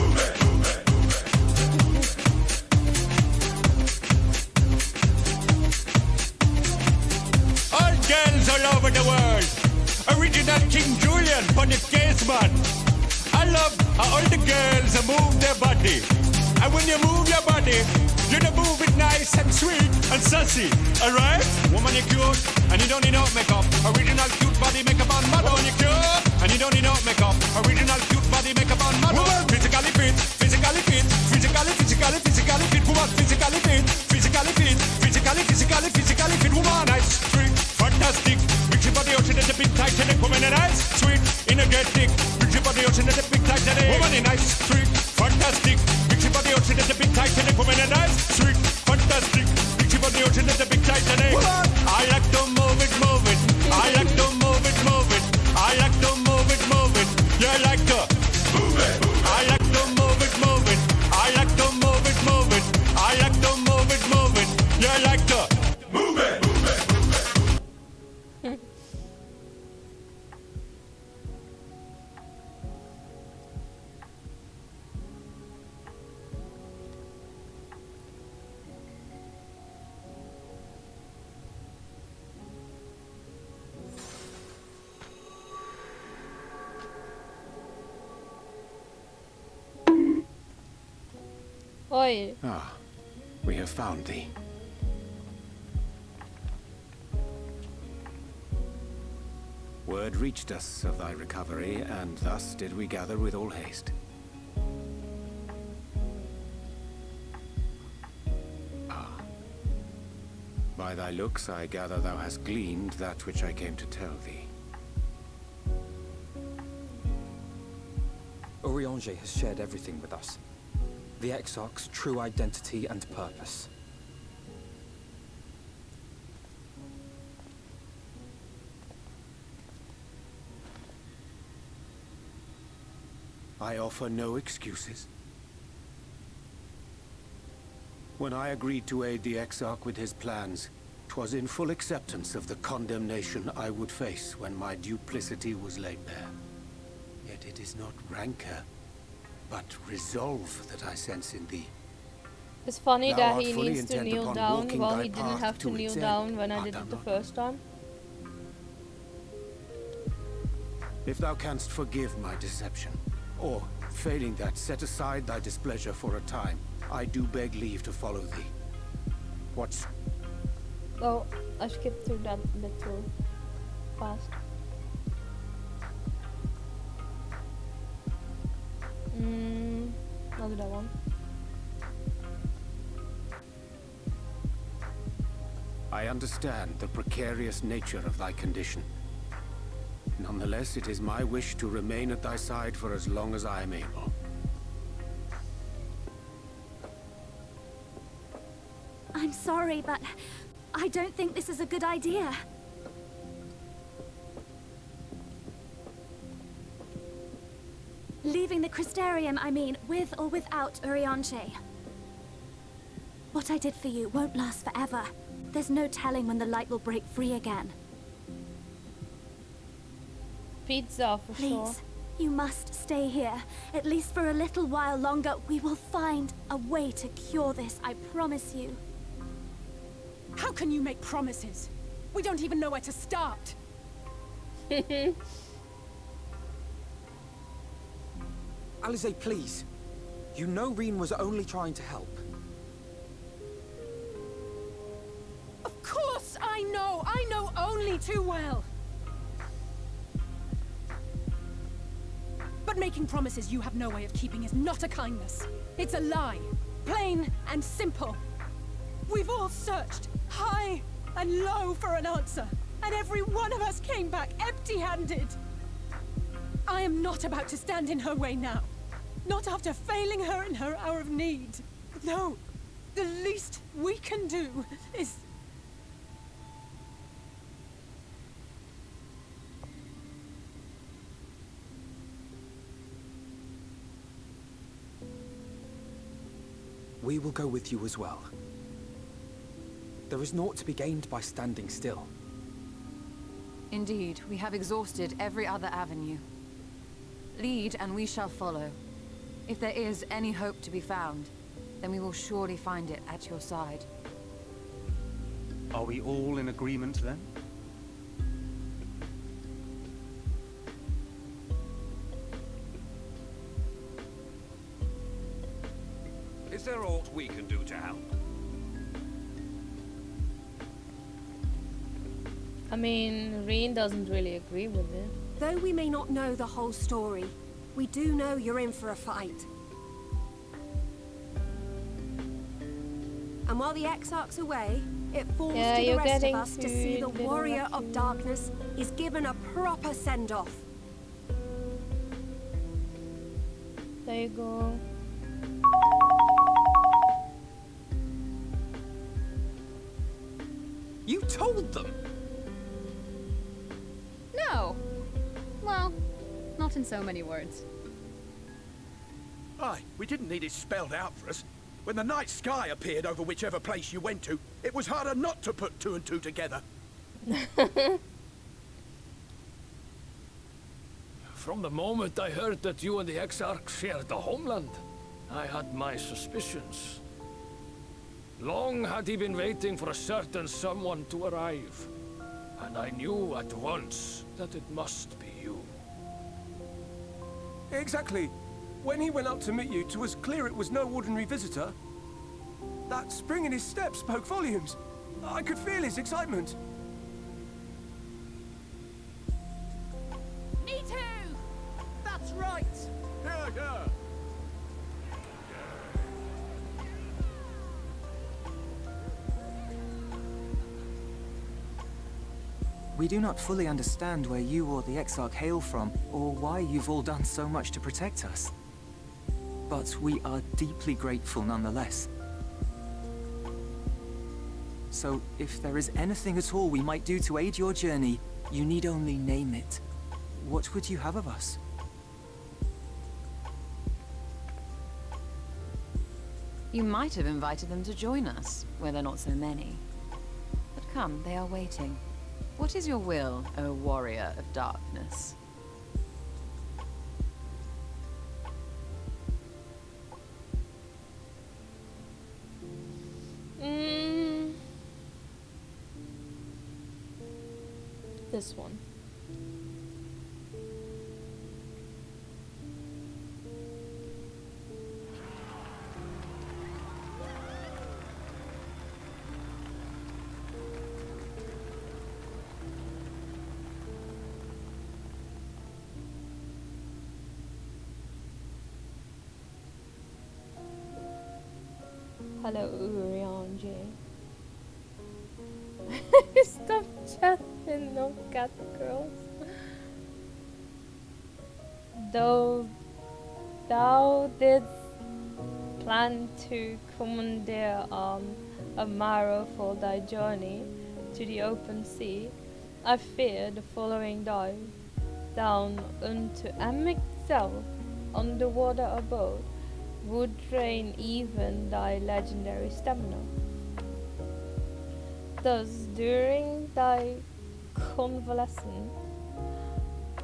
All girls all over the world. Original King Julian for the case man. I love how all the girls move their body. And when you move your body, you don't move it nice and sweet and sassy, alright? Woman, you're cute, and you don't need no makeup. Original cute body makeup on model. Woman, you're cute, and you don't need no makeup. Original cute body makeup on model. Woman, physically fit, physically fit, physically fit. Woman, physically fit, physically fit, physically fit. Woman, nice, sweet, fantastic. Mix your body out in the big Titanic. Woman, nice, sweet, energetic. Mix your body out in the big Titanic. Woman, nice, sweet, fantastic. Mix your body out in the big Titanic. Woman, nice, sweet, fantastic. Mix your body out in the big Titanic. I like to move it, move it. I like to move it, move it. I like to move it, move it. You like to move it. I like to move it, move it. I like to move it, move it. I like to move it, move it. You like to move it, move it, move it. Oi. Ah, we have found thee. Word reached us of thy recovery, and thus did we gather with all haste. Ah. By thy looks I gather thou hast gleaned that which I came to tell thee. Urianger has shared everything with us. The Exarch's true identity and purpose. I offer no excuses. When I agreed to aid the Exarch with his plans, 'twas in full acceptance of the condemnation I would face when my duplicity was laid bare. Yet it is not rancor, but resolve that I sense in thee. It's funny Thou that art he fully needs to intent kneel upon down walking while thy he didn't path have to to kneel its down end, when I art did thou it the not? first time. If thou canst forgive my deception, or, failing that, set aside thy displeasure for a time, I do beg leave to follow thee. What's... Oh, I skipped through that bit too fast. I'll do that one. I understand the precarious nature of thy condition. Nonetheless, it is my wish to remain at thy side for as long as I am able. I'm sorry, but I don't think this is a good idea. Leaving the Crystarium, I mean, with or without Urianche. What I did for you won't last forever. There's no telling when the light will break free again. Pizza for sure. Please, you must stay here. At least for a little while longer. We will find a way to cure this, I promise you. How can you make promises? We don't even know where to start. Alize, please. You know Reen was only trying to help. Of course I know! I know only too well! But making promises you have no way of keeping is not a kindness. It's a lie. Plain and simple. We've all searched high and low for an answer, and every one of us came back empty-handed. I am not about to stand in her way now. Not after failing her in her hour of need. No, the least we can do is... We will go with you as well. There is naught to be gained by standing still. Indeed, we have exhausted every other avenue. Lead, and we shall follow. If there is any hope to be found, then we will surely find it at your side. Are we all in agreement then? Is there aught we can do to help? I mean, Reen doesn't really agree with it. Though we may not know the whole story, we do know you're in for a fight. And while the Exarch's away, it falls to the rest of us to see the Warrior of Darkness is given a proper send-off. There you go. You told them! No. Well, not in so many words. Aye, we didn't need it spelled out for us. When the night sky appeared over whichever place you went to, it was harder not to put two and two together. From the moment I heard that you and the Exarch shared the homeland, I had my suspicions. Long had he been waiting for a certain someone to arrive, and I knew at once that it must be you. Exactly. When he went up to meet you, 'twas clear it was no ordinary visitor. That spring in his step spoke volumes. I could feel his excitement. Me too! That's right! Yeah, yeah. We do not fully understand where you or the Exarch hail from, or why you've all done so much to protect us. But we are deeply grateful nonetheless. So, if there is anything at all we might do to aid your journey, you need only name it. What would you have of us? You might have invited them to join us, where there are not so many. But come, they are waiting. What is your will, O Warrior of Darkness? this one. Hello, Urianji. Stop chatting, no cat girls. Though thou didst plan to commandeer a marrow for thy journey to the open sea, I fear the following dive down unto Amixel underwater abode would drain even thy legendary stamina. Thus, during thy convalescence,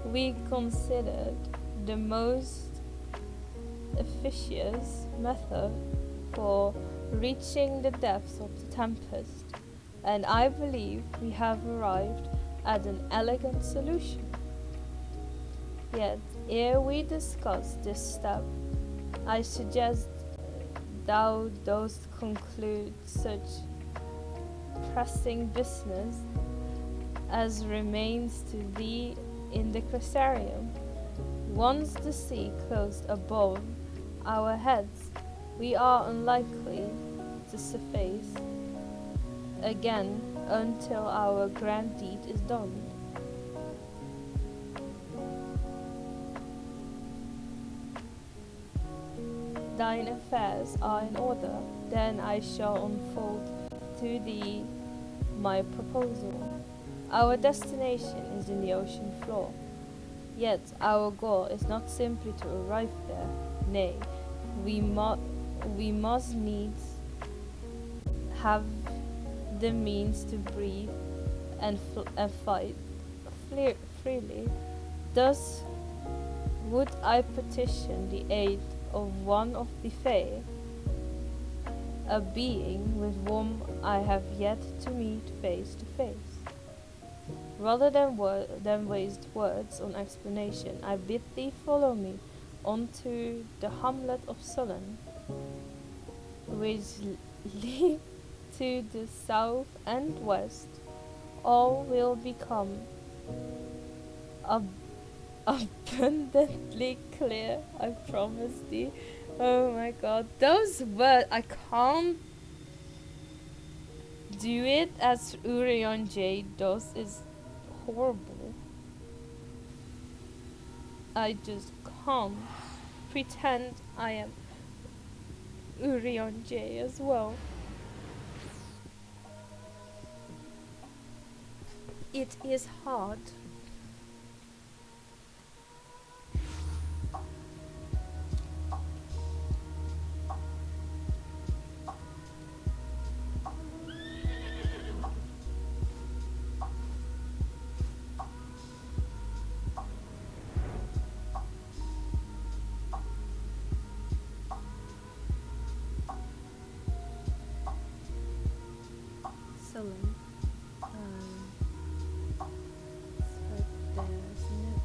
we considered the most efficacious method for reaching the depths of the tempest, and I believe we have arrived at an elegant solution. Yet, ere we discuss this step, I suggest thou dost conclude such pressing business as remains to thee in the crystarium. Once the sea closed above our heads, we are unlikely to surface again until our grand deed is done. Thine affairs are in order, then I shall unfold to thee my proposal. Our destination is in the ocean floor, yet our goal is not simply to arrive there. Nay, we must needs have the means to breathe and fight freely. Thus would I petition the aid of one of the Fae, a being with whom I have yet to meet face to face. Rather than waste words on explanation, I bid thee follow me onto the hamlet of Sullen, which lead to the south and west. All will become abundantly clear, I promise thee. Oh my god, those words, I can't do it as Urion J does, is horrible. I just can't pretend I am Urion J as well. It is hard. Sullen. It's right there, isn't it?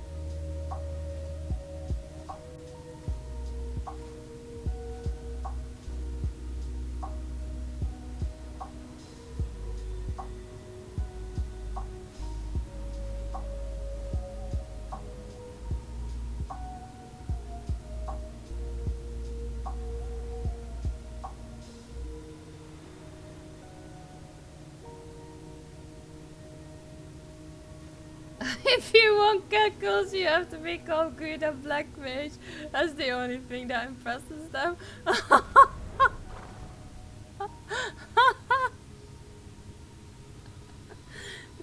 If you want geckos, you have to become good at Black Mage. That's the only thing that impresses them.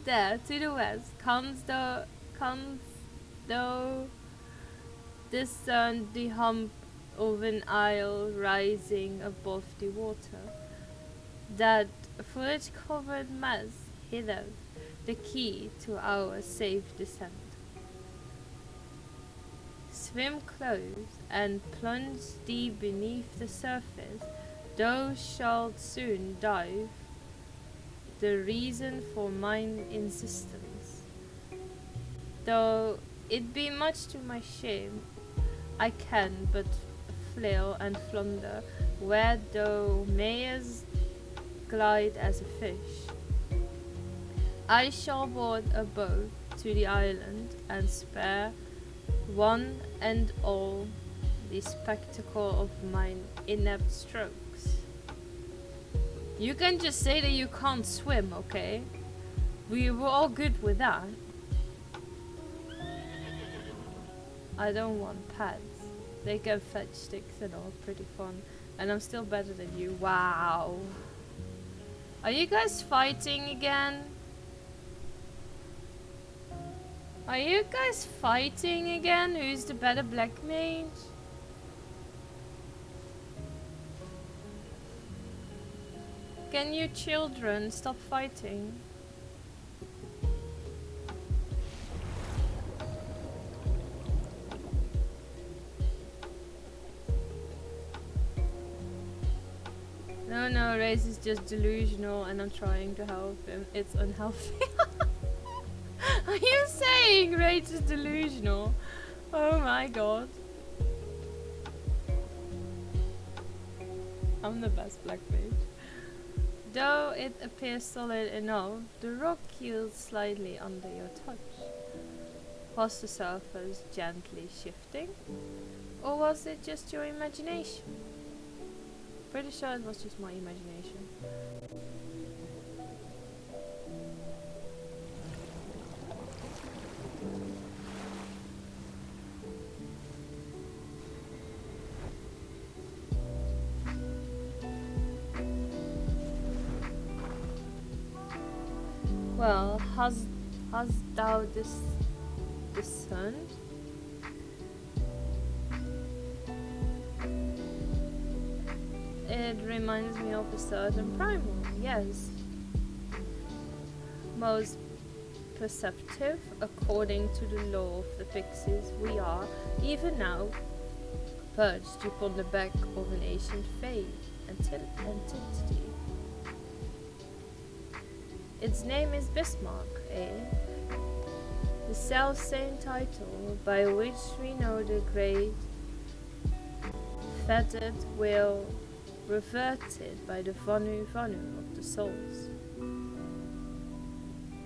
There, to the west, comes thou discern the hump of an isle rising above the water. That foliage-covered mass hither, the key to our safe descent. Swim close and plunge deep beneath the surface, thou shalt soon dive. The reason for mine insistence. Though it be much to my shame, I can but flail and flounder where thou mayest glide as a fish. I shall board a boat to the island and spare one and all the spectacle of mine inept strokes. You can just say that you can't swim, okay? We were all good with that. I don't want pads. They can fetch sticks and all, pretty fun. And I'm still better than you. Wow. Are you guys fighting again? Are you guys fighting again? Who's the better black mage? Can you children stop fighting? No, Race is just delusional and I'm trying to help him. It's unhealthy. Are you saying Rage is delusional? Oh my god. I'm the best black mage. Though it appears solid enough, the rock yields slightly under your touch. Was the surface gently shifting? Or was it just your imagination? Pretty sure it was just my imagination. Well, hast thou discerned? It reminds me of a certain primal, yes. Most perceptive, according to the law of the pixies, we are, even now, perched upon the back of an ancient fey entity. Its name is Bismarck, eh? The self-same title by which we know the great fettered will reverted by the Vanu of the souls.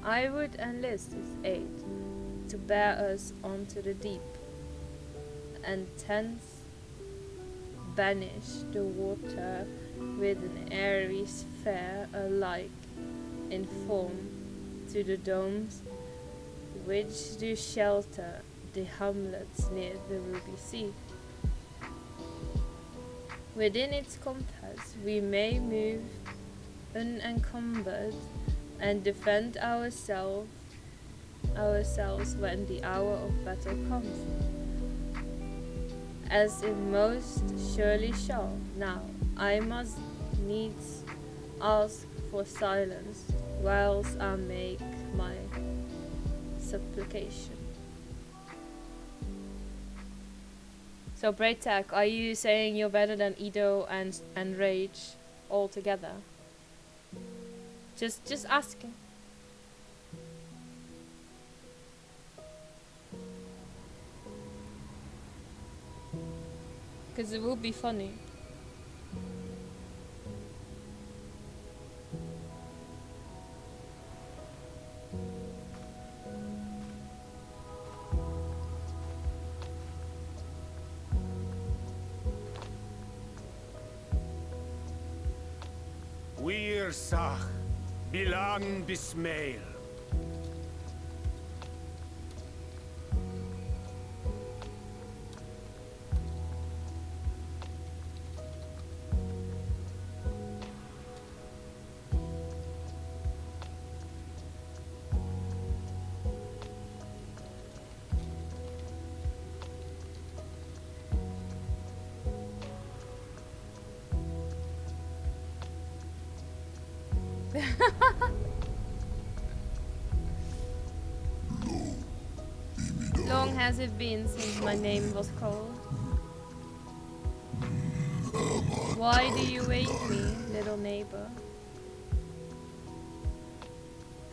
I would enlist his aid to bear us onto the deep, and thence banish the water with an airy sphere alike in form to the domes which do shelter the hamlets near the Ruby Sea. Within its compass we may move unencumbered and defend ourselves when the hour of battle comes, as it most surely shall. Now I must needs ask for silence whilst I make my supplication. So Braytek, are you saying you're better than Ido and Rage all together? Just asking. Because it will be funny. Wir Sach, Bilang Bismail. Long has it been since my name was called? Why do you wake me, little neighbor?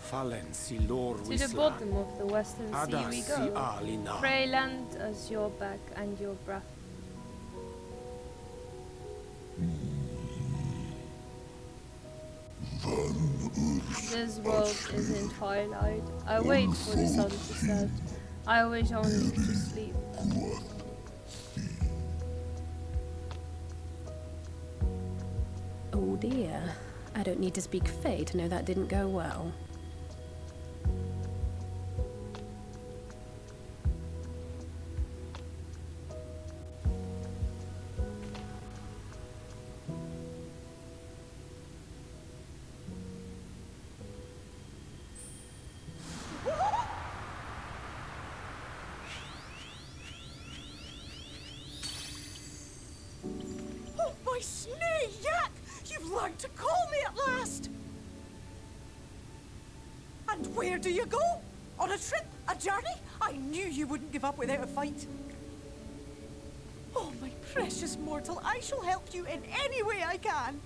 To the bottom of the western sea we go. Pray lend us your back and your breath. This world is in twilight. I wait for the sun to set. I wish only to sleep. Oh dear. I don't need to speak Fae to know that didn't go well. My snake yak! You've learned to call me at last! And where do you go? On a trip? A journey? I knew you wouldn't give up without a fight. Oh, my precious mortal, I shall help you in any way I can.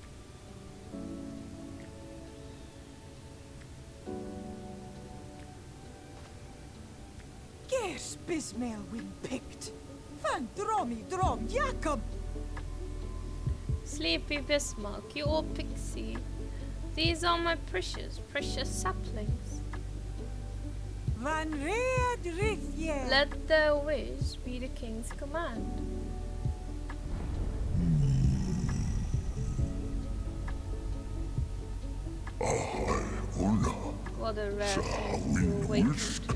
Gers bismail win picked. Van dromi drom Jacob. Sleepy Bismarck, you old pixie. These are my precious, precious saplings. Van red rithje. Let their wish be the king's command. What a rare thing to awaken to.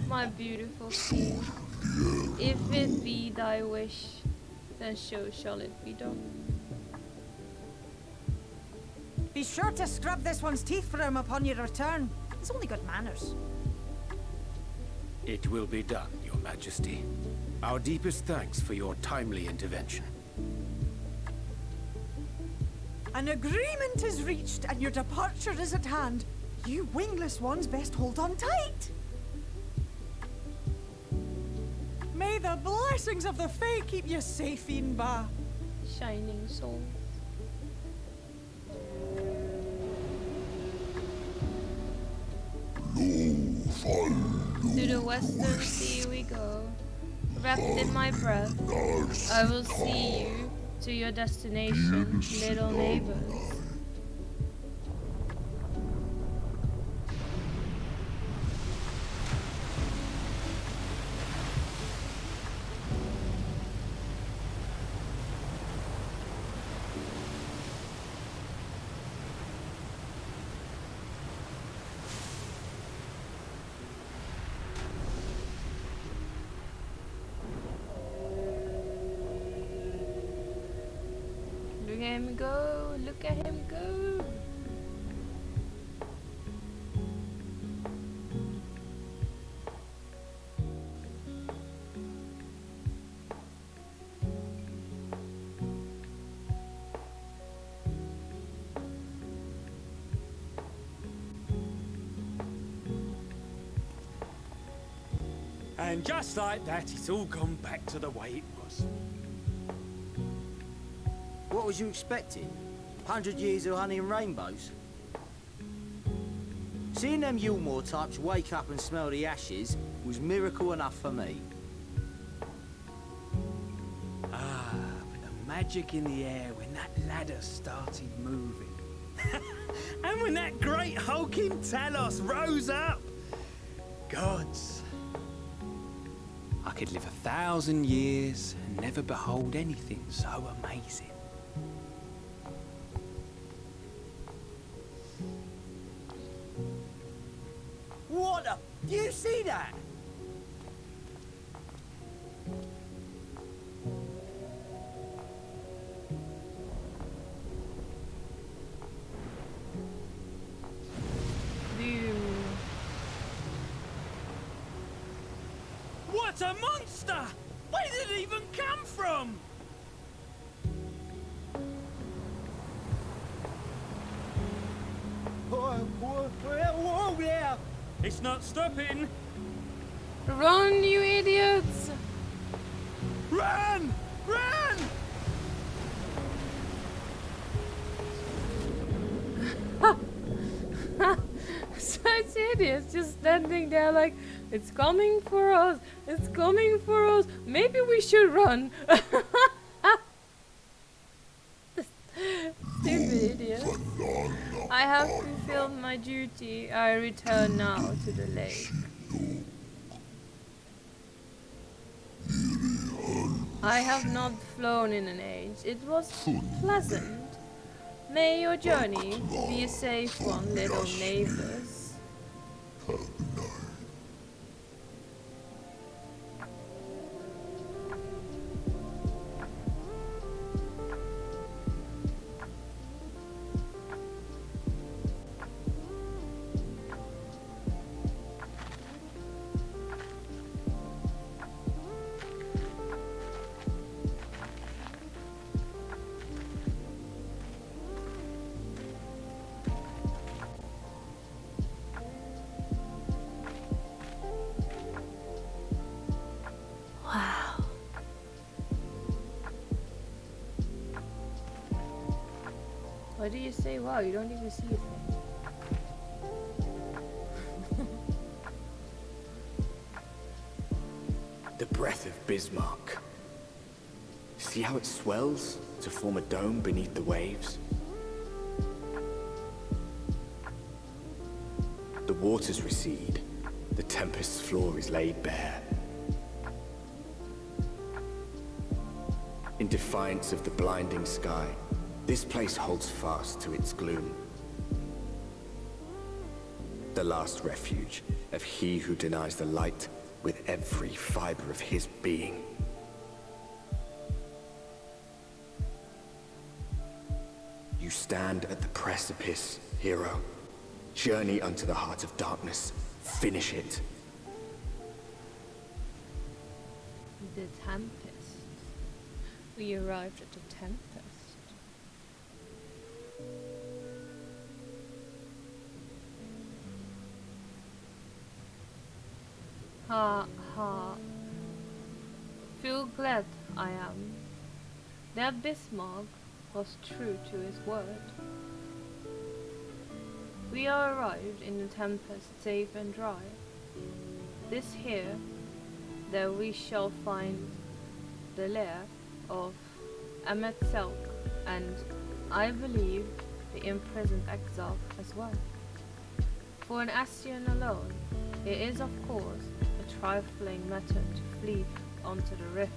My beautiful sea, if it be thy wish, then so shall it be done. Be sure to scrub this one's teeth for him upon your return. He's only got manners. It will be done, Your Majesty. Our deepest thanks for your timely intervention. An agreement is reached and your departure is at hand. You wingless ones best hold on tight. May the blessings of the Fae keep you safe, Inba. Shining soul. To the western sea we go. Wrapped in my breath, I will see you to your destination, little neighbors. Look at him go, look at him go. And just like that, it's all gone back to the way it was. What was you expecting? 100 years of honey and rainbows? Seeing them Yulmore types wake up and smell the ashes was miracle enough for me. Ah, but the magic in the air when that ladder started moving. And when that great hulking Talos rose up. Gods. I could live 1,000 years and never behold anything so amazing. What the? Do you see that? Boom. What a monster! Where did it even come from? Whoa there! It's not stopping! Run, you idiots! Run! Run! idiots just standing there like, it's coming for us, it's coming for us, maybe we should run. Stupid idiot. I have fulfilled my duty. I return now to the lake. I have not flown in an age. It was pleasant. May your journey be a safe one, little neighbors. Wow. Why do you say wow? You don't even see a thing. The breath of Bismarck. See how it swells to form a dome beneath the waves? The waters recede. The tempest's floor is laid bare. In defiance of the blinding sky, this place holds fast to its gloom. The last refuge of he who denies the light with every fiber of his being. You stand at the precipice, hero. Journey unto the heart of darkness. Finish it. The Tempest. We arrived at the Tempest. Ha ha. Feel glad I am. That Bismarck was true to his word. We are arrived in the Tempest safe and dry. This here, there we shall find the lair of Ahmet Selk and, I believe, the imprisoned exile as well. For an Ascian alone, it is of course a trifling matter to flee onto the rift.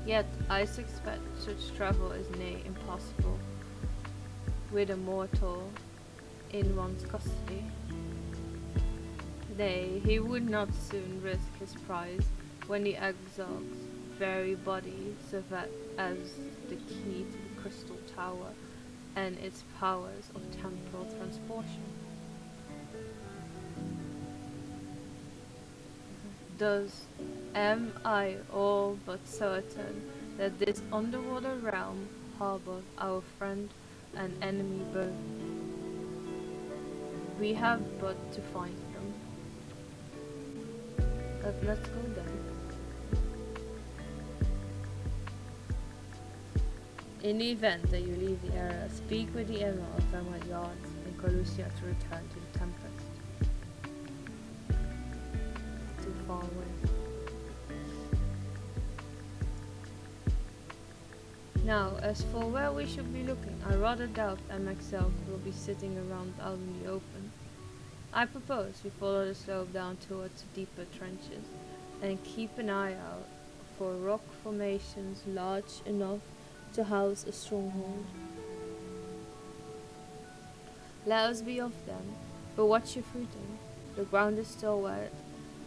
Yet I suspect such travel is nay impossible with a mortal in one's custody. Nay, he would not soon risk his prize when the exile's very body served as the key to the Crystal Tower and its powers of temporal transportation. Thus am I all but certain that this underwater realm harbors our friend and enemy both. We have but to find them. Let's go then. In the event that you leave the area, speak with the Emerald of Emerald Yards in Calusia to return to the Tempest. Too far away. Now, as for where we should be looking, I rather doubt I myself will be sitting around out in the open. I propose we follow the slope down towards the deeper trenches and keep an eye out for rock formations large enough to house a stronghold. Let us be off then, but watch your footing. The ground is still wet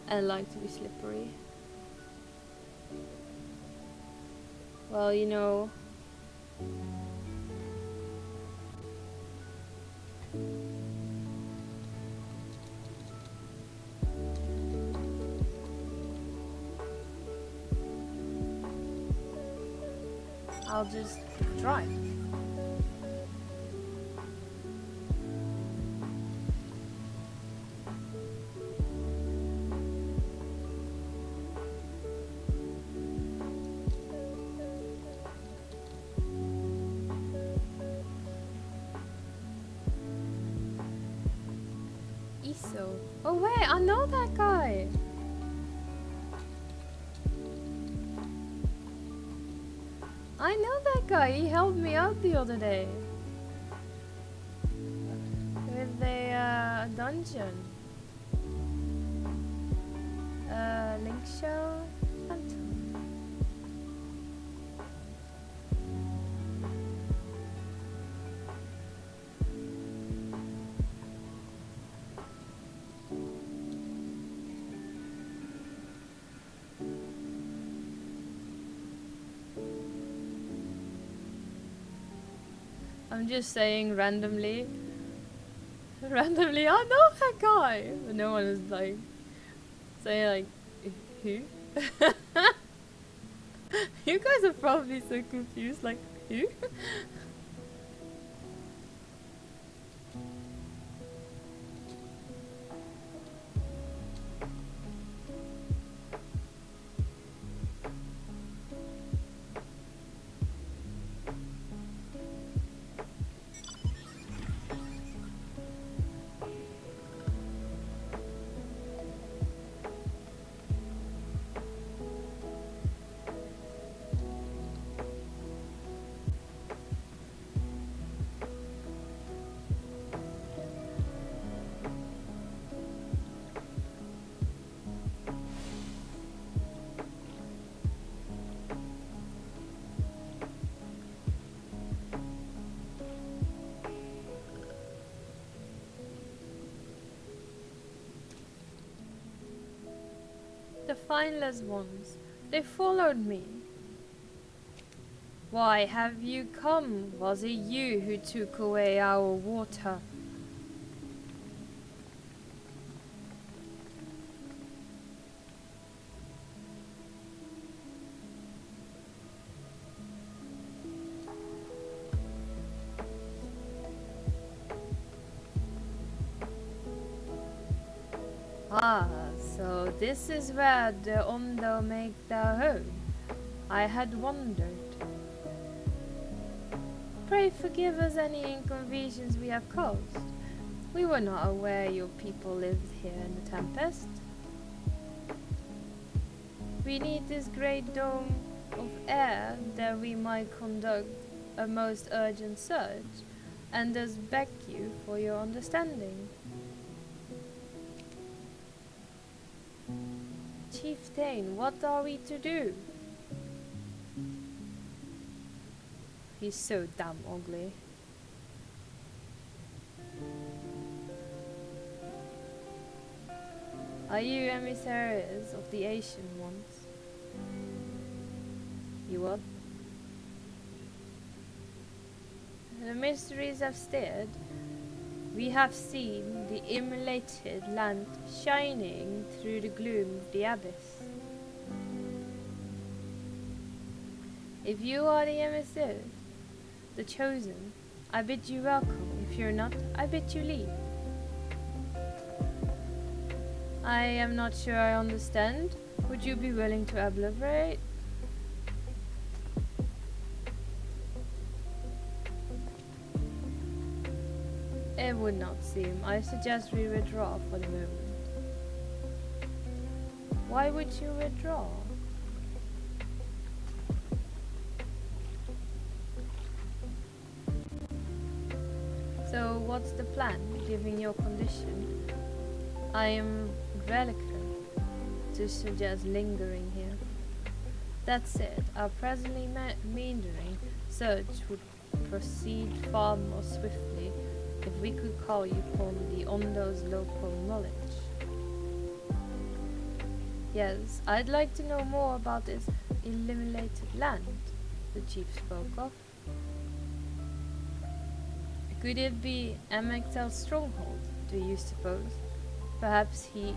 and like to be slippery. Well, you know, I'll just drive. wait, I know that guy. I know that guy. He helped me out the other day with a dungeon. Link show. Phantom. I'm just saying randomly. Randomly, I know that guy. But no one is like saying like, who? You guys are probably so confused, like, who? The fineless ones, they followed me. Why have you come? Was it you who took away our water? Ah, so this is where the Ondo make their home. I had wondered. Pray forgive us any inconvenience we have caused. We were not aware your people lived here in the Tempest. We need this great dome of air that we might conduct a most urgent search, and thus beg you for your understanding. Chieftain, what are we to do? He's so damn ugly. Are you emissaries of the Asian ones? You what? The mysteries have stirred. We have seen the immolated land shining through the gloom of the abyss. If you are the emissary, the chosen, I bid you welcome. If you're not, I bid you leave. I am not sure I understand. Would you be willing to elaborate? It would not seem. I suggest we withdraw for the moment. Why would you withdraw? So what's the plan, given your condition? I am reluctant to suggest lingering here. That said, our presently meandering search would proceed far more swiftly if we could call upon the Ondo's local knowledge. Yes, I'd like to know more about this eliminated land the chief spoke of. Could it be Amektel's stronghold, do you suppose? Perhaps he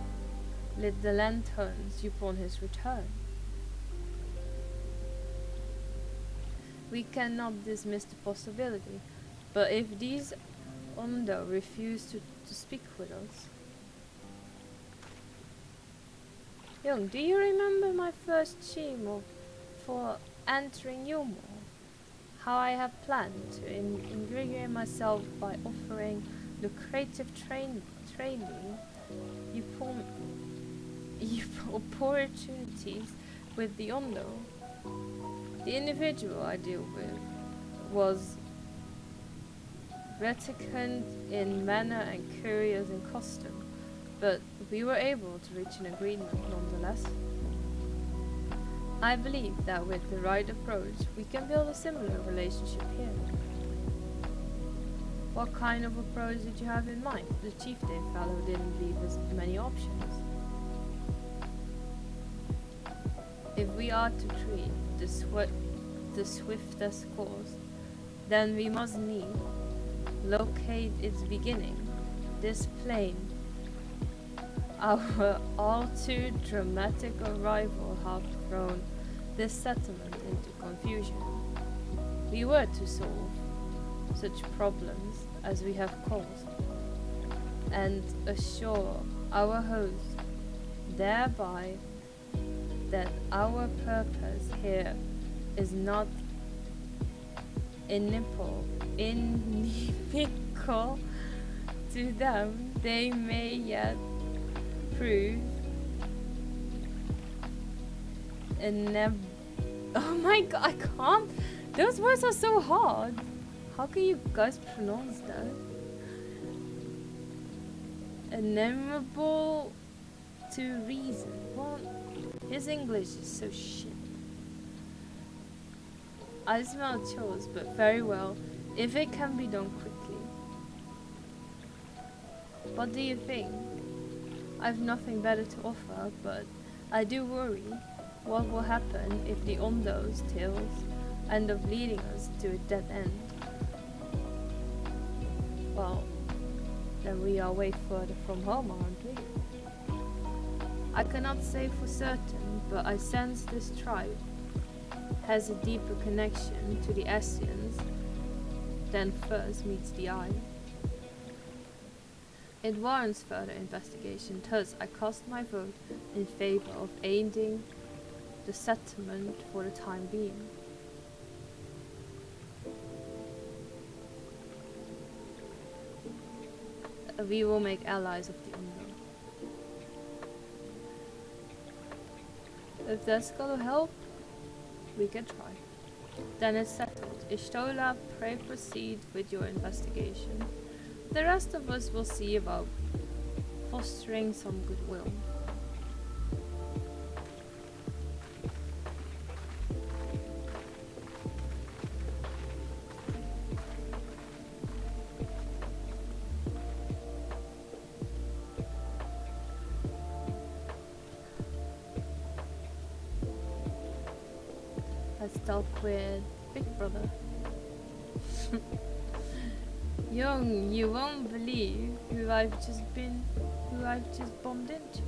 lit the lanterns upon his return. We cannot dismiss the possibility, but if these Ondo refuse to speak with us. Young, do you remember my first scheme for entering Yulmore? How I have planned to ingratiate myself by offering lucrative training opportunities with the Ondo. The individual I deal with was reticent in manner and curious in costume, but we were able to reach an agreement nonetheless. I believe that with the right approach, we can build a similar relationship here. What kind of approach did you have in mind? The chieftain fellow didn't leave us many options. If we are to treat the swiftest course, then we must need locate its beginning. This plane, our all too dramatic arrival, have thrown this settlement into confusion. We were to solve such problems as we have caused, and assure our host thereby that our purpose here is not inimical to them. They may yet prove oh my god, I can't. Those words are so hard. How can you guys pronounce that? Amenable to reason. Well, his English is so shit. I smell chores, but very well, if it can be done quickly. What do you think? I've nothing better to offer, but I do worry what will happen if the Ondo's tales end up leading us to a dead end. Well, then we are way further from home, aren't we? I cannot say for certain, but I sense this tribe has a deeper connection to the Asians than first meets the eye. It warrants further investigation, thus I cast my vote in favor of aiding the settlement for the time being. We will make allies of the Unknown. If that's gonna help, we can try. Then it's settled. Ishtola, pray proceed with your investigation. The rest of us will see about fostering some goodwill. Let's talk with Big Brother. Young, you won't believe who I've just bumped into.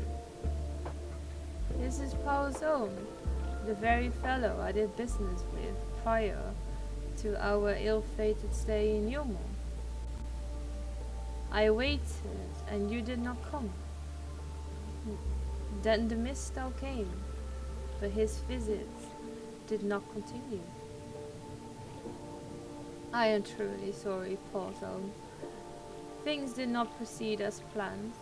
This is Paul's own, the very fellow I did business with prior to our ill-fated stay in Yulmore. I waited, and you did not come. Then the mistal came, but his visits did not continue. I am truly sorry, Paulson. Things did not proceed as planned.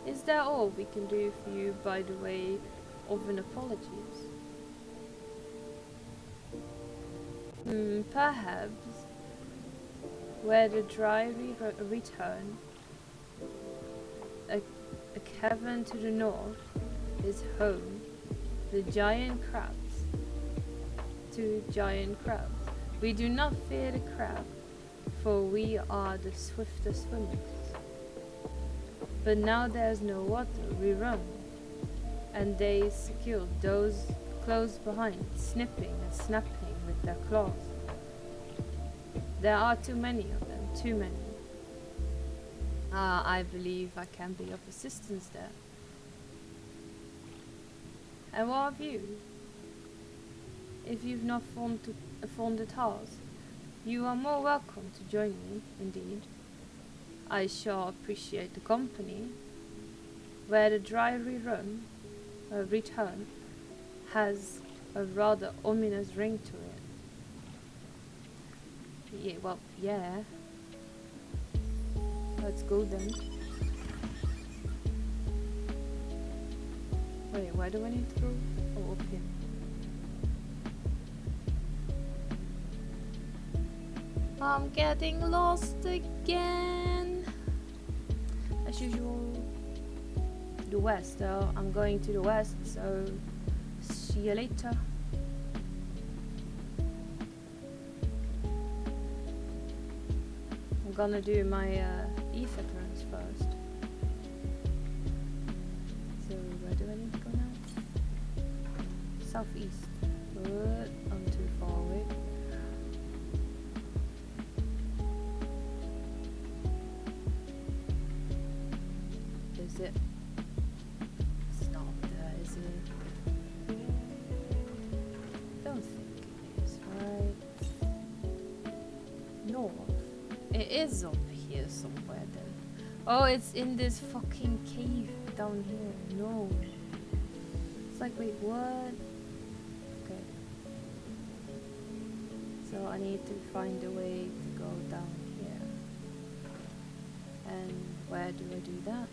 Is that all we can do for you by the way of an apologies? Perhaps, where the drive return, a cavern to the north is home, the giant crabs. To giant crabs. We do not fear the crab, for we are the swiftest swimmers. But now there's no water, we run, and they secure those close behind, snipping and snapping with their claws. There are too many of them, too many. I believe I can be of assistance there. And what of you? If you've not formed a task, you are more welcome to join me, indeed. I shall appreciate the company, where the dry return has a rather ominous ring to it. Yeah, well, yeah. Let's go then. Wait, where do I need to go? Oh, up here. I'm getting lost again. As usual. The west, though. I'm going to the west, so see you later. I'm gonna do my ether turns first. So where do I need to go now? Southeast. Good. I'm too far away. Is it? It's not there, is it? Don't think it is, right? North. It is up here somewhere then. Oh, it's in this fucking cave down here. No. It's like, wait, what? Okay. So I need to find a way to go down here. And where do I do that?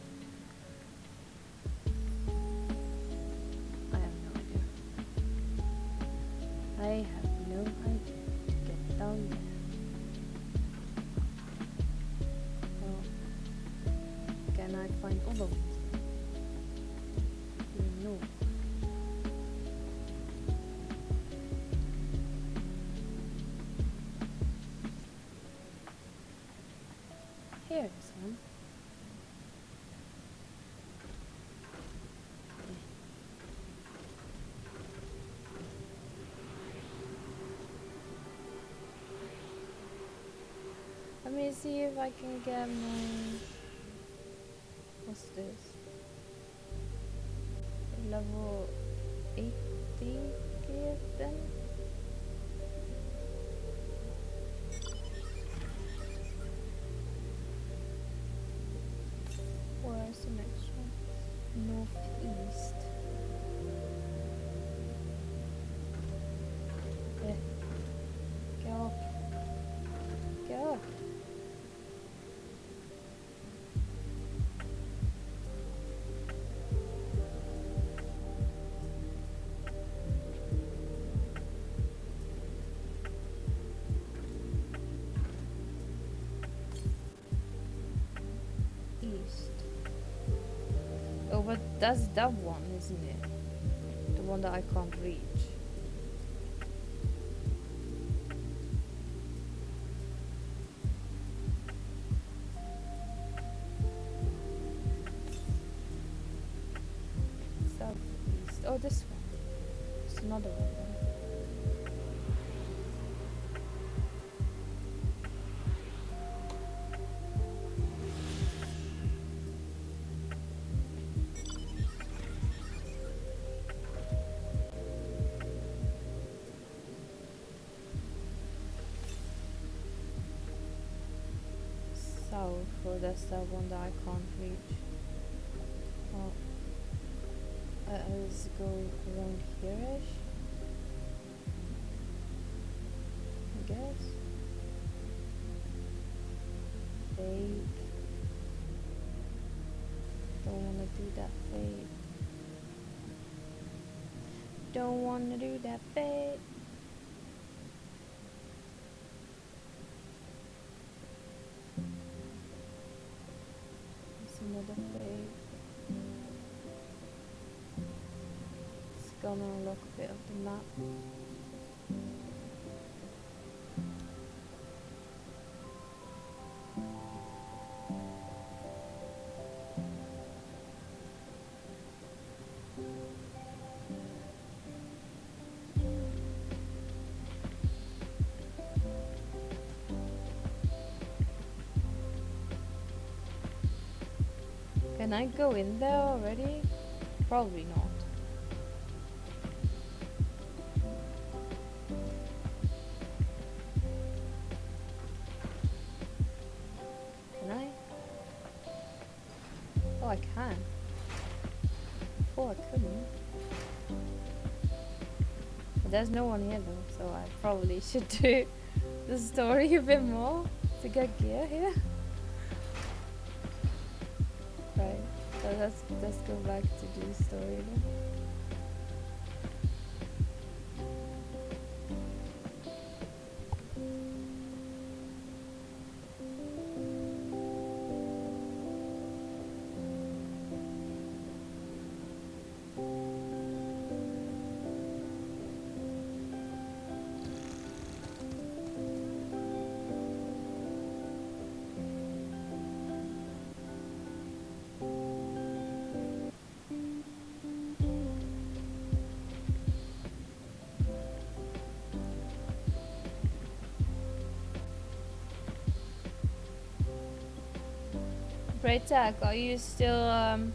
I have no idea. I have no idea to get down there. Can I find other ones? No. Here is one. Let me see if I can get my... What's this? Level 80 gear then? Where's the next one? Northeast. Yeah. Get up. Get up. Oh, but that's that one, isn't it? The one that I can't reach. Southeast. Oh, this one. It's another one then. Oh, that's that one that I can't reach. Well, let's go around here-ish, I guess. Fade. Don't wanna do that fade. Don't wanna do that fade. Another fade. It's gonna look a bit of the map. Can I go in there already? Probably not. Can I? Oh, I can. Before I couldn't. But there's no one here though, so I probably should do the story a bit more to get gear here. Right, so let's go back to do story then. Great Tech, are you still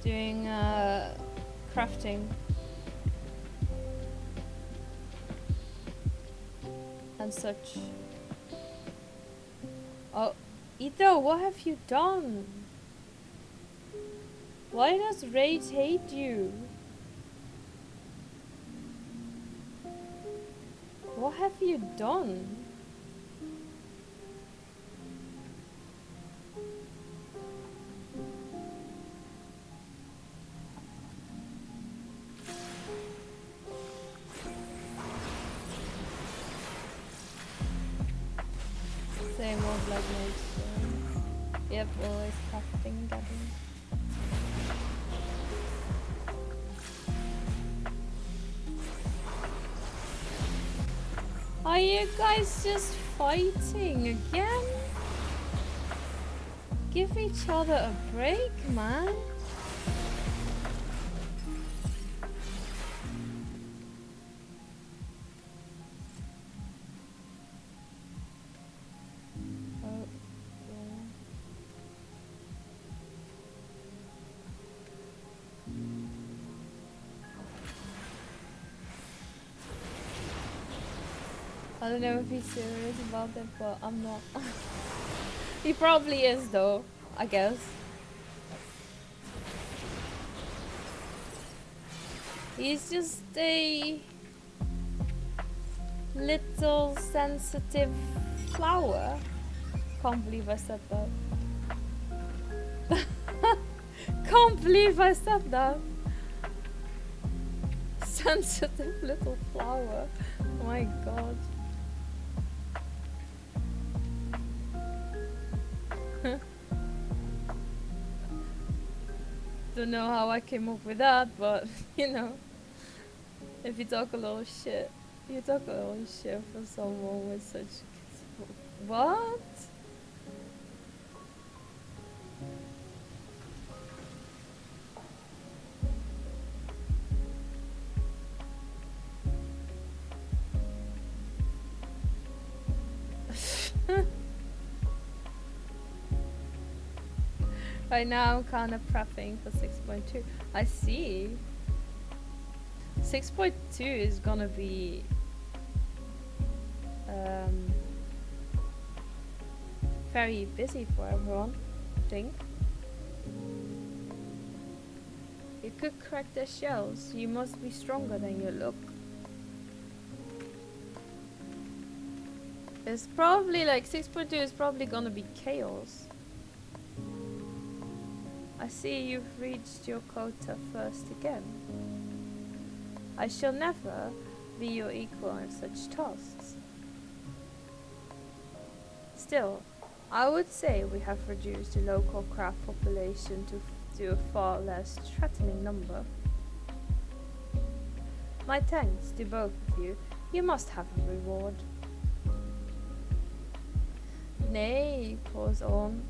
doing crafting and such? Oh, Ito, what have you done? Why does Rage hate you? What have you done? Same old Black Mage. Yep, always crafting and gathering. Are you guys just fighting again? Give each other a break, man. I don't know if he's serious about it, but I'm not. He probably is though, I guess. He's just a little sensitive flower. Can't believe I said that. Can't believe I said that. Sensitive little flower. Oh my god. Don't know how I came up with that, but you know, if you talk a little shit, you talk a little shit for someone with such. What? Right now I'm kind of prepping for 6.2. I see. 6.2 is gonna be very busy for everyone, I think. You could crack their shells. You must be stronger than you look. It's probably like 6.2 is probably gonna be chaos. I see you've reached your quota first again. I shall never be your equal in such tasks. Still, I would say we have reduced the local craft population to a far less threatening number. My thanks to both of you. You must have a reward. Nay, pause on.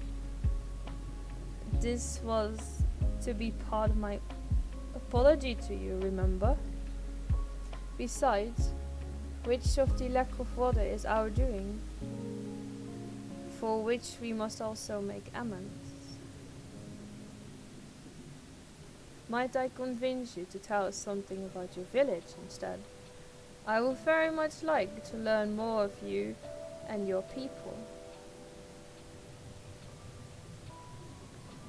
This was to be part of my apology to you, remember? Besides, which of the lack of water is our doing, for which we must also make amends. Might I convince you to tell us something about your village instead? I would very much like to learn more of you and your people.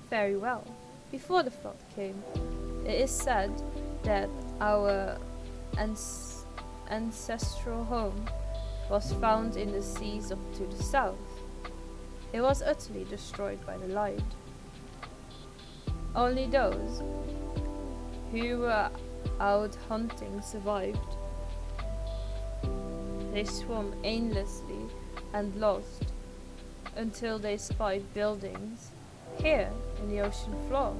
Very well. Before the flood came, it is said that our ancestral home was found in the seas to the south. It was utterly destroyed by the light. Only those who were out hunting survived. They swam aimlessly and lost until they spied buildings here in the ocean floor.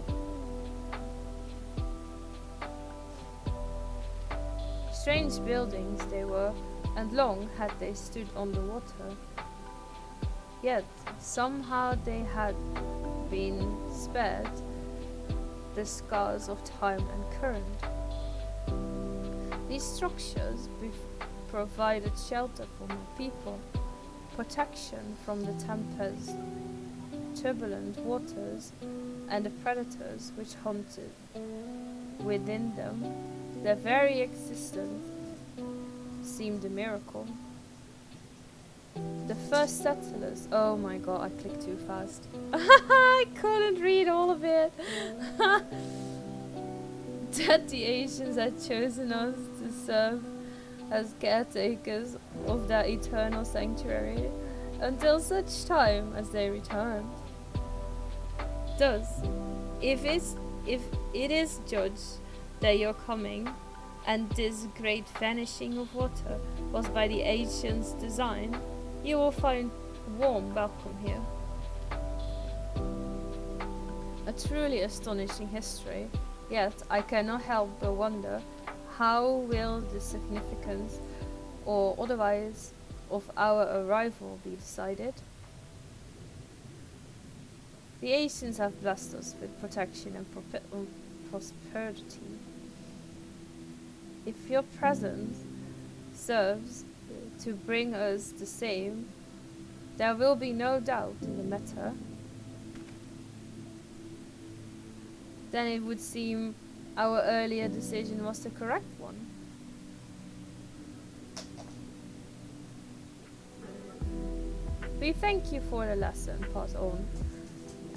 Strange buildings they were, and long had they stood on the water. Yet somehow they had been spared the scars of time and current. These structures provided shelter for my people, protection from the tempest, turbulent waters and the predators which hunted within them, their very existence seemed a miracle. The first settlers, oh my god, I clicked too fast. I couldn't read all of it. That the Asians had chosen us to serve as caretakers of their eternal sanctuary until such time as they returned. Thus, if it is judged that your coming and this great vanishing of water was by the ancients' design, you will find warm welcome here. A truly astonishing history, yet I cannot help but wonder how will the significance or otherwise of our arrival be decided? The Asians have blessed us with protection and prosperity. If your presence serves to bring us the same, there will be no doubt in the matter. Then it would seem our earlier decision was the correct one. We thank you for the lesson passed on,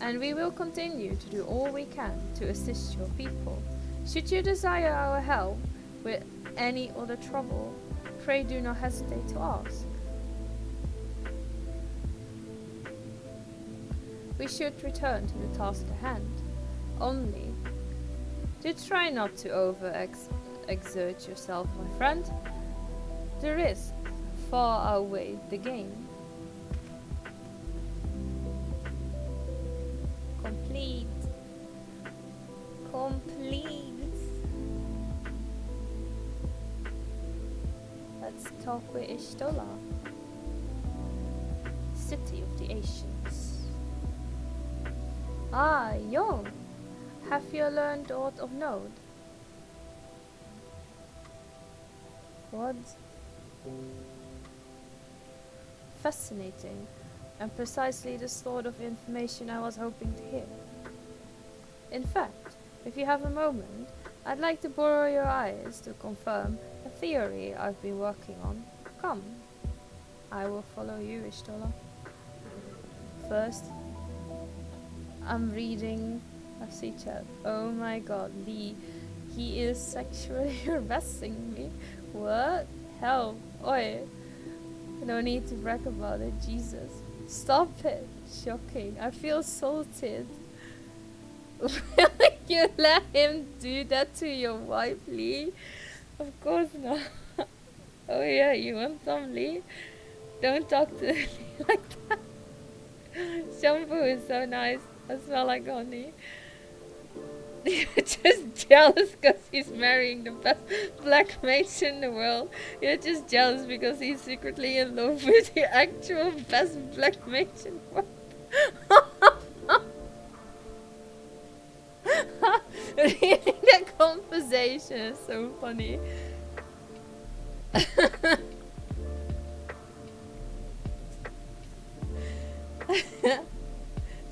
and we will continue to do all we can to assist your people. Should you desire our help with any other trouble, pray do not hesitate to ask. We should return to the task at hand. Only, do try not to exert yourself, my friend. The risk far outweighs the gain. Complete. Let's talk with Ishtola. City of the Asians. Ah, young. Have you learned aught of note? What? Fascinating, and precisely the sort of information I was hoping to hear. In fact, if you have a moment, I'd like to borrow your eyes to confirm a theory I've been working on. Come, I will follow you, Ishtola. First, I'm reading a C chat. Oh my god, Lee, he is sexually harassing me. What? Help. Oi. No need to brag about it, Jesus. Stop it. Shocking. I feel assaulted. Will you let him do that to your wife, Lee? Of course not. Oh yeah, you want some, Lee? Don't talk to me like that. Shampoo is so nice. I smell like honey. You're just jealous because he's marrying the best black mage in the world. You're just jealous because he's secretly in love with the actual best black mage in the world. Reading that conversation is so funny.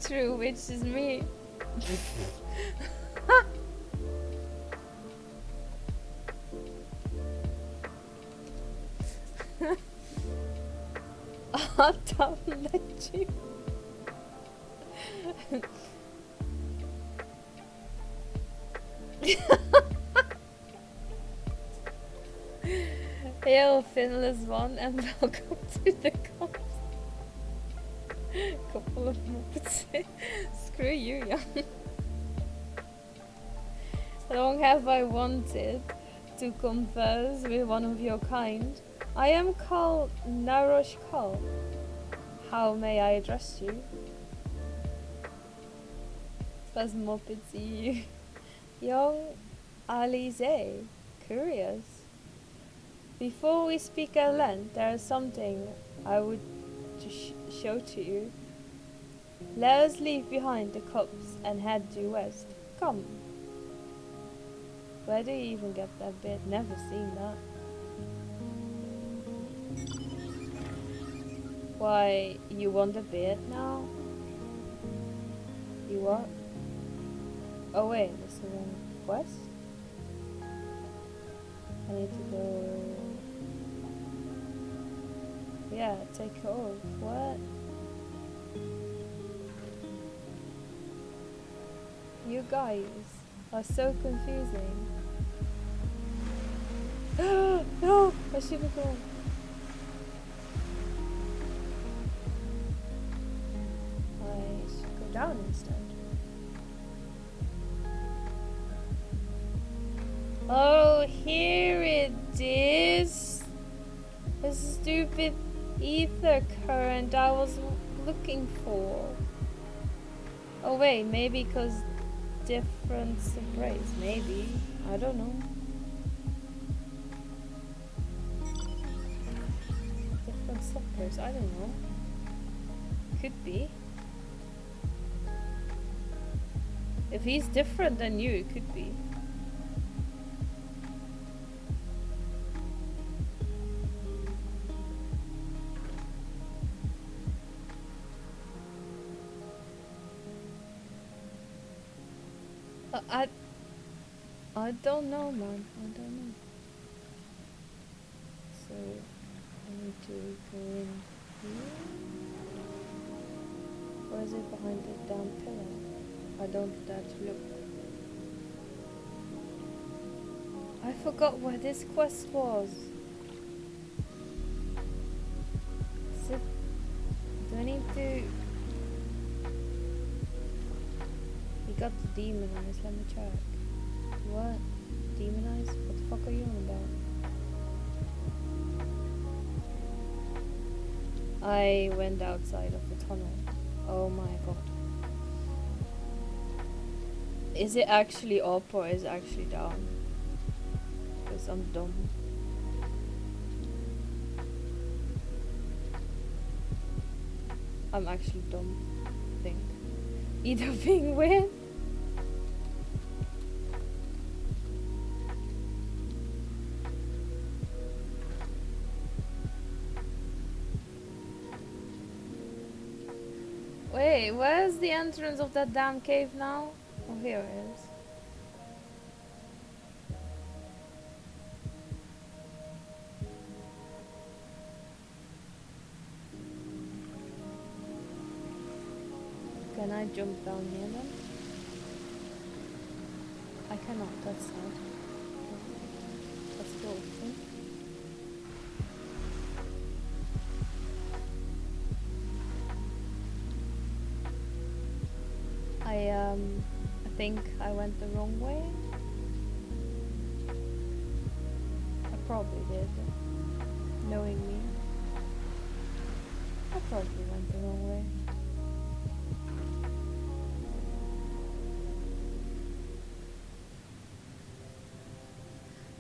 True, which is me. I'll let you. Hail, Finless One, and welcome to the cops. Couple of muppets. Screw you, young. Long have I wanted to converse with one of your kind. I am called Narosh Kal. How may I address you? As muppets you. Young Alize. Curious. Before we speak at length, there is something I would show to you. Let us leave behind the cups and head due west. Come. Where do you even get that bit? Never seen that. Why, you want a beard now? You what? Oh wait, that's the wrong quest? I need to go... Yeah, take it off. What? You guys are so confusing. No! I should have gone. I should go down instead. Oh, here it is. The stupid ether current I was looking for. Oh wait, maybe because different sprays. Maybe. I don't know. Different suckers. I don't know. Could be. If he's different than you, it could be. I don't know, man. I don't know. So I need to go in here. Or is it behind the damn pillar? I don't dare to look. I forgot where this quest was. Is it... Do I need to... You got to demonize, let me check. What? Demonize? What the fuck are you on about? I went outside of the tunnel. Oh my god. Is it actually up or is it actually down? Because I'm dumb. I'm actually dumb, I think. Either being weird. Wait, where's the entrance of that damn cave now? Oh, here it is. Can I jump down here then? I cannot, that's sad. That's the option. I think I went the wrong way. I probably did, knowing me. I probably went the wrong way.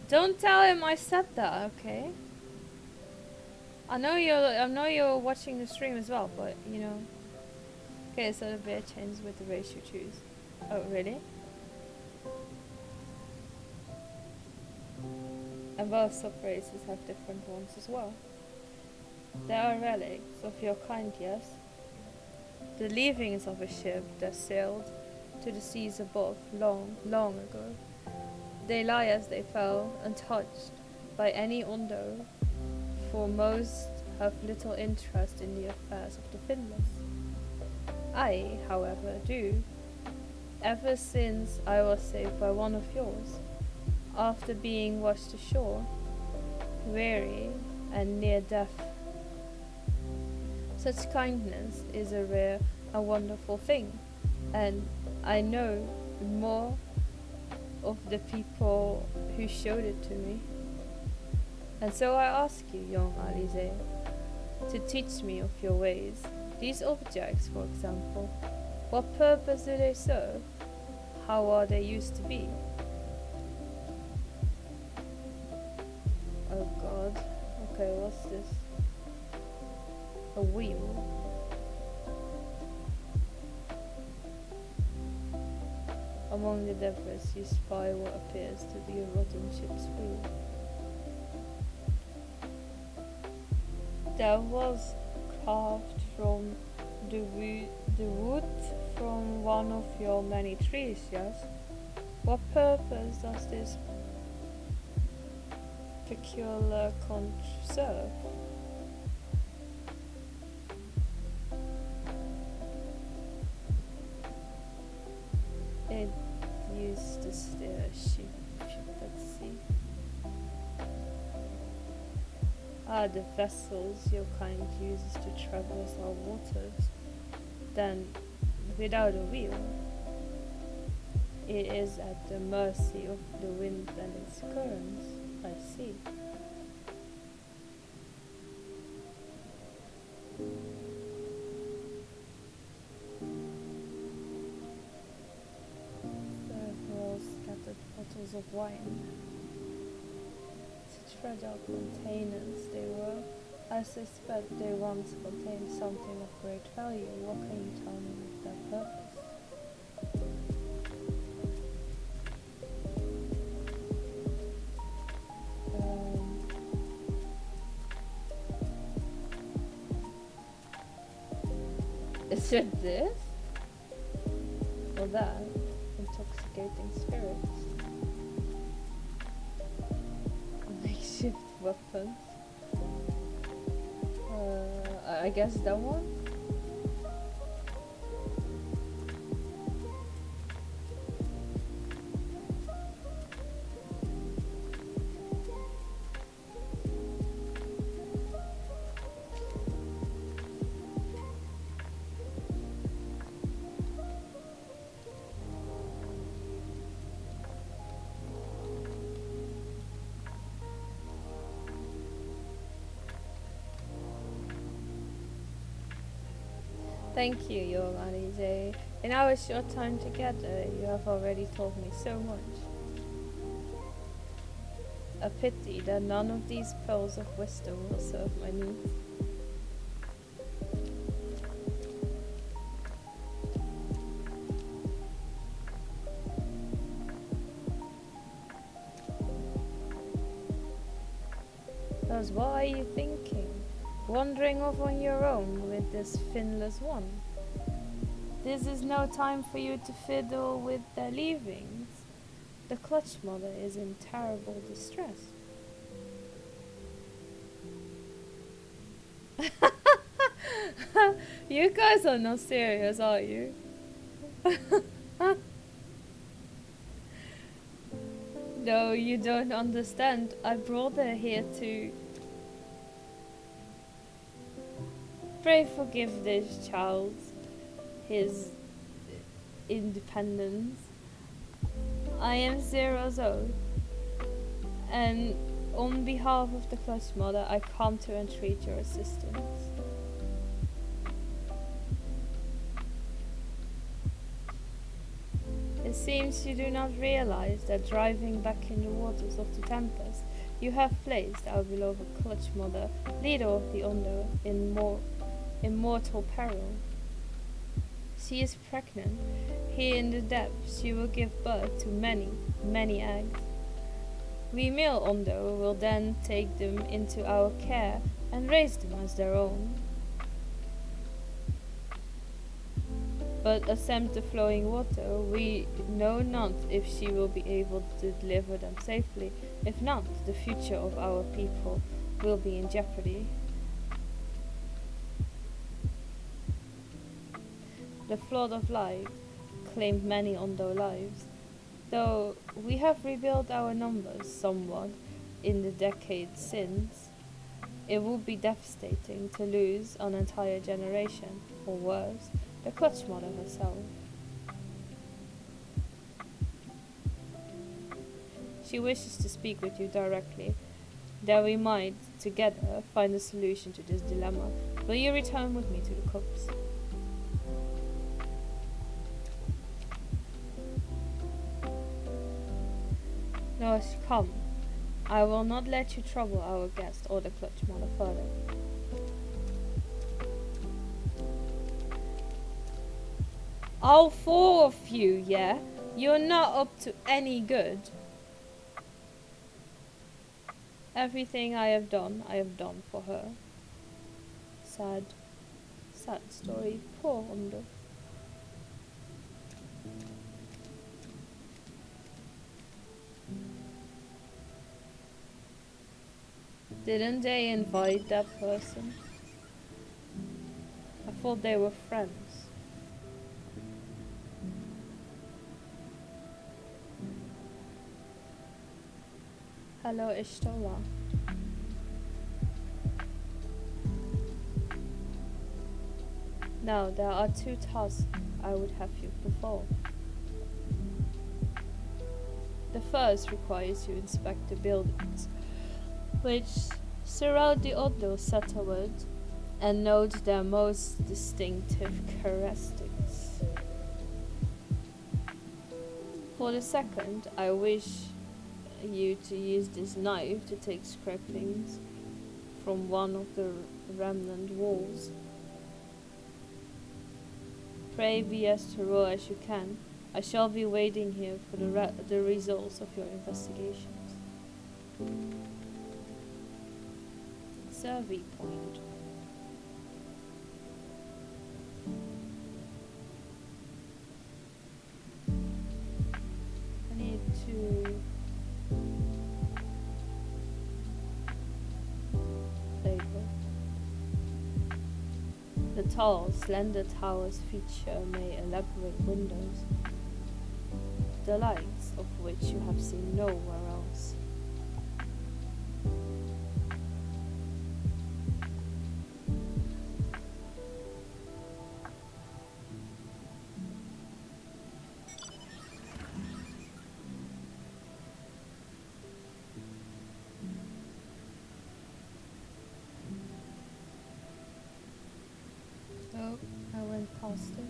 Don't tell him I said that, okay? I know you're watching the stream as well, but you know. Okay, so the bear changes with the race you choose. Oh, really? And both sub-races have different ones as well. There are relics of your kind, yes? The leavings of a ship that sailed to the seas above long, long ago. They lie as they fell, untouched by any undo, for most have little interest in the affairs of the finless. I, however, do, ever since I was saved by one of yours, after being washed ashore, weary and near death. Such kindness is a rare and wonderful thing, and I know more of the people who showed it to me. And so I ask you, young Alize, to teach me of your ways. These objects, for example, what purpose do they serve? How are they used to be? Oh god. Okay, what's this? A wheel. Among the debris, you spy what appears to be a rotten ship's wheel. There was carved from the wood from one of your many trees, yes? What purpose does this peculiar conch serve? It used to steer a ship at sea. Ah, the vessels your kind uses to traverse our waters. Then, without a wheel, it is at the mercy of the wind and its currents. I see. Several scattered bottles of wine. Fragile containers they were. I suspect they once contained something of great value. What can you tell me of their purpose? Is it this? Or that? Intoxicating spirits? Makeshift weapons? I guess that one? Thank you, young Alize. In our short time together, you have already told me so much. A pity that none of these pearls of wisdom will serve my needs. Thus, what are you thinking? Wandering off on your own with this finless one? This is no time for you to fiddle with their leavings. The clutch mother is in terrible distress. You guys are not serious, are you? No, you don't understand. I brought her here to... Pray forgive this child, his independence. I am Zero's own, and on behalf of the Clutch Mother, I come to entreat your assistance. It seems you do not realize that driving back in the waters of the Tempest, you have placed our beloved Clutch Mother, leader of the Ondo, in mortal peril. She is pregnant. Here in the depths she will give birth to many, many eggs. We male Ondo will then take them into our care and raise them as their own. But ascend the flowing water, we know not if she will be able to deliver them safely. If not, the future of our people will be in jeopardy. The flood of life claimed many Ondo lives, though we have rebuilt our numbers somewhat in the decades since. It would be devastating to lose an entire generation, or worse, the Clutch Mother herself. She wishes to speak with you directly, that we might, together, find a solution to this dilemma. Will you return with me to the copse? No, come. I will not let you trouble our guest or the Clutch Mother further. All four of you, yeah? You're not up to any good. Everything I have done for her. Sad, sad story. Poor Ondo. Didn't they invite that person? I thought they were friends. Hello, Ishtola. Now, there are 2 tasks I would have you perform. The first requires you inspect the buildings which surround the Ondo settlement and note their most distinctive characteristics. For the second, I wish you to use this knife to take scrapings from one of the remnant walls. Pray be as thorough as you can. I shall be waiting here for the results of your investigations. Survey point. I need to label. The tall, slender towers feature may elaborate windows, the likes of which you have seen nowhere else. Oh, I went past it.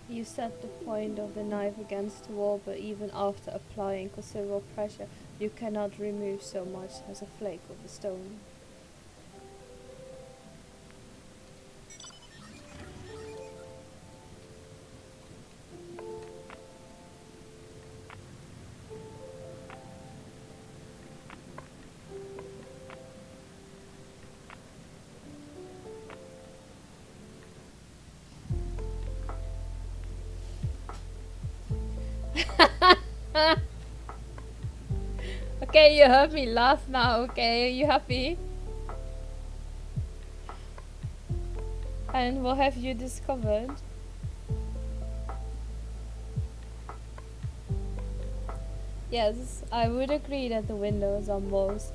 You set the point of the knife against the wall, but even after applying considerable pressure, you cannot remove so much as a flake of the stone. Okay, you heard me laugh now, okay? Are you happy? And what have you discovered? Yes, I would agree that the windows are most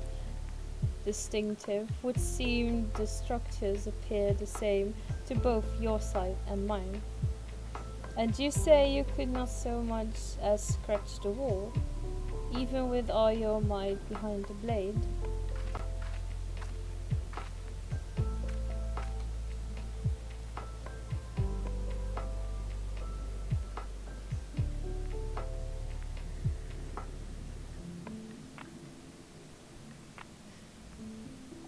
distinctive. Would seem the structures appear the same to both your sight and mine. And you say you could not so much as scratch the wall, even with all your might behind the blade?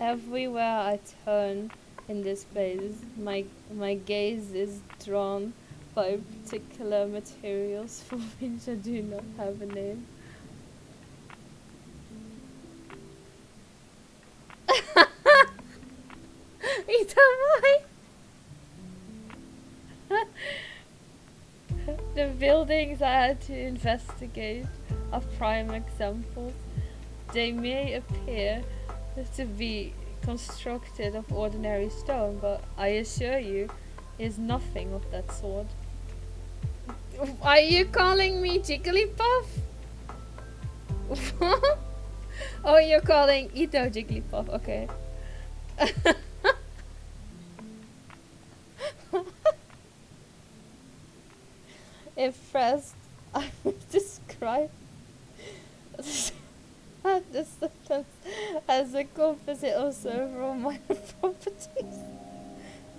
Everywhere I turn in this place, my gaze is drawn by particular materials for which I do not have a name. The buildings I had to investigate are prime examples. They may appear to be constructed of ordinary stone, but I assure you, is nothing of that sort. Are you calling me Jigglypuff? Oh, you're calling Ito Jigglypuff, okay. If pressed, I would describe the substance as a composite of several minor properties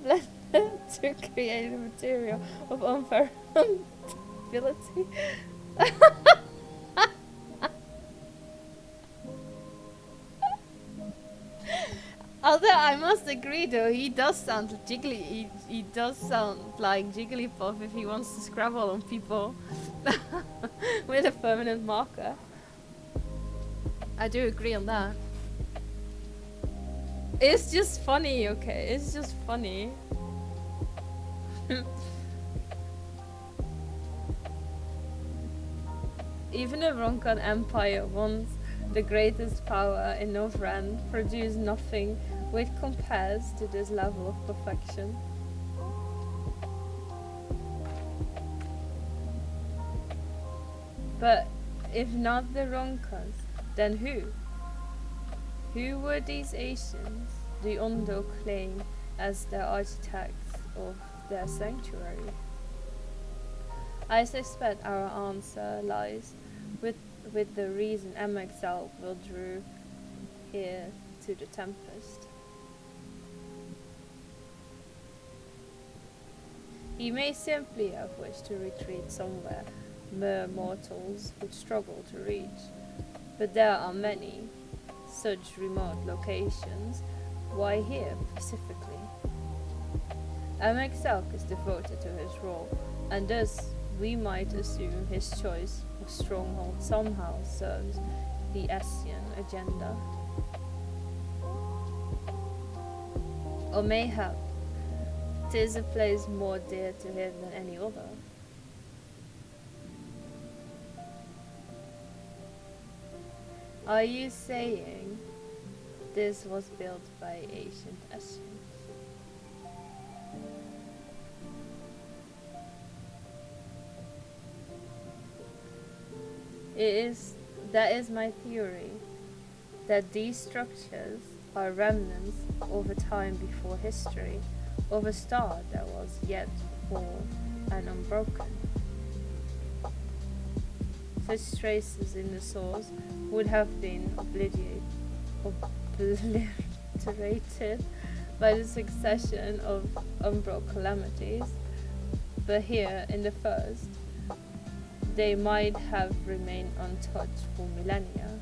blended to create a material of unpredictability. Although I must agree, though, he does sound jiggly. He does sound like Jigglypuff if he wants to scrabble on people with a permanent marker. I do agree on that. It's just funny, okay? It's just funny. Even the Ronkan Empire, once the greatest power in Northrend, produced nothing which compares to this level of perfection. But if not the Ronkans, then who? Who were these Asians the Ondo claim as the architects of their sanctuary? I suspect our answer lies with the reason MXL will drew here to the Tempest. He may simply have wished to retreat somewhere mere mortals would struggle to reach, but there are many such remote locations. Why here specifically? MXL is devoted to his role, and thus we might assume his choice of stronghold somehow serves the Asian agenda. Or mayhap, 'tis a place more dear to him than any other. Are you saying this was built by ancient Asians? That is my theory, that these structures are remnants of a time before history, of a star that was yet whole and unbroken. Such traces in the source would have been obliterated by the succession of umbral calamities, but here in the first, they might have remained untouched for millennia.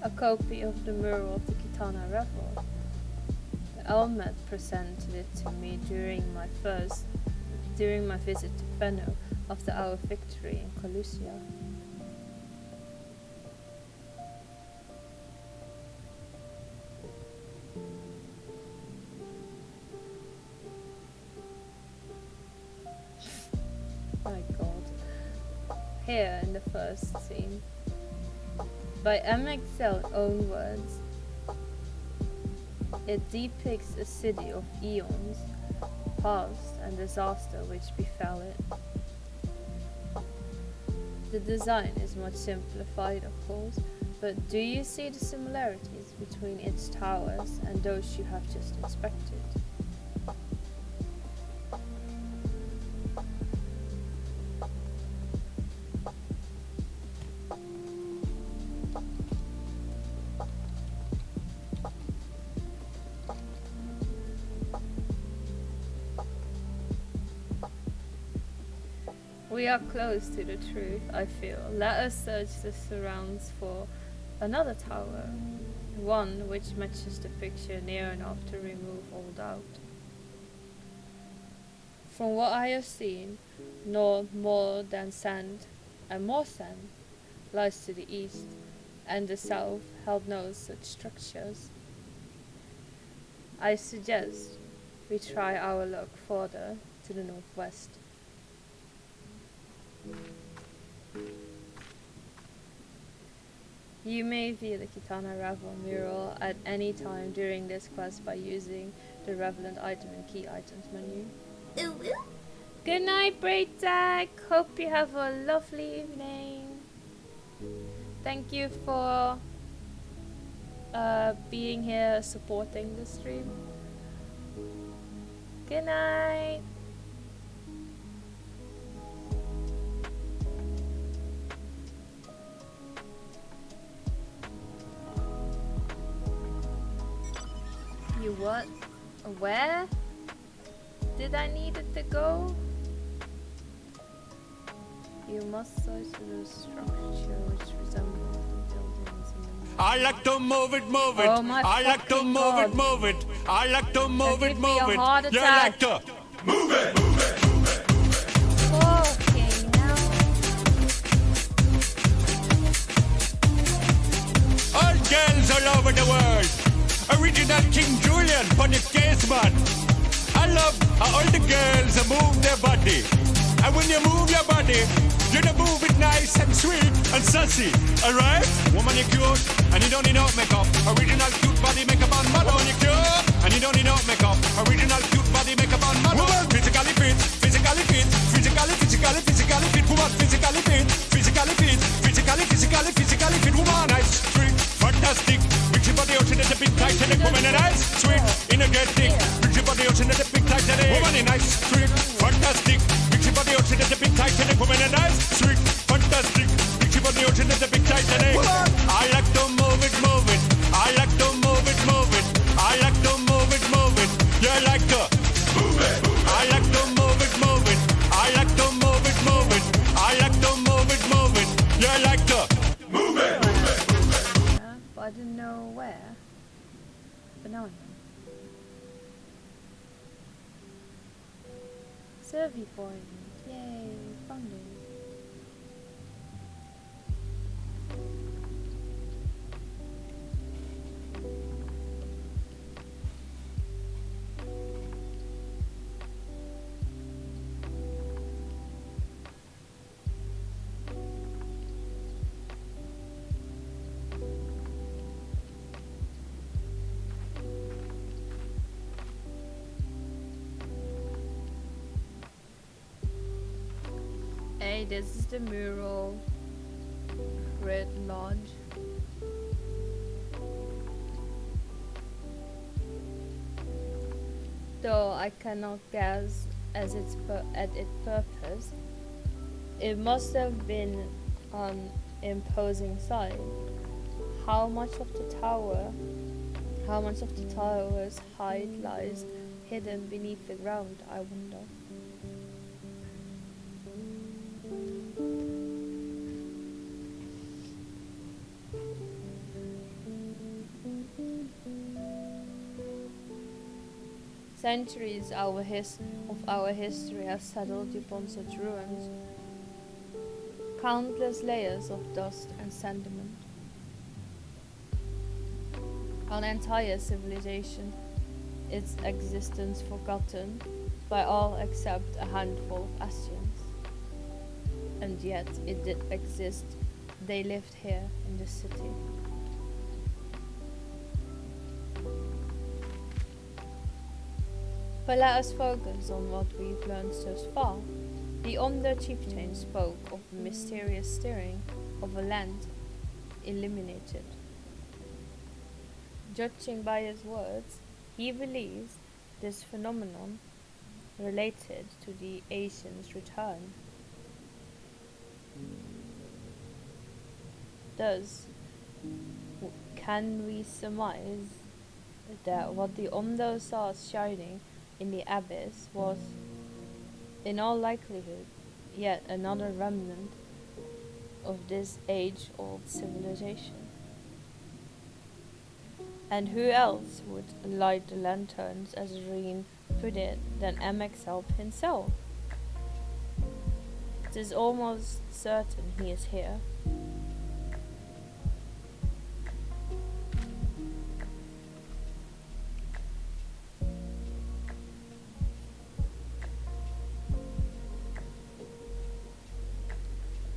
A copy of the mural of the Kitana Revel. Elmet presented it to me during my visit to Fenno after our victory in Colusia. My God. Here in the first scene, by MXL's own words, it depicts a city of eons past and disaster which befell it. The design is much simplified, of course, but do you see the similarities between its towers and those you have just inspected? We are close to the truth, I feel. Let us search the surrounds for another tower, one which matches the picture near enough to remove all doubt. From what I have seen, north more than sand, and more sand, lies to the east, and the south held no such structures. I suggest we try our luck further to the northwest. You may view the Kitana Revel mural at any time during this quest by using the relevant item and key items menu. Good night, Braid Tag. Hope you have a lovely evening. Thank you for being here supporting the stream. Good night. You what? Where did I need it to go? You must search the structure which resembles the buildings in the I like to move it, move it. Oh my I like to move God. it, move it. I like to move That it, gives me move a it. heart You attack. like to move it, move it, move it. Fucking hell. All girls all over the world. Original King Julian for the case man. I love how all the girls move their body. And when you move your body, you don't move it nice and sweet and sassy, alright? Woman, you're cute, and you don't need no makeup. Original cute body makeup on model. Woman, you're cute, and you don't need no makeup. Original cute body makeup on model. Physically fit, physically fit, physically fit. Woman, physically fit, physically fit. Woman, nice, sweet, fantastic. Bring your body out in the big tight and woman, nice, sweet, energetic. Bring your body out in the big tight and woman, nice, sweet, fantastic. Body out in the big tight and woman and nice, sweet, fantastic. Big body out in the big tight and I like to move it. I like to move it. I like to move it. You like to move it. I like to move it. I like to move it. I like to move it. You like to move it. Yeah, but I didn't know where. But now I know. Survey point. Yay, found it. Hey, this is the mural. Red Lodge. Though I cannot guess at its purpose, it must have been an imposing sight. How much of the tower's height lies hidden beneath the ground, I wonder. Centuries of our history have settled upon such ruins. Countless layers of dust and sediment. An entire civilization, its existence forgotten by all except a handful of Assyrians. And yet it did exist. They lived here in the city. But let us focus on what we've learned so far. The Under chieftain spoke of the mysterious stirring of a land illuminated. Judging by his words, he believes this phenomenon related to the Asian's return. Thus, can we surmise that what the Under saw shining in the abyss was, in all likelihood, yet another remnant of this age-old civilization? And who else would light the lanterns, as Reen put it, than MXL himself? It is almost certain he is here.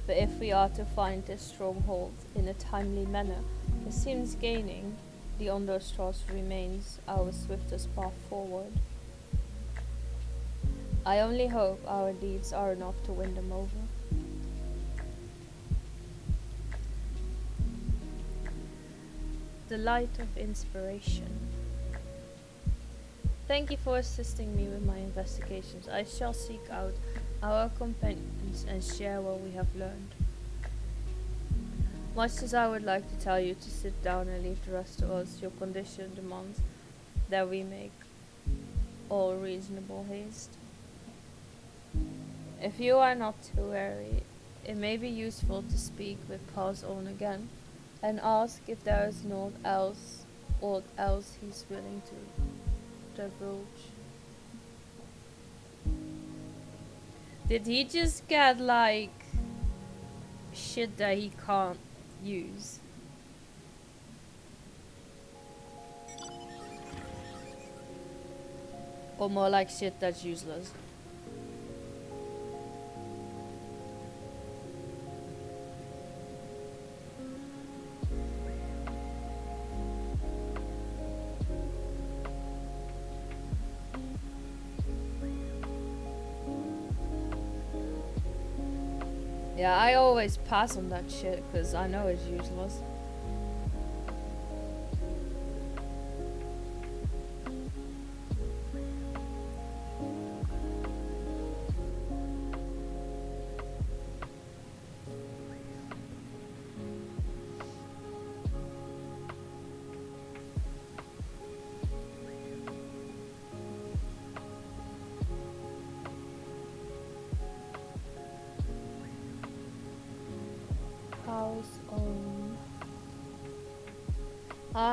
But if we are to find this stronghold in a timely manner, it seems gaining the Understrasse remains our swiftest path forward. I only hope our deeds are enough to win them over. The light of inspiration. Thank you for assisting me with my investigations. I shall seek out our companions and share what we have learned. Much as I would like to tell you to sit down and leave the rest to us, your condition demands that we make all reasonable haste. If you are not too weary, it may be useful to speak with Paul's own again and ask if there is aught else he's willing to divulge. Did he just get like shit that he can't use? Or more like shit that's useless. Yeah, I always pass on that shit because I know it's useless.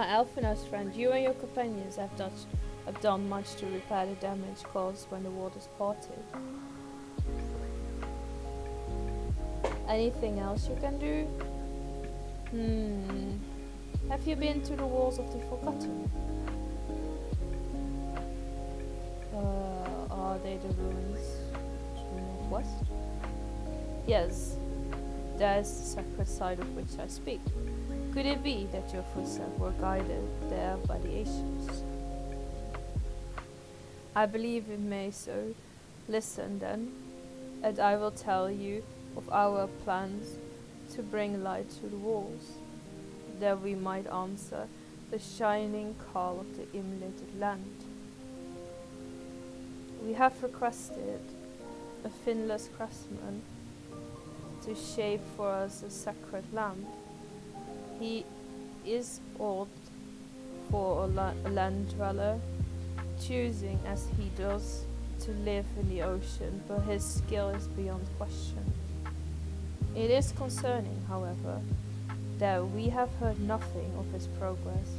Elfina's friend, you and your companions have done much to repair the damage caused when the waters parted. Anything else you can do? Have you been to the walls of the Forgotten? Are they the ruins to the northwest? Yes, there's the sacred site of which I speak. Could it be that your footsteps were guided there by the ancients? I believe it may so. Listen then, and I will tell you of our plans to bring light to the walls, that we might answer the shining call of the immolated land. We have requested a finless craftsman to shape for us a sacred lamp. He is old for a land dweller, choosing as he does to live in the ocean, but his skill is beyond question. It is concerning, however, that we have heard nothing of his progress.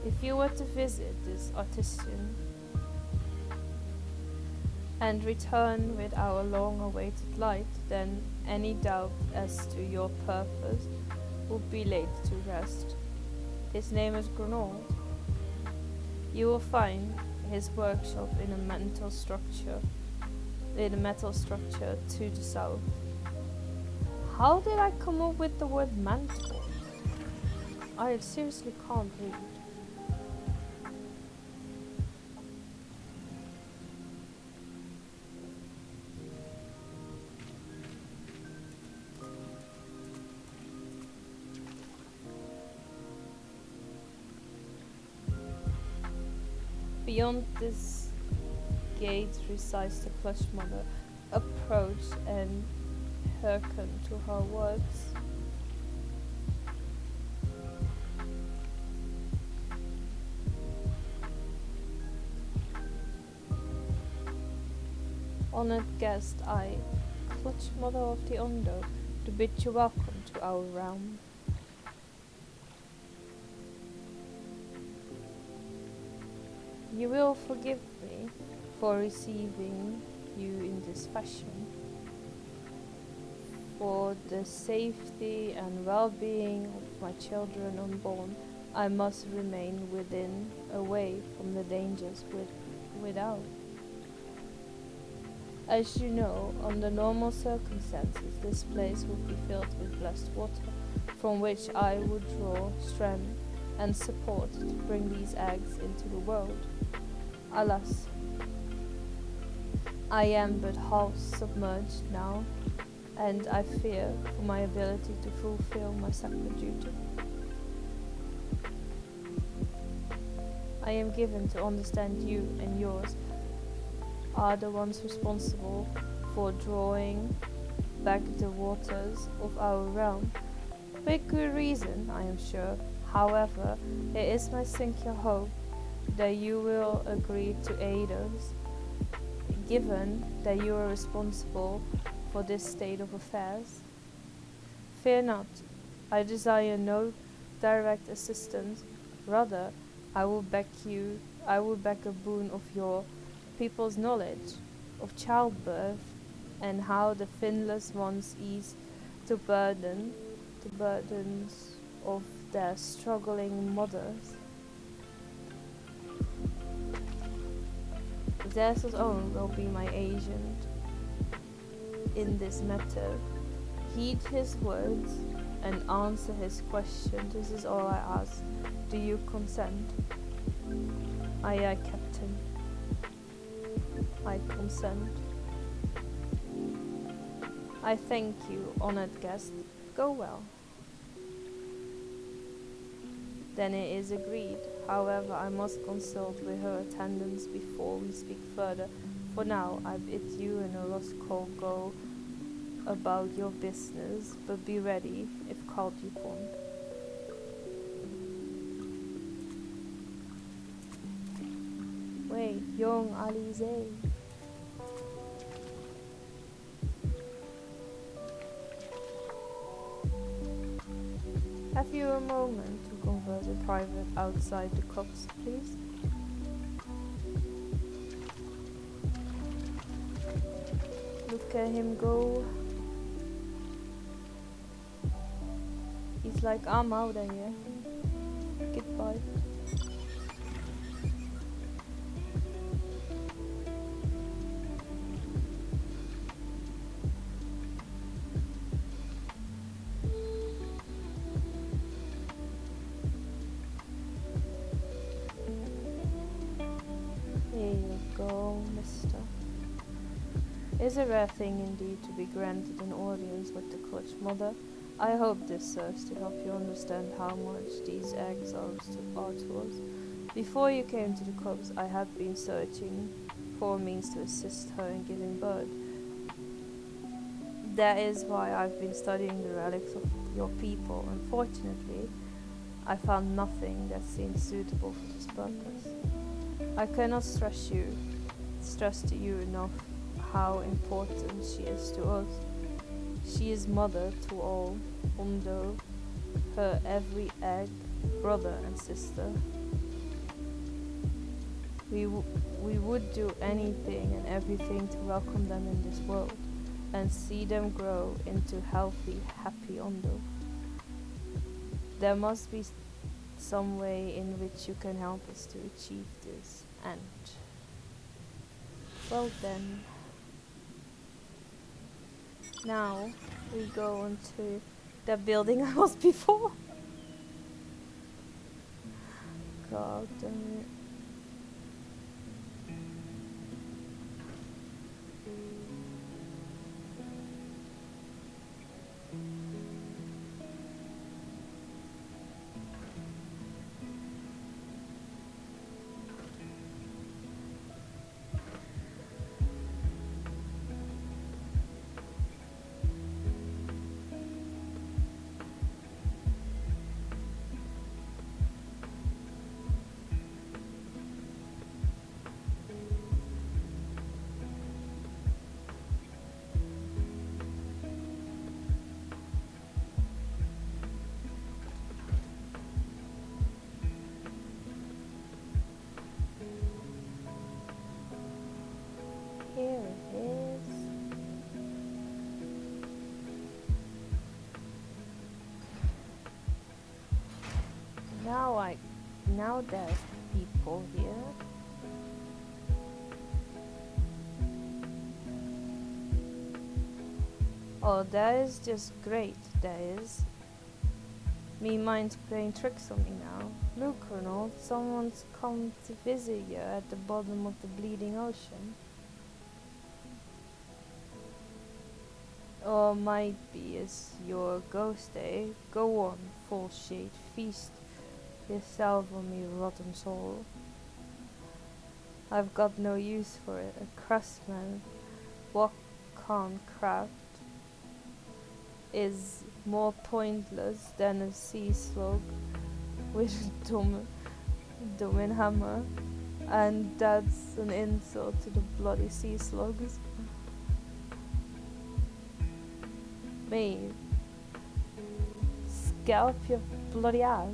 If you were to visit this artisan and return with our long-awaited light, then any doubt as to your purpose will be laid to rest. His name is Grenold. You will find his workshop in a metal structure to the south. How did I come up with the word mantle? I seriously can't read. Beyond this gate resides the Clutch Mother. Approach and hearken to her words. Honored guest, I, Clutch Mother of the Ondo, to bid you welcome to our realm. You will forgive me for receiving you in this fashion. For the safety and well-being of my children unborn, I must remain within, away from the dangers without. As you know, under normal circumstances, this place would be filled with blessed water, from which I would draw strength and support to bring these eggs into the world. Alas, I am but half submerged now, and I fear for my ability to fulfill my sacred duty. I am given to understand you and yours are the ones responsible for drawing back the waters of our realm. With good reason, I am sure. However, it is my sincere hope that you will agree to aid us, given that you are responsible for this state of affairs. Fear not, I desire no direct assistance. Rather, I will beg a boon of your people's knowledge of childbirth and how the finless ones ease the burdens of their struggling mothers. Zeus' own will be my agent in this matter. Heed his words and answer his question. This is all I ask. Do you consent? Aye, aye, Captain. I consent. I thank you, honored guest. Go well. Then it is agreed. However, I must consult with her attendants before we speak further. For now, I bid you and Orozco go about your business, but be ready if called upon. Wait, young Alize. Have you a moment to converse in private outside the copse, please? Look at him go. He's like, I'm out of here. Goodbye. Here you go, mister. It's a rare thing indeed to be granted an audience with the Clutch Mother. I hope this serves to help you understand how much these eggs are to us. Before you came to the copse, I had been searching for means to assist her in giving birth. That is why I've been studying the relics of your people. Unfortunately, I found nothing that seemed suitable for this purpose. I cannot stress to you enough how important she is to us. She is mother to all, Undo, her every egg, brother and sister. We would do anything and everything to welcome them in this world and see them grow into healthy, happy Undo. There must be some way in which you can help us to achieve this end. Well then, now we go on to the building I was before. God damn it. Here it is. Now there's people here. Oh, that is just great, that is. Me mind's playing tricks on me now. Look, Colonel, someone's come to visit you at the bottom of the bleeding ocean. Or might be as your ghost, eh? Go on, full shade, feast yourself on me, rotten soul. I've got no use for it. A craftsman, what can't craft, is more pointless than a sea slug with a dumb hammer, and that's an insult to the bloody sea slugs. Me, scalp your bloody ass.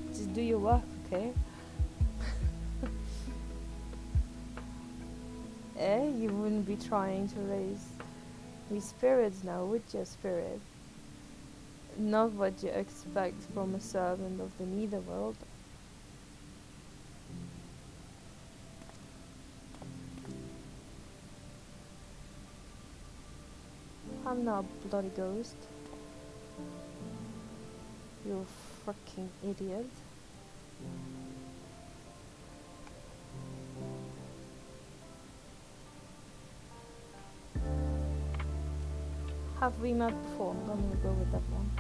Just do your work, okay? You wouldn't be trying to raise me spirits now, would you, spirit? Not what you expect from a servant of the Netherworld. I'm not a bloody ghost. You fucking idiot. Have we met before? I'm gonna go with that one.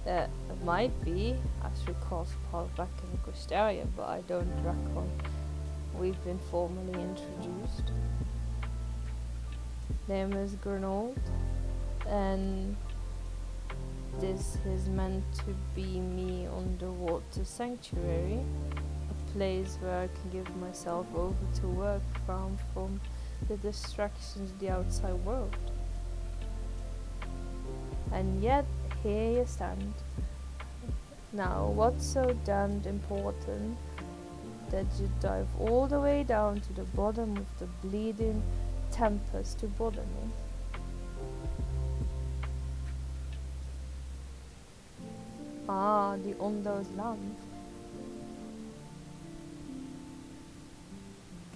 It might be, as recalls Paul back in the Gustaria, but I don't reckon we've been formally introduced. Name is Grenold, and this is meant to be me underwater sanctuary, a place where I can give myself over to work from the distractions of the outside world. And yet, here you stand. Now, what's so damned important that you dive all the way down to the bottom of the bleeding tempest to bother me? Ah, the Ondo's land.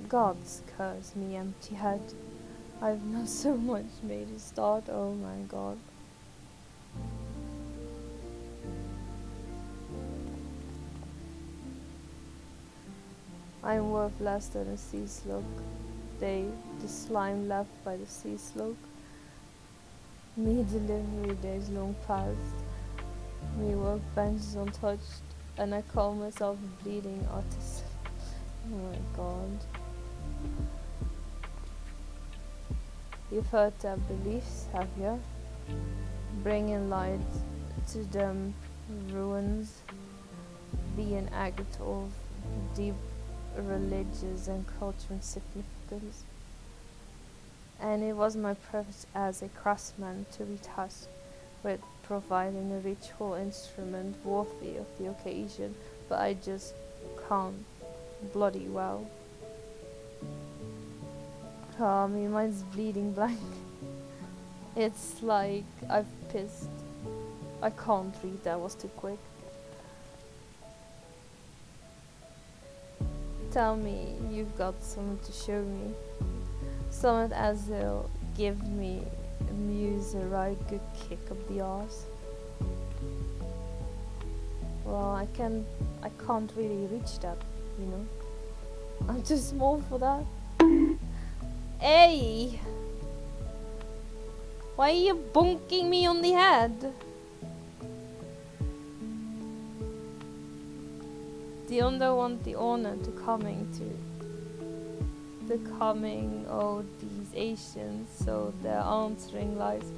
Gods curse me, empty head. I've not so much made a start, oh my god. I'm worth less than a sea slug. The slime left by the sea slug. Me delivery days long past. Me workbenches untouched, and I call myself a bleeding artist. Oh my god. You've heard their beliefs, have you? Bringing light to them ruins, be an act of deep religious and cultural significance. And it was my purpose as a craftsman to be tasked with providing a ritual instrument worthy of the occasion, but I just can't bloody well. Oh, my mind's bleeding blank. It's like I've pissed. I can't read, that was too quick. Tell me you've got something to show me. Something as will give me a muse a right good kick up the arse. Well, I can't really reach that, you know. I'm too small for that. Hey! Why are you bonking me on the head? The Ondo want the honor to coming of these Asians, so their answering lights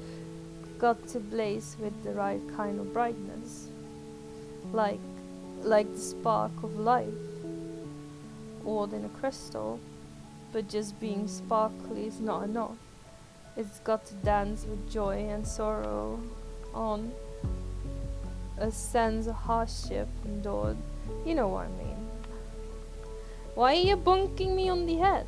got to blaze with the right kind of brightness, like the spark of life, or in a crystal. But just being sparkly is not enough. It's got to dance with joy and sorrow on a sense of hardship endured. You know what I mean. Why are you bonking me on the head?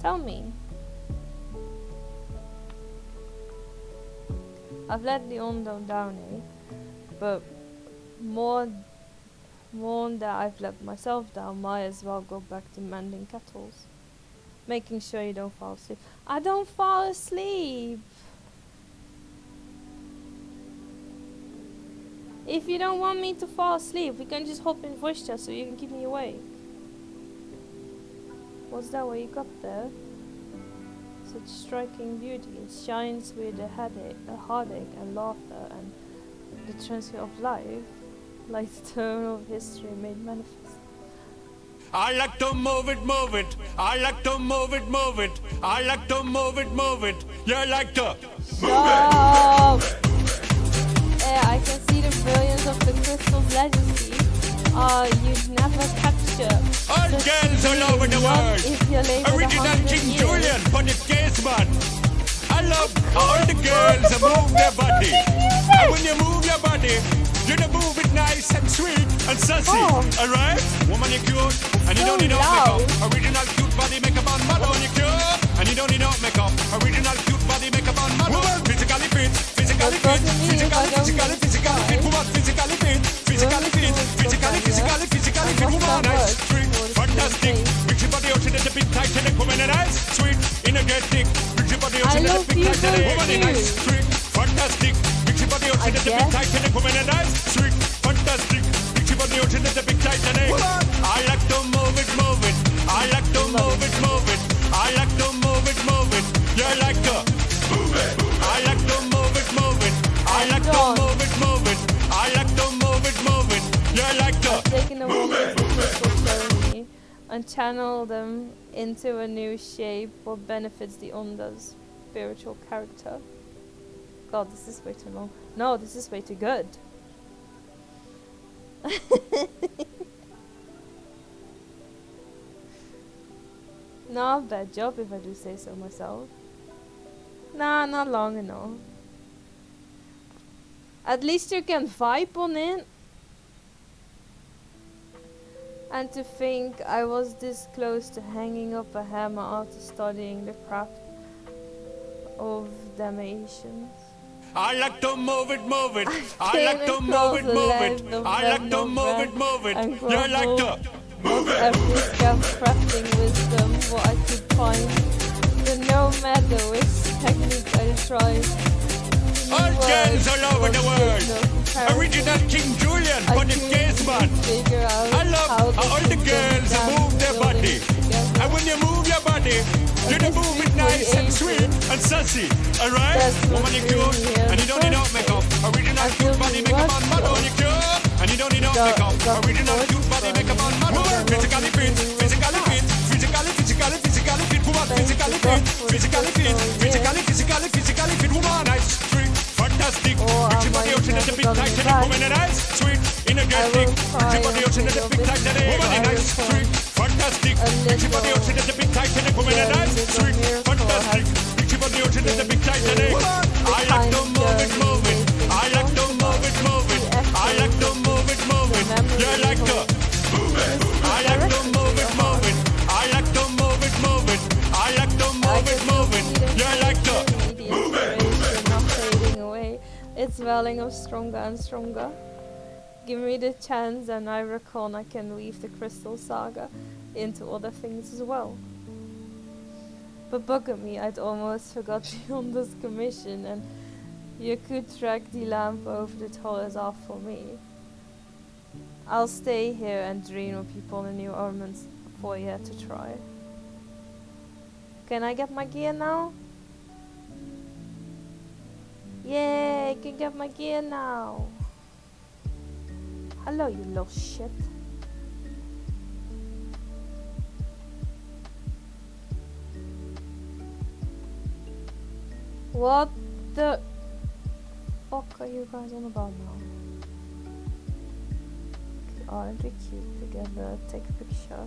Tell me. I've let the Ondo down, but more that I've let myself down, might as well go back to mending kettles. Making sure you don't fall asleep. I don't fall asleep! If you don't want me to fall asleep, we can just hop in voice chat so you can keep me awake. What's that what you got there? Such striking beauty. It shines with a heartache and laughter and the transfer of life, like the tone of history made manifest. I like to move it, move it. I like to move it, move it. I like to move it, move it. You like to move it. Yeah, I can see the brilliance of the crystal's legacy. You've never captured. All girls all over the world. Original King Julian for the case man. I love all the girls that move their body. And when you move your body, you don't move it nice and sweet and sassy. Alright? Woman, you're cute. And you don't need no makeup. Original cute body makeup on model. You're cute. And you don't need no makeup. Original cute body makeup on model. Physically fit. Physically fit. Physically fit. Woman, physically fit. Physically fit. big Titanic woman and eyes, sweet, energetic. Bring your body out in the big Titanic woman and eyes, sweet, fantastic. Bring your body out in the big Titanic woman and eyes, sweet, fantastic. Bring your body out in the big Titanic. I like to move it, move it. I like to move it, move it. I like to move it, move it. You like to move it. I like to move it, move it. I like to move it, move it. I like to move it, move it. You like to taking the wonders the crystal showed me and channel them into a new shape what benefits the Unda's spiritual character. God, this is way too long. No, this is way too good. Not a bad job if I do say so myself. Nah, not long enough. At least you can vibe on it. And to think I was this close to hanging up a hammer after studying the craft of Dalmatians. I like to move it, move it. I like to move it, move it. I like to move it, move it. You like to move it. Every scrap crafting wisdom what I could find. But no matter which technique I tried. All girls all over the world. Original King Julian for the case man. I love how all the girls move their body. And when you move your body, you do move it nice and sweet and sassy. Alright? Woman, you cute. And you don't need no makeup. Original cute body makeup on model. You cute. And you don't need no makeup. Original cute body makeup on model. Physically fit. Physically fit. Physically fit. Woman, physically fit. Physically fit. Physically fit. Woman, nice. Fantastic. Bring your body out in the big Titanic woman and eyes, sweet, energetic. Bring your body out in the big Titanic woman and eyes, sweet, fantastic. Bring your body out in the big Titanic woman and eyes, sweet, fantastic. Bring your body out in the big Titanic. I like to move it, move it. I like to move it, move it. I like to move it, move it. You like to move it. I like to move it, move it. I like to move it, move it. I like to move it, move it. You like to move it. It's welling up stronger and stronger. Give me the chance and I reckon I can weave the Crystal Saga into other things as well. But bugger me, I'd almost forgot the Unda's commission and you could track the lamp over the tallest off for me. I'll stay here and dream of people in new ornaments for you to try. Can I get my gear now? Yay, I can get my gear now. Hello, you little shit. What the fuck are you guys on about now? Aren't we cute together? Take a picture.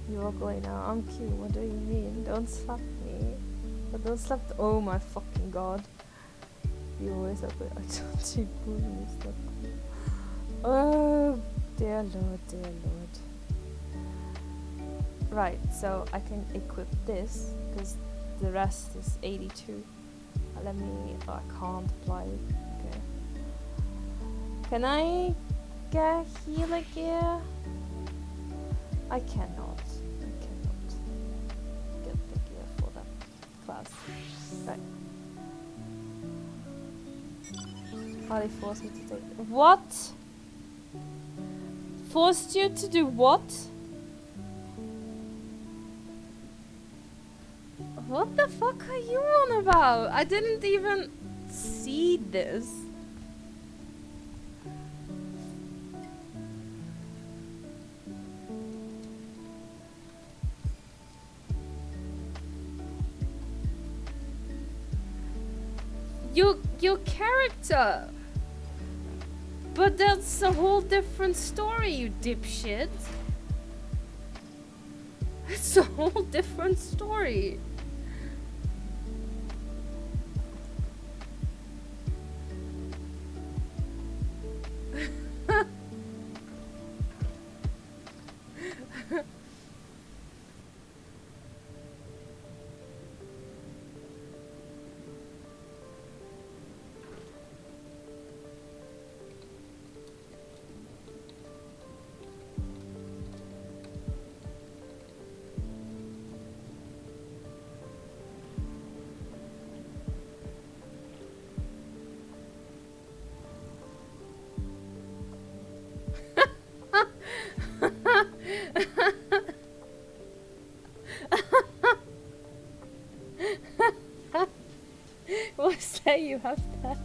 You are going now. I'm cute. What do you mean? Don't slap me. But don't slap the— oh my fucking god. You always have a touchy booty stuff. Oh dear lord, dear lord. Right, so I can equip this because the rest is 82. Let me— oh, I can't apply it. Okay. Can I get healer gear? I cannot. Right. Oh, they forced me to take it. What? Forced you to do what? What the fuck are you on about? I didn't even see this. Your character. But that's a whole different story, you dipshit. It's a whole different story. there you have that.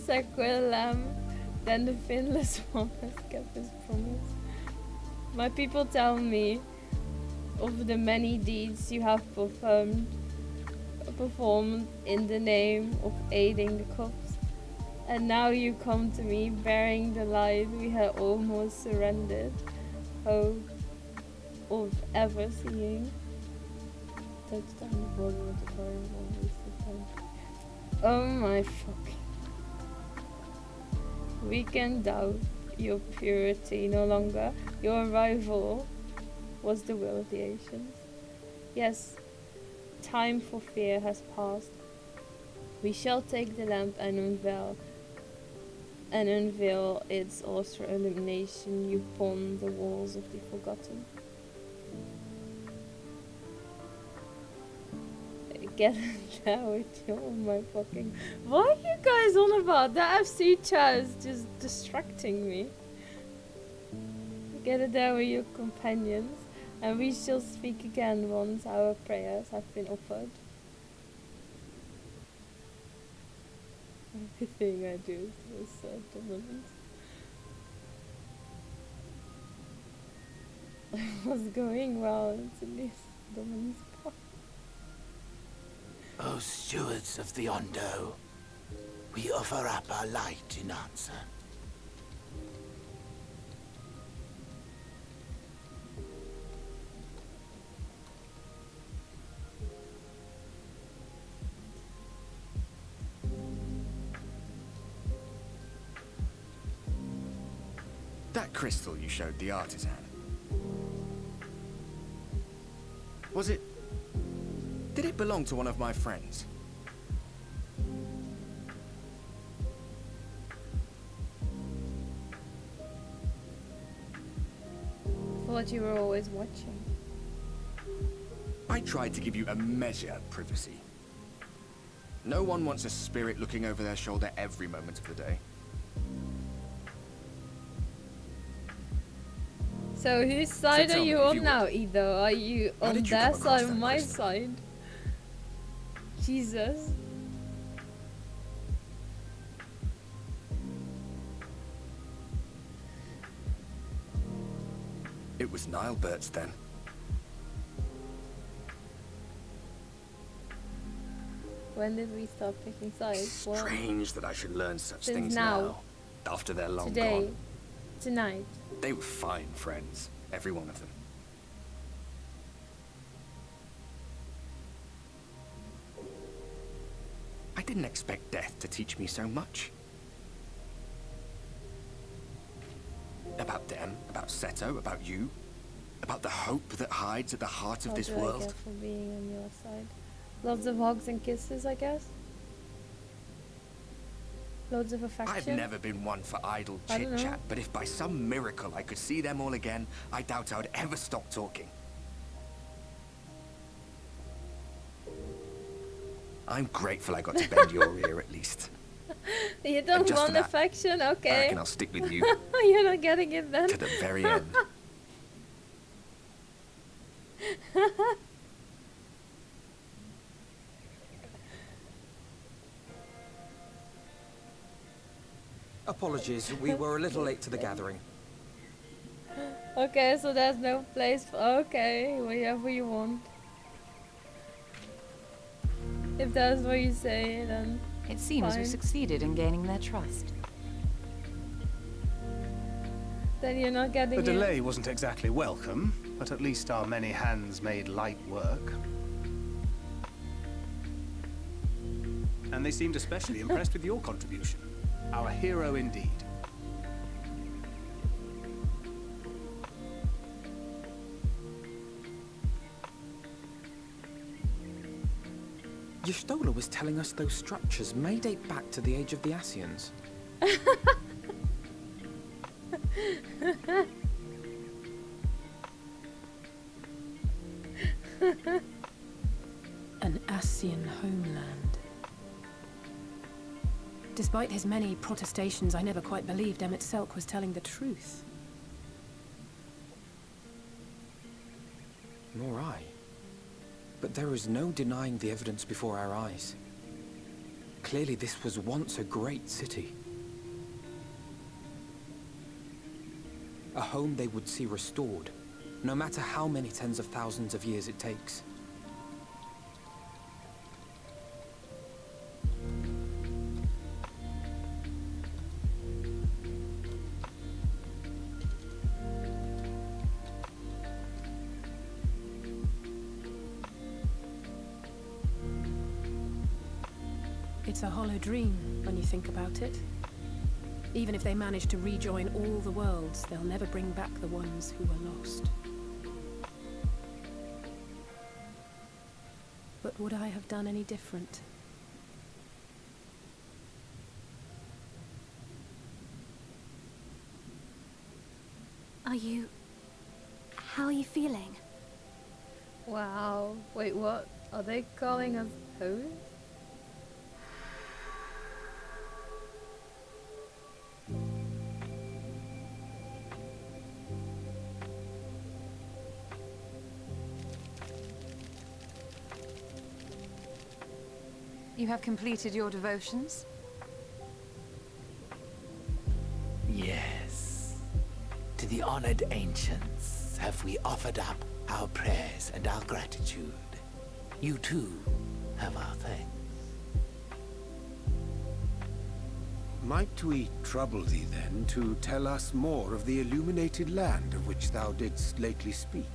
Saquillam, then the finless one has kept his promise. My people tell me of the many deeds you have performed in the name of aiding the cops. And now you come to me bearing the light we had almost surrendered hope of ever seeing. Touchdown the border with the horrible wasted time. Oh my fucking. We can doubt your purity no longer. Your arrival was the will of the ancients. Yes, time for fear has passed. We shall take the lamp and unveil its awesome illumination upon the walls of the forgotten. Get it there with you, oh my fucking. What are you guys on about? The FC chat is just distracting me. Get it there with your companions, and we shall speak again once our prayers have been offered. Everything I do is dominant. What's going well into this dominant spot? O stewards of the Ondo, we offer up our light in answer. That crystal you showed the artisan. Was it... Did it belong to one of my friends? Thought you were always watching. I tried to give you a measure of privacy. No one wants a spirit looking over their shoulder every moment of the day. So whose side are you on now, Edo? Are you on their side or my side? Jesus. It was Nilebert's then. When did we start picking sides? Strange that I should learn such Since things now, after they're long today, gone. Tonight. They were fine friends, every one of them. I didn't expect death to teach me so much. About them, about Seto, about you, about the hope that hides at the heart of this What do I world. get for being on your side? Lots of hugs and kisses, I guess. Loads of affection. I've never been one for idle I don't know. chit-chat, but if by some miracle I could see them all again, I doubt I would ever stop talking. I'm grateful I got to bend your ear at least. You don't just for want that, affection? I Okay. reckon I'll stick with you You're not getting it then? to the very end. Apologies, we were a little late to the gathering. Okay, so there's no place for... Okay, whatever you want. If that's what you say, then It seems fine. we succeeded in gaining their trust. Then you're not getting The it. delay wasn't exactly welcome, but at least our many hands made light work. And they seemed especially impressed with your contribution. Our hero indeed. Y'shtola was telling us those structures may date back to the age of the Asians. An Asian homeland. Despite his many protestations, I never quite believed Emmett Selk was telling the truth. Nor I. But there is no denying the evidence before our eyes. Clearly this was once a great city. A home they would see restored, no matter how many tens of thousands of years it takes. It's a hollow dream when you think about it. Even if they manage to rejoin all the worlds, they'll never bring back the ones who were lost. But would I have done any different? How are you feeling? Wow. Wait, what? Are they calling us hoes? You have completed your devotions? Yes. To the honored ancients have we offered up our prayers and our gratitude. You too have our thanks. Might we trouble thee then to tell us more of the illuminated land of which thou didst lately speak?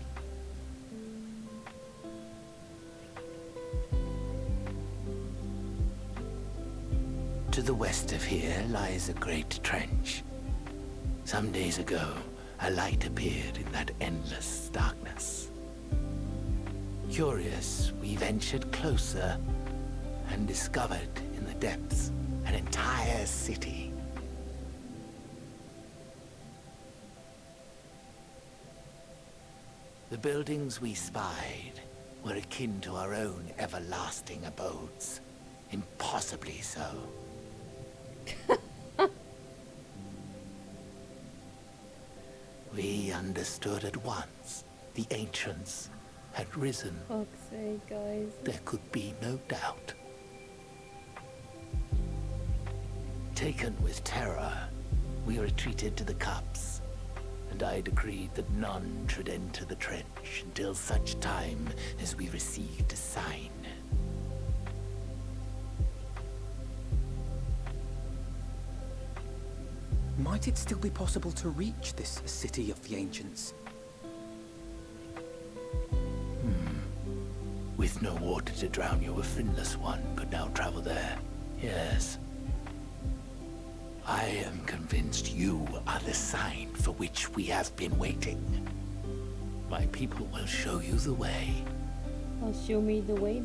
To the west of here lies a great trench. Some days ago, a light appeared in that endless darkness. Curious, we ventured closer and discovered in the depths an entire city. The buildings we spied were akin to our own everlasting abodes. Impossibly so. We understood at once the ancients had risen. Fuck's sake, guys. There could be no doubt. Taken with terror, we retreated to the cups, and I decreed that none should enter the trench until such time as we received a sign. Might it still be possible to reach this city of the ancients? With no water to drown you, a finless one could now travel there. Yes. I am convinced you are the sign for which we have been waiting. My people will show you the way. Well, show me the way.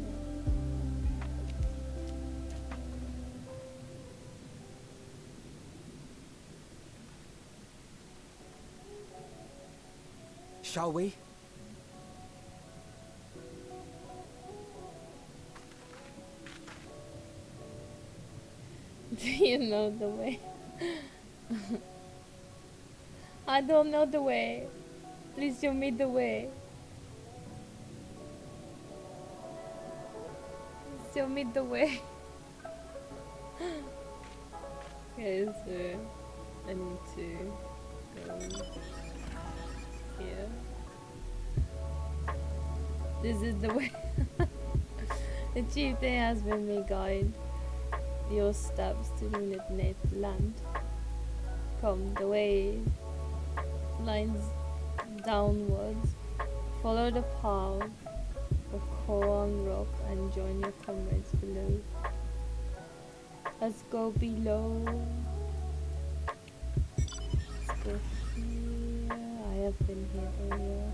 Shall we? Do you know the way? I don't know the way. Please show me the way. Show me the way. Okay, so I need to go here. This is the way. The chieftain has been my guide. Your steps to the illuminated land. Come, the way lines downwards. Follow the path of Koran Rock and join your comrades below. Let's go below. Let's go here. I have been here earlier.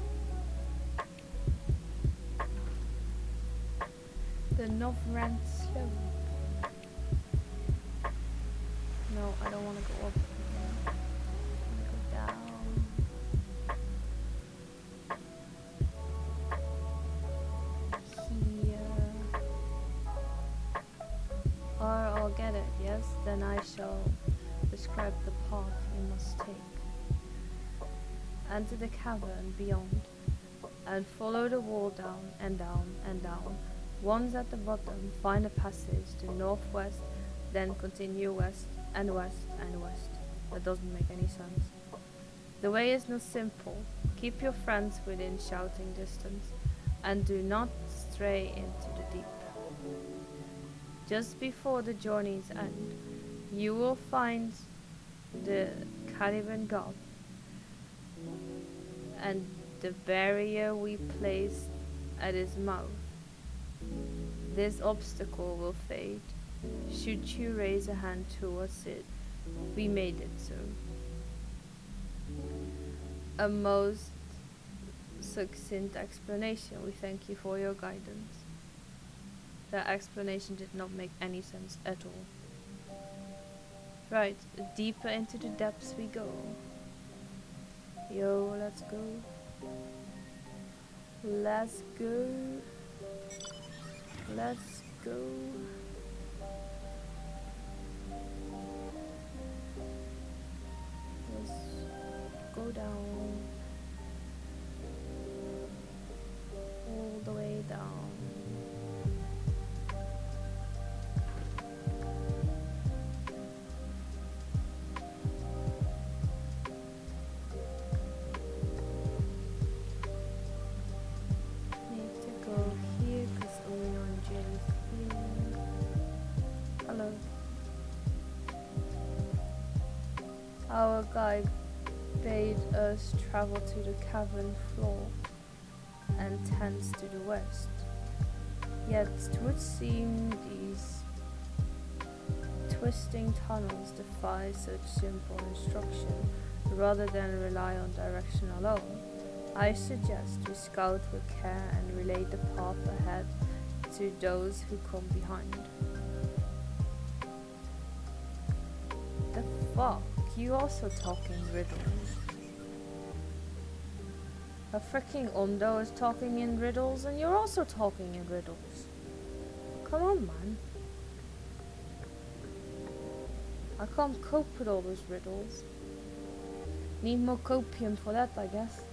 The North Rand Slope. No, I don't want to go up. I want to go down. Here. Or I'll get it, yes? Then I shall describe the path you must take. Enter the cavern beyond. and follow the wall down and down and down. Once at the bottom, find a passage to northwest, then continue west and west and west. That doesn't make any sense. The way is not simple. Keep your friends within shouting distance, and do not stray into the deep. Just before the journey's end, you will find the Caliban god and the barrier we placed at his mouth. This obstacle will fade. Should you raise a hand towards it, we made it so. A most succinct explanation. We thank you for your guidance. That explanation did not make any sense at all. Right, deeper into the depths we go. Yo, let's go. Let's go. Let's go. Let's go down. All the way down. Our guide bade us travel to the cavern floor and thence to the west. Yet it would seem these twisting tunnels defy such simple instruction. Rather than rely on direction alone, I suggest we scout with care and relay the path ahead to those who come behind. The fuck? You also talking riddles? A freaking Ondo is talking in riddles and you're also talking in riddles. Come on, man. I can't cope with all those riddles. Need more copium for that, I guess.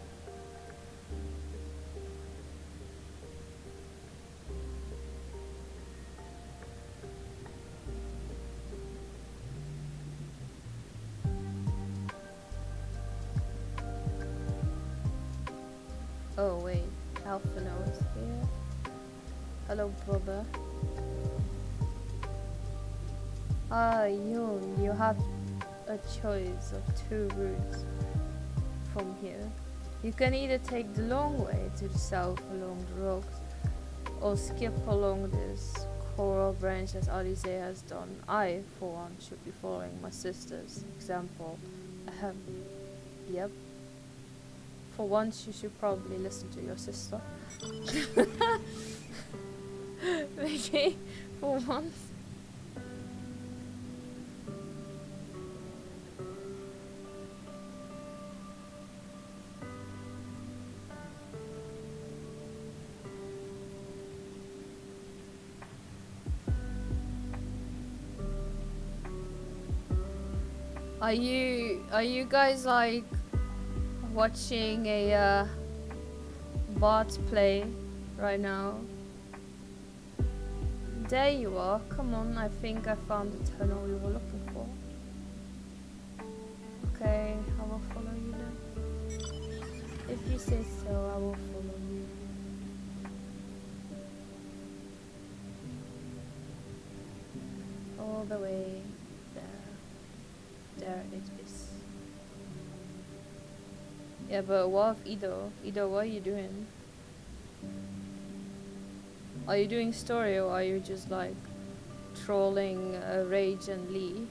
Oh wait, Alphino is here. Hello, brother. You have a choice of two routes from here. You can either take the long way to the south along the rocks, or skip along this coral branch as Alize has done. I, for one, should be following my sister's example. Yep. For once, you should probably listen to your sister. Maybe, for once. Are you guys like watching a bot play right now? There you are. Come on, I think I found the tunnel we were looking for. Okay, I will follow you then. If you say so, I will follow you. All the way there. There it is. Yeah, but what of Ido? Ido, what are you doing? Are you doing story or are you just like trolling Rage and Lee?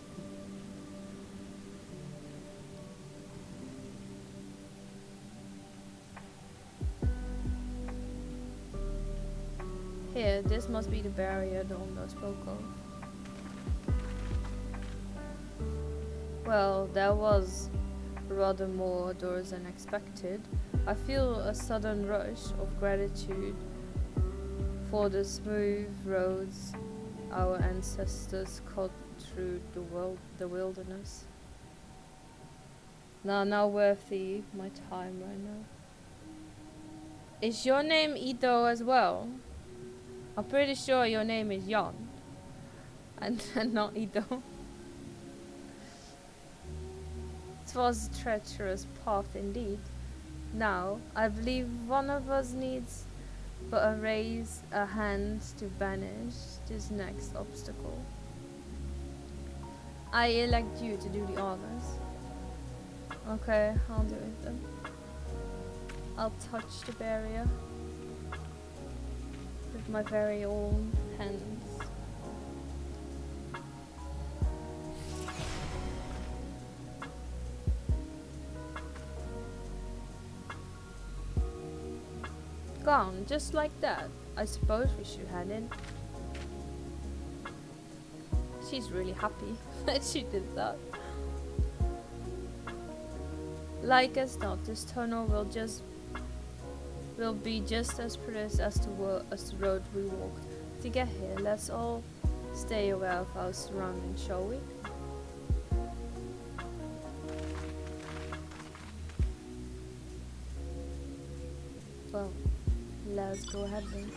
Here, this must be the barrier the Ondo spoke of. Well, that was rather more doors than expected. I feel a sudden rush of gratitude for the smooth roads our ancestors cut through the wilderness. Now worthy my time right now. Is your name Ito as well? I'm pretty sure your name is Jan. And not Ito. It was a treacherous path indeed. Now, I believe one of us needs but raise a hand to banish this next obstacle. I elect you to do the honors. Okay, I'll do it then. I'll touch the barrier with my very own hands. Gone, just like that. I suppose we should head in. She's really happy that she did that. Like as not, this tunnel will be just as perilous as the road we walked. To get here, let's all stay aware of our surroundings, shall we? Well, let's go ahead then.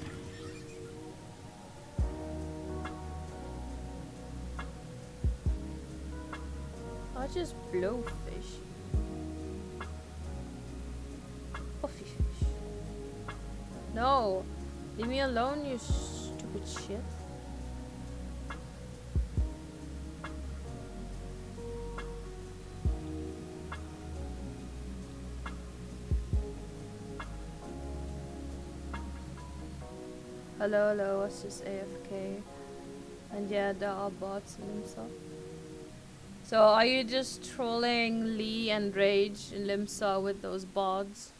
I just blow fish. Puffy fish. No! Leave me alone, you stupid shit. Hello, hello, it's just AFK. And yeah, there are bots and stuff. So are you just trolling Lee and Rage and Limsa with those bots?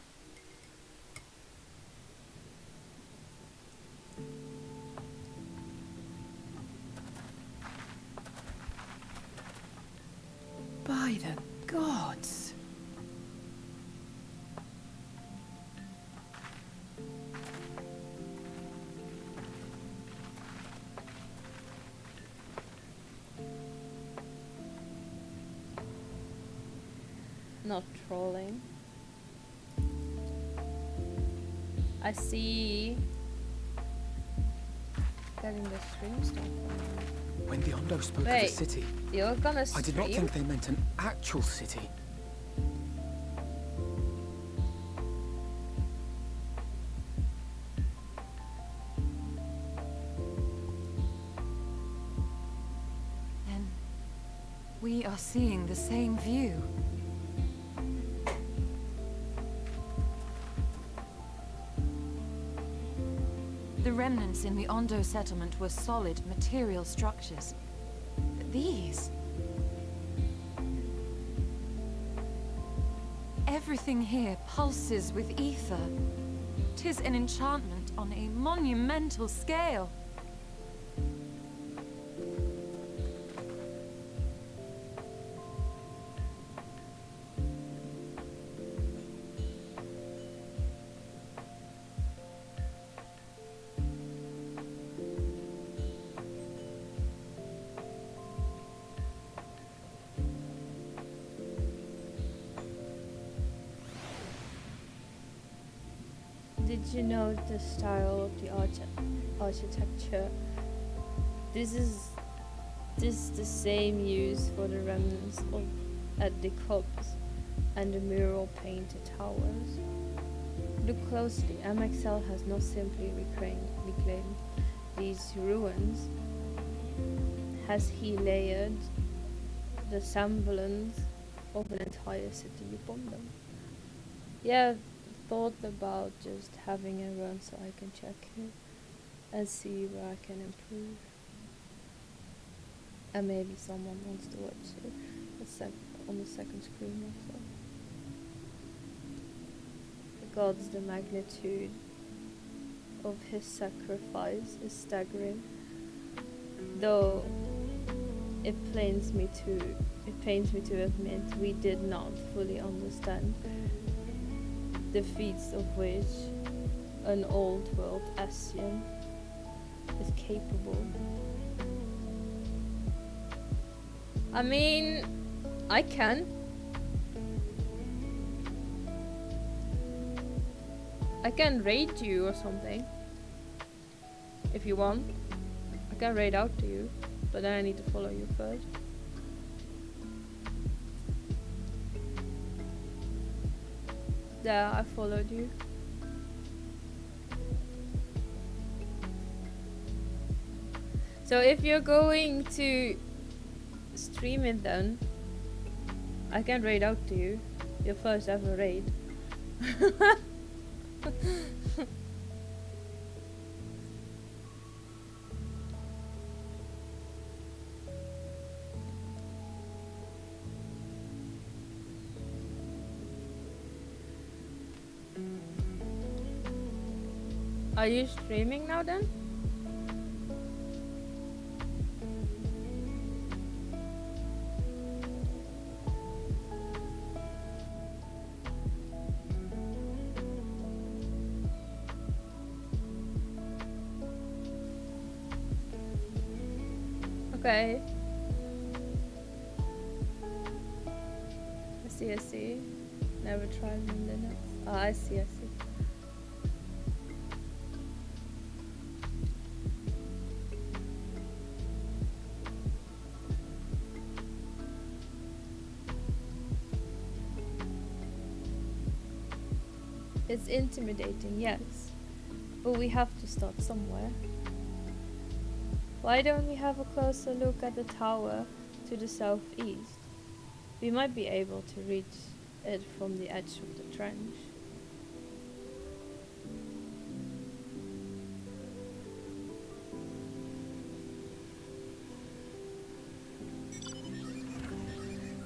By the gods. Not trolling. I see. Getting the stream stuff. When the Ondo spoke of Wait, a city, you're gonna stream? I did not think they meant an actual city. Then we are seeing the same view. The remnants in the Ondo settlement were solid material structures. But these... everything here pulses with ether. 'Tis an enchantment on a monumental scale. Did you know the style of the architecture? This is the same used for the remnants of at the cups and the mural painted towers. Look closely. MXL has not simply reclaimed these ruins. Has he layered the semblance of an entire city upon them? Yeah. Thought about just having a run so I can check it and see where I can improve. And maybe someone wants to watch it on the second screen also. Because the magnitude of his sacrifice is staggering. Though it pains me to admit we did not fully understand the feats of which an old world Asian is capable. I mean, I can I can raid you or something. If you want. I can raid out to you. But then I need to follow you first. There, I followed you. So if you're going to stream it then, I can raid out to you. Your first ever raid. Are you streaming now then? Okay. I see. Never tried Linux. Oh, I see. It's intimidating, yes. But we have to start somewhere. Why don't we have a closer look at the tower to the southeast? We might be able to reach it from the edge of the trench.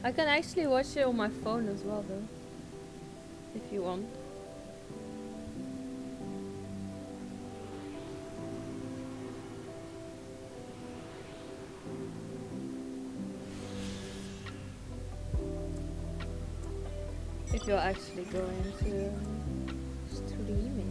I can actually watch it on my phone as well though, if you want. If you're actually going to stream it.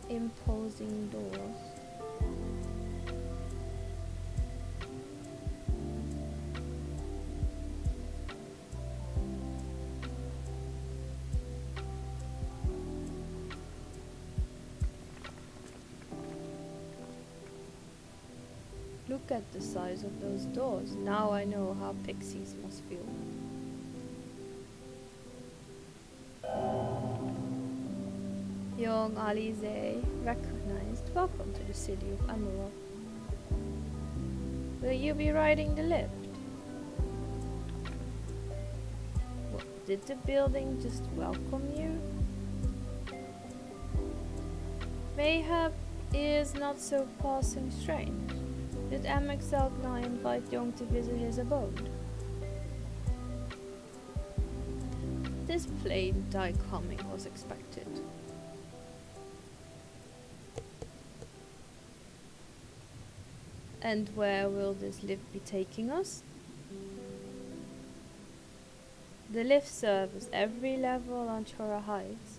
Imposing doors. Look at the size of those doors. Now I know how pixies must feel. Young Alize, recognized. Welcome to the city of Emerald. Will you be riding the lift? What, did the building just welcome you? Mayhap it is not so passing strange. Did FFXIV invite Young to visit his abode? This plain die coming was expected. And where will this lift be taking us? The lift serves every level on Chora Heights,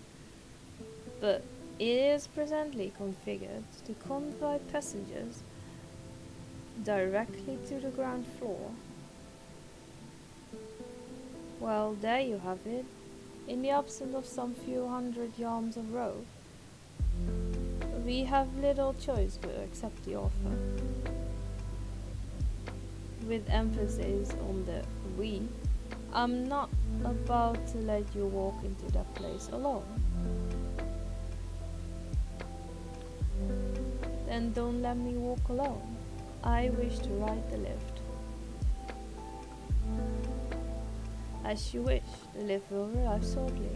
but it is presently configured to convey passengers directly to the ground floor. Well, there you have it. In the absence of some few hundred yards of road, we have little choice but to accept the offer. With emphasis on the we, I'm not about to let you walk into that place alone. Then don't let me walk alone. I wish to ride the lift. As you wish, the lift will arrive shortly.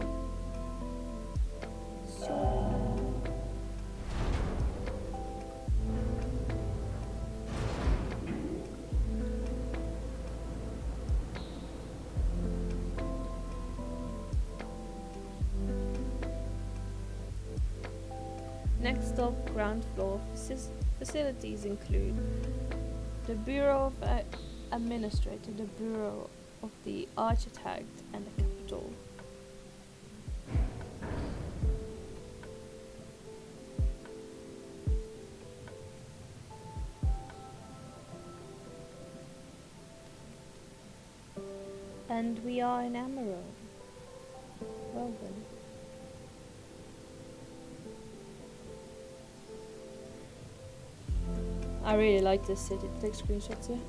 Next stop, ground floor. Facilities include the Bureau of Administrator, the Bureau of the Architect, and the Capital. And we are in Emerald. Well then. I really like this city. Take screenshots here.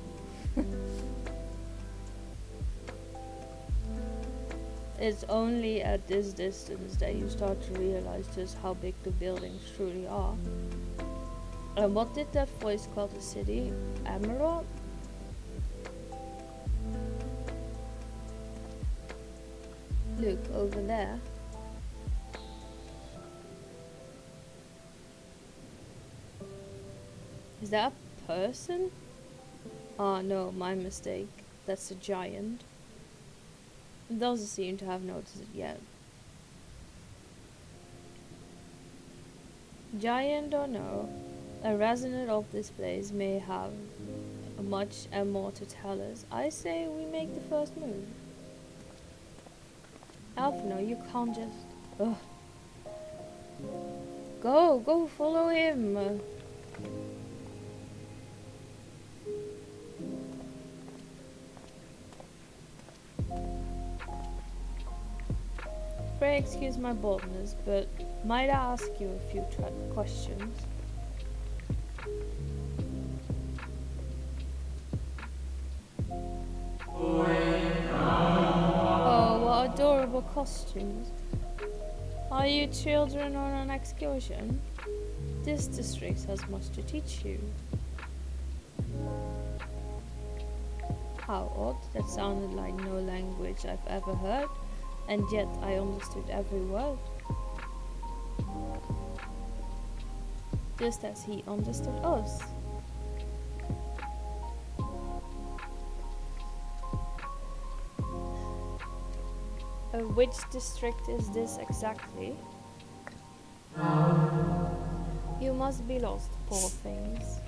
It's only at this distance that you start to realize just how big the buildings truly are. And what did that voice call the city? Emerald? Look, over there. Is that a person? Oh no, my mistake. That's a giant. It doesn't seem to have noticed it yet. Giant or no, a resident of this place may have much and more to tell us. I say we make the first move. Alpha, no, you can't just... Ugh. Go, follow him. Pray excuse my boldness, but might I ask you a few questions? Oh, what adorable costumes. Are you children on an excursion? This district has much to teach you. How odd, that sounded like no language I've ever heard, and yet I understood every word. Just as he understood us. Which district is this exactly? You must be lost, poor things.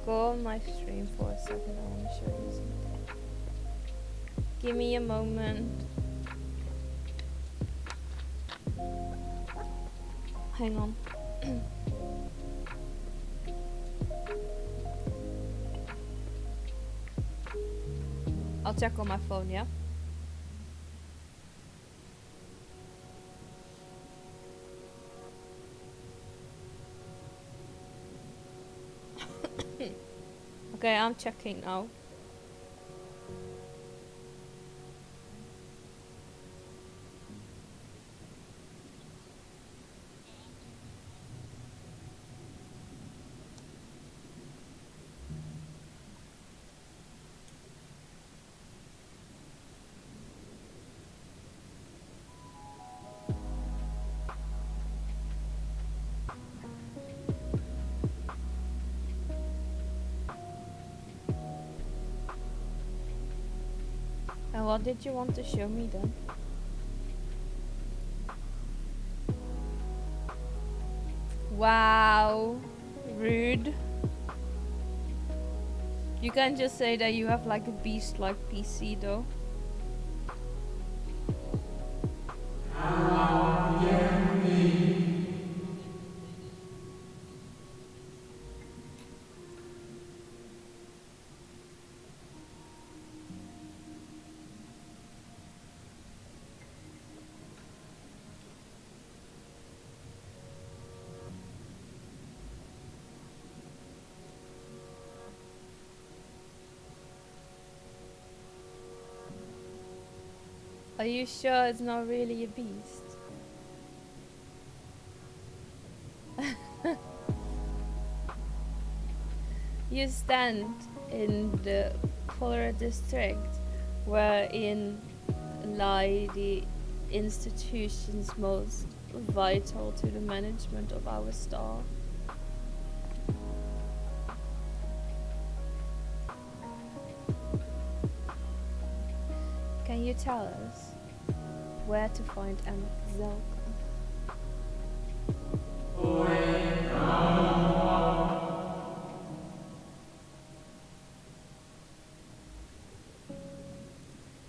Go on my stream for a second, I want to show you something. Give me a moment. Hang on. I'll check on my phone, yeah? Okay, I'm checking now. And what did you want to show me then? Wow, rude. You can't just say that you have like a beast-like PC though. Are you sure it's not really a beast? You stand in the polar district wherein lie the institutions most vital to the management of our star. Can you tell us where to find EndWalker?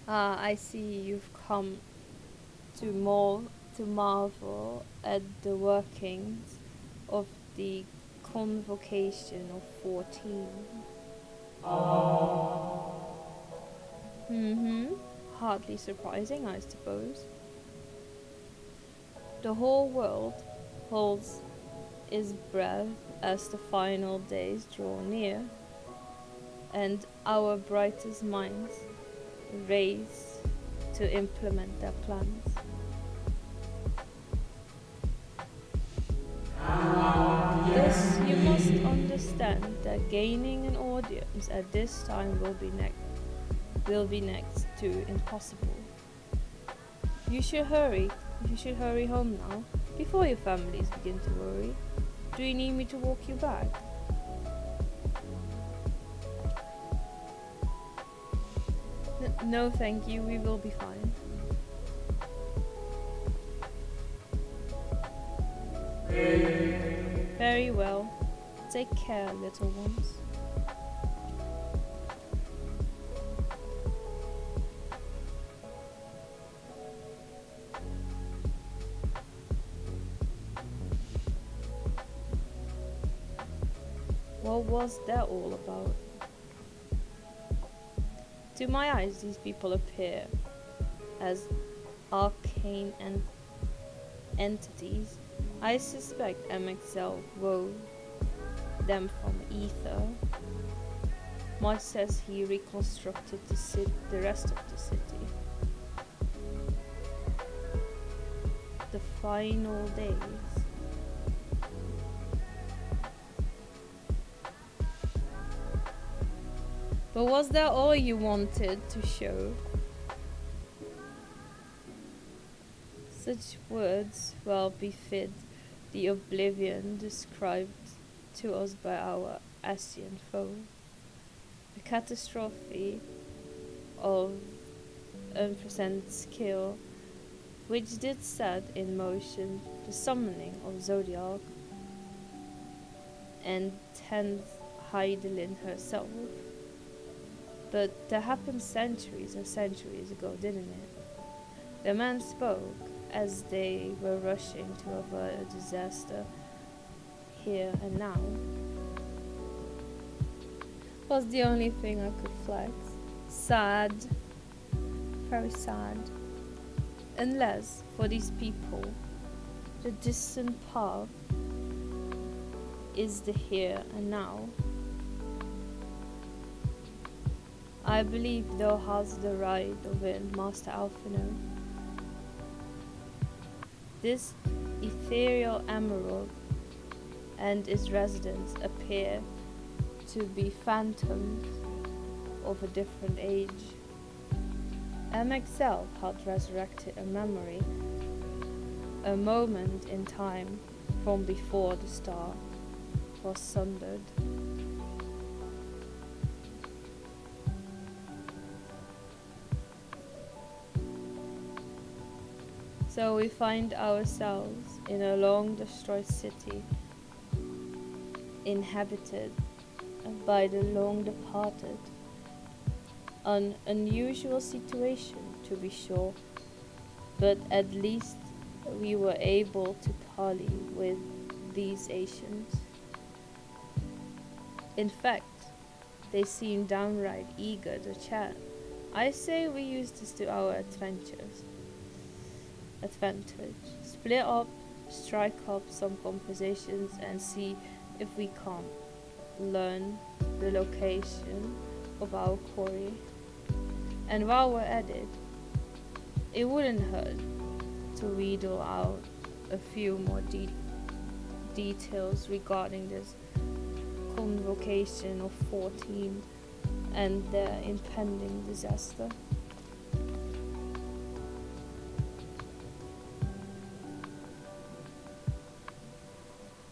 Ah, I see you've come to marvel at the workings of the Convocation of 14. Hardly surprising, I suppose. The whole world holds its breath as the final days draw near, and our brightest minds race to implement their plans. Thus, you must understand that gaining an audience at this time will be next to impossible. You should hurry home now, before your families begin to worry. Do you need me to walk you back? No, thank you, we will be fine. Very well. Take care, little ones. What was that all about? To my eyes, these people appear as arcane entities. I suspect MXL wove them from ether, much as he reconstructed the rest of the city. The final days. But was that all you wanted to show? Such words well befit the oblivion described to us by our Asian foe. A catastrophe of unprecedented skill, which did set in motion the summoning of Zodiac and 10th Heidelin herself. But that happened centuries and centuries ago, didn't it? The man spoke as they were rushing to avert a disaster here and now. Was the only thing I could flex. Sad. Very sad. Unless, for these people, the distant path is the here and now. I believe thou hast the right of it, Master Alphino. This ethereal emerald and its residents appear to be phantoms of a different age. MXL had resurrected a memory, a moment in time from before the star was sundered. So we find ourselves in a long destroyed city, inhabited by the long departed. An unusual situation, to be sure, but at least we were able to parley with these Asians. In fact, they seemed downright eager to chat. I say we use this to our advantage. Split up, strike up some conversations and see if we can't learn the location of our quarry. And while we're at it, it wouldn't hurt to wheedle out a few more details regarding this Convocation of 14 and their impending disaster.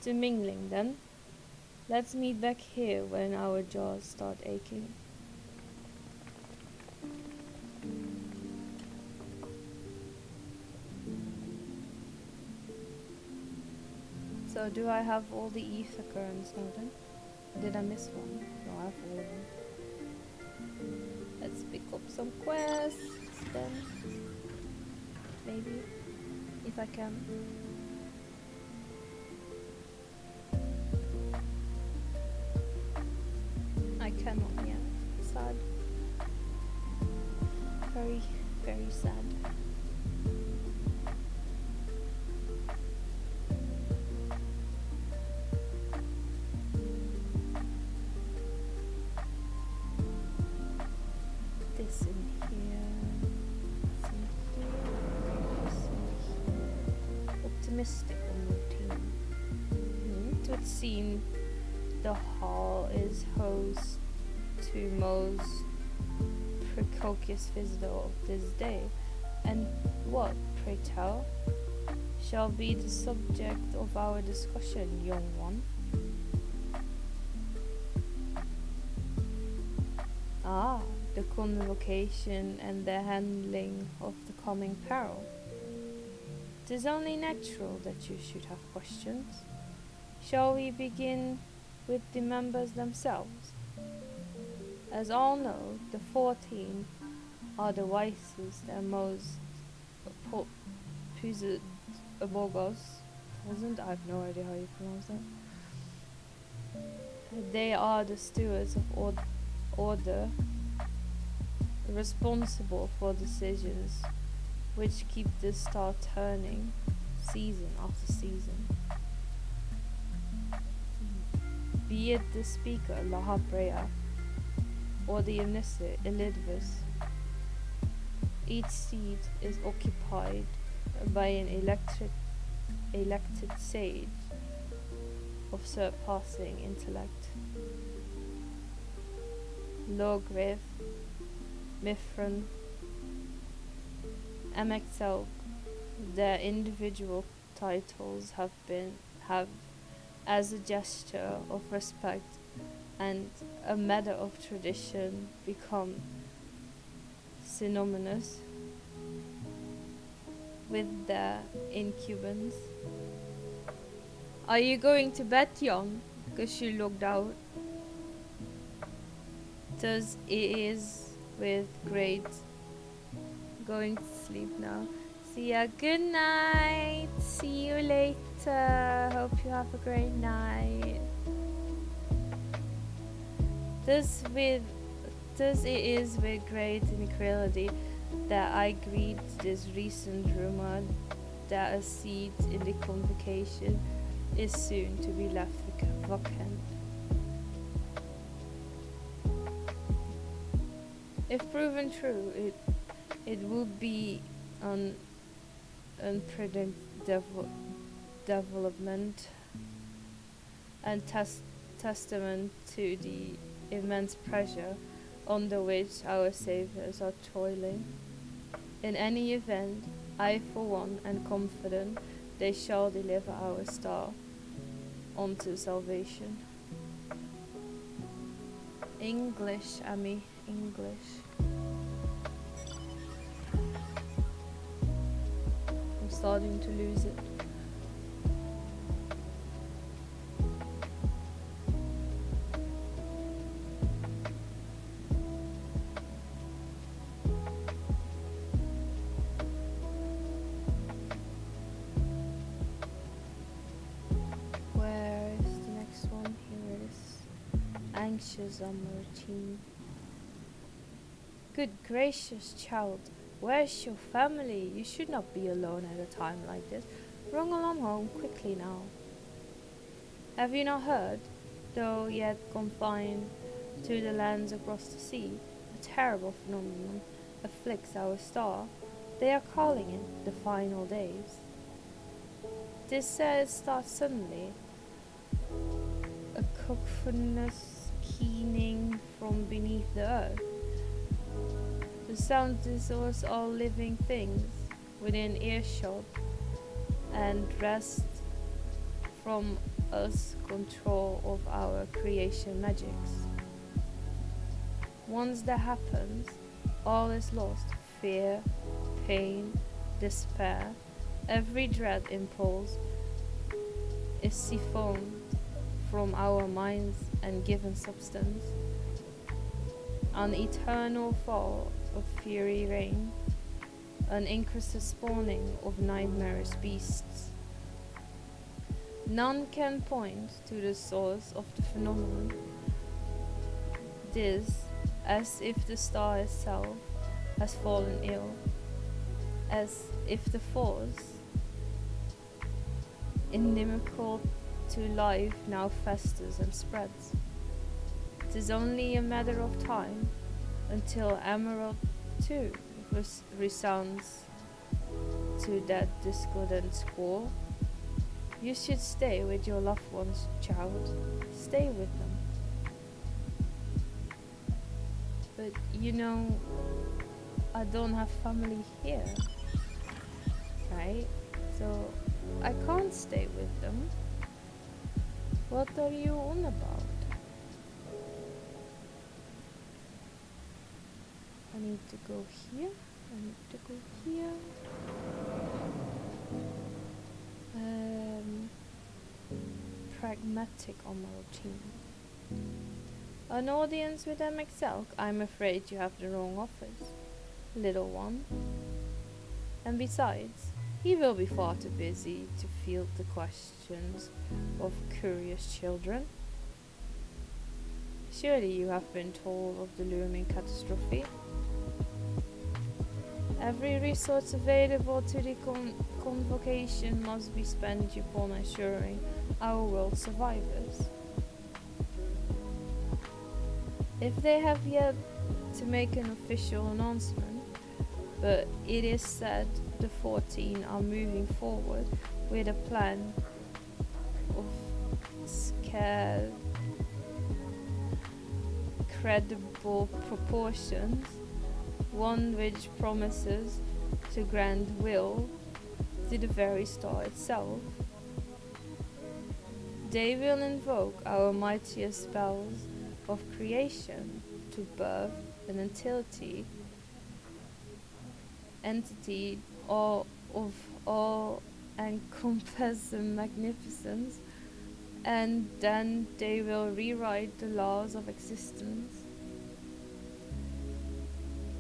To mingling then. Let's meet back here when our jaws start aching. So do I have all the ether currents now then? Did I miss one? No, I have all of them. That's big pick up some quests then. Maybe. If I can. I cannot yet. Sad. Very, very sad. This in here. This in here. This in here. Optimistic on routine. It would seem the hall is host to most precocious visitor of this day. And what, pray tell, shall be the subject of our discussion, young one? Ah, the convocation and the handling of the coming peril. 'Tis only natural that you should have questions. Shall we begin with the members themselves? As all know, the 14 are the wisest and most pused among us. I have no idea how you pronounce that. They are the stewards of order, responsible for decisions which keep the star turning season after season. Be it the speaker, Lahabrea, or the omniscient Elidibus, each seat is occupied by an elected sage of surpassing intellect. Logrev, Mithran, Amexelg, their individual titles have as a gesture of respect and a matter of tradition become synonymous with their incubants. Are you going to bed, young? Because you looked out. Thus it is with great going to sleep now. See ya, good night. See you later. Hope you have a great night. Thus it is with great tranquility that I greet this recent rumor that a seat in the convocation is soon to be left vacant. If proven true, it will be an unpredictable development and testament to the immense pressure under which our saviors are toiling. In any event, I for one am confident they shall deliver our star onto salvation. English, Amy, English. I'm starting to lose it. Where is the next one? Here it is. Anxious on my routine. Good gracious, child. Where's your family? You should not be alone at a time like this. Run along home quickly now. Have you not heard, though yet confined to the lands across the sea, a terrible phenomenon afflicts our star? They are calling it the final days. This starts suddenly, a cacophonous keening from beneath the earth. The sound distorts all living things within earshot and wrests from us control of our creation magics. Once that happens, all is lost. Fear, pain, despair, every dread impulse is siphoned from our minds and given substance. An eternal thought of fury reigned, an incessant spawning of nightmarish beasts. None can point to the source of the phenomenon. It is as if the star itself has fallen ill, as if the force inimical to life now festers and spreads. It is only a matter of time until Emerald too resounds to that discordant squall. You should stay with your loved ones, child. Stay with them. But you know, I don't have family here, right? So I can't stay with them. What are you on about? I need to go here. I need to go here. Pragmatic on my routine. An audience with MXL? I'm afraid you have the wrong office, little one. And besides, he will be far too busy to field the questions of curious children. Surely you have been told of the looming catastrophe. Every resource available to the convocation must be spent upon assuring our world survivors. If they have yet to make an official announcement, but it is said the 14 are moving forward with a plan of credible proportions, one which promises to grant will to the very star itself. They will invoke our mightiest spells of creation to birth an entity of all encompassing magnificence, and then they will rewrite the laws of existence.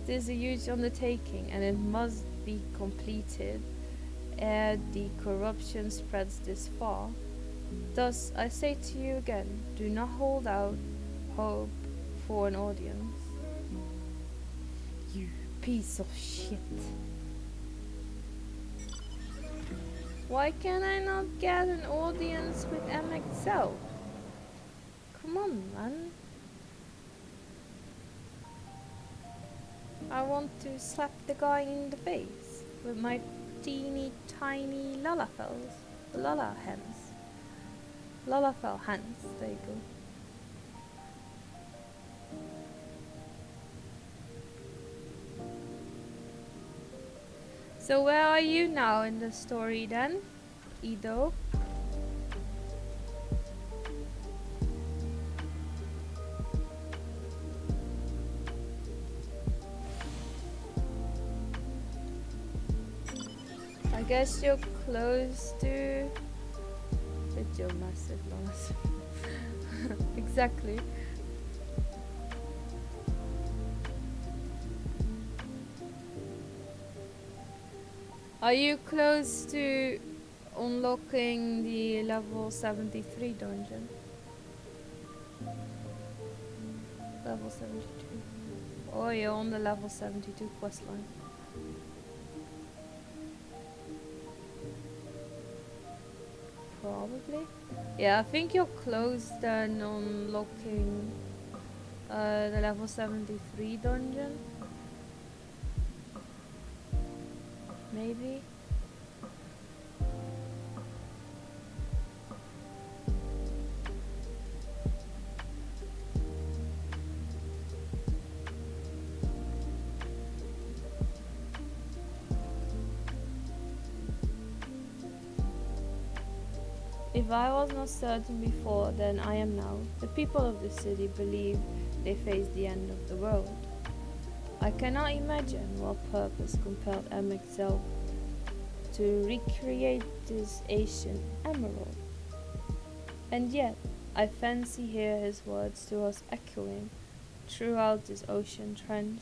It is a huge undertaking, and it must be completed ere the corruption spreads this far. Thus, I say to you again, do not hold out hope for an audience. You piece of shit. Why can I not get an audience with MXL? Come on, man. I want to slap the guy in the face with my teeny tiny Lalafels. Lalafell hands, there you go. So where are you now in the story then, Ido? I guess you're close to... With your massive loss. Exactly. Are you close to unlocking the level 73 dungeon? Level 72. Or you're on the level 72 questline? Probably. Yeah, I think you're close then on unlocking the level 73 dungeon. Maybe. If I was not certain before, then I am now. The people of the city believe they face the end of the world. I cannot imagine what purpose compelled MXL to recreate this ancient emerald. And yet, I fancy hear his words to us echoing throughout this ocean trench,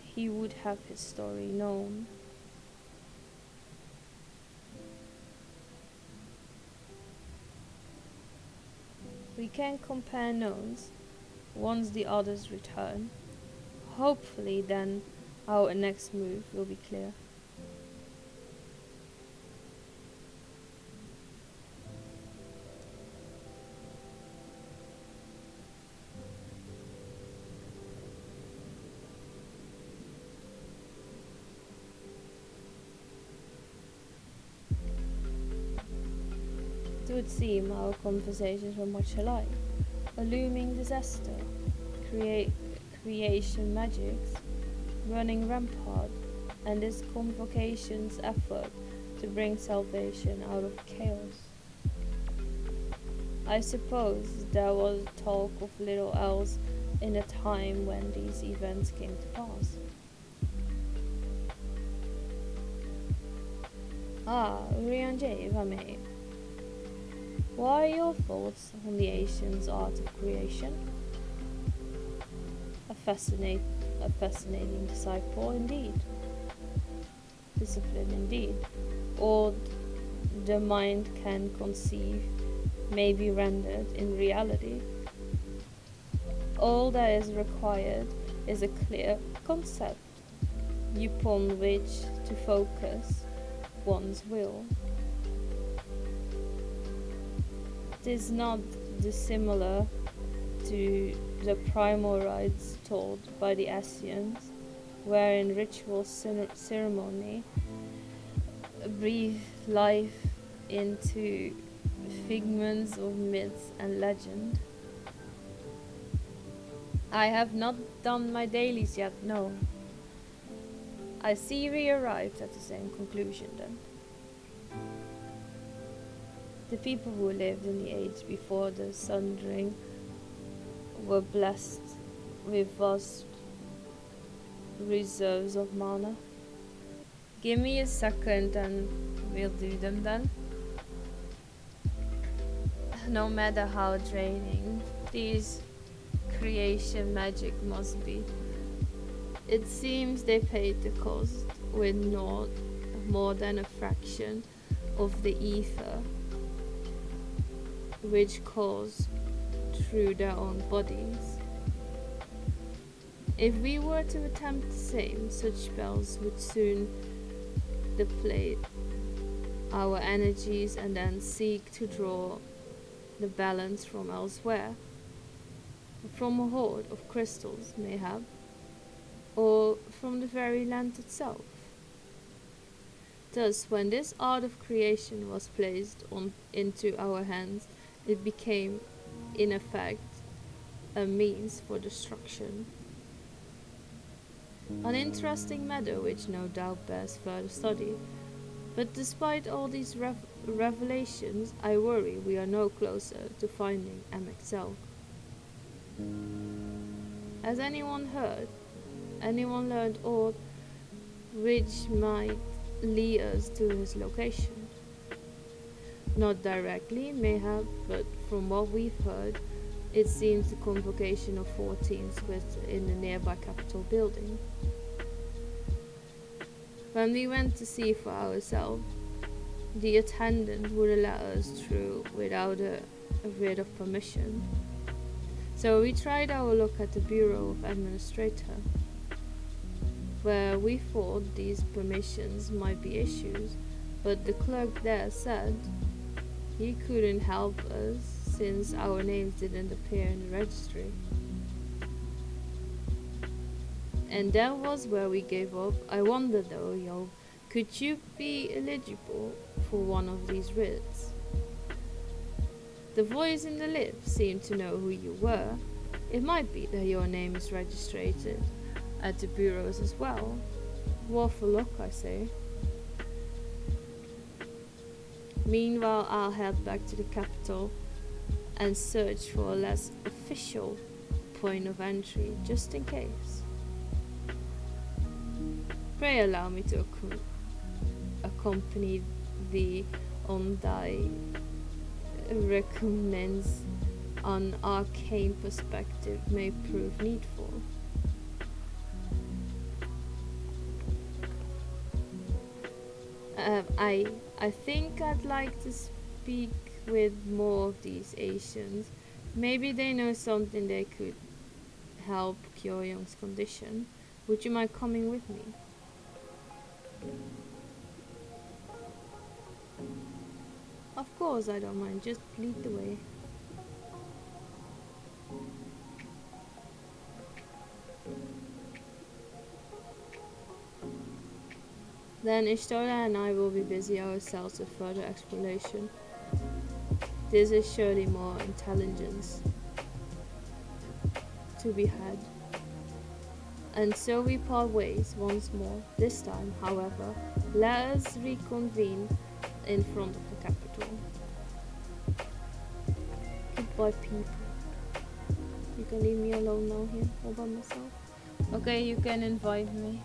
he would have his story known. We can compare notes once the others return. Hopefully then our next move will be clear. It would seem our conversations were much alike. A looming disaster, creation magics, running rampart, and this convocation's effort to bring salvation out of chaos. I suppose there was talk of little else in a time when these events came to pass. Ah, Urianger var med. What are your thoughts on the ancient art of creation? A fascinating disciple indeed. Discipline indeed. All the mind can conceive may be rendered in reality. All that is required is a clear concept upon which to focus one's will. It is not dissimilar to the primal rites taught by the Asians, wherein ritual ceremony breathe life into figments of myths and legend. I have not done my dailies yet, no. I see we arrived at the same conclusion then. The people who lived in the age before the Sundering were blessed with vast reserves of mana. Give me a second and we'll do them then. No matter how draining these creation magic must be, it seems they paid the cost with not more than a fraction of the ether which caused through their own bodies. If we were to attempt the same, such spells would soon deplete our energies and then seek to draw the balance from elsewhere, from a hoard of crystals mayhap, or from the very land itself. Thus, when this art of creation was placed into our hands, it became, in effect, a means for destruction. An interesting matter which no doubt bears further study, but despite all these revelations, I worry we are no closer to finding MXL. Has anyone heard, anyone learned aught which might lead us to his location? Not directly, mayhap, but from what we've heard, it seems the convocation of 14th was in the nearby Capitol building. When we went to see for ourselves, the attendant wouldn't let us through without a writ of permission. So we tried our luck at the Bureau of Administrator, where we thought these permissions might be issued, but the clerk there said he couldn't help us since our names didn't appear in the registry. And that was where we gave up. I wonder though, yo, could you be eligible for one of these writs? The voice in the lips seemed to know who you were. It might be that your name is registered at the bureaus as well. Worth a look, I say. Meanwhile, I'll head back to the capital and search for a less official point of entry, just in case. Pray allow me to accompany thee on thy recumbence an arcane perspective may prove needful. I think I'd like to speak with more of these Asians. Maybe they know something they could help cure Young's condition. Would you mind coming with me? Of course I don't mind, just lead the way. Then Ishtola and I will be busy ourselves with further exploration. This is surely more intelligence to be had. And so we part ways once more. This time, however, let us reconvene in front of the capital. Goodbye, people. You can leave me alone now here, all by myself. Okay, you can invite me.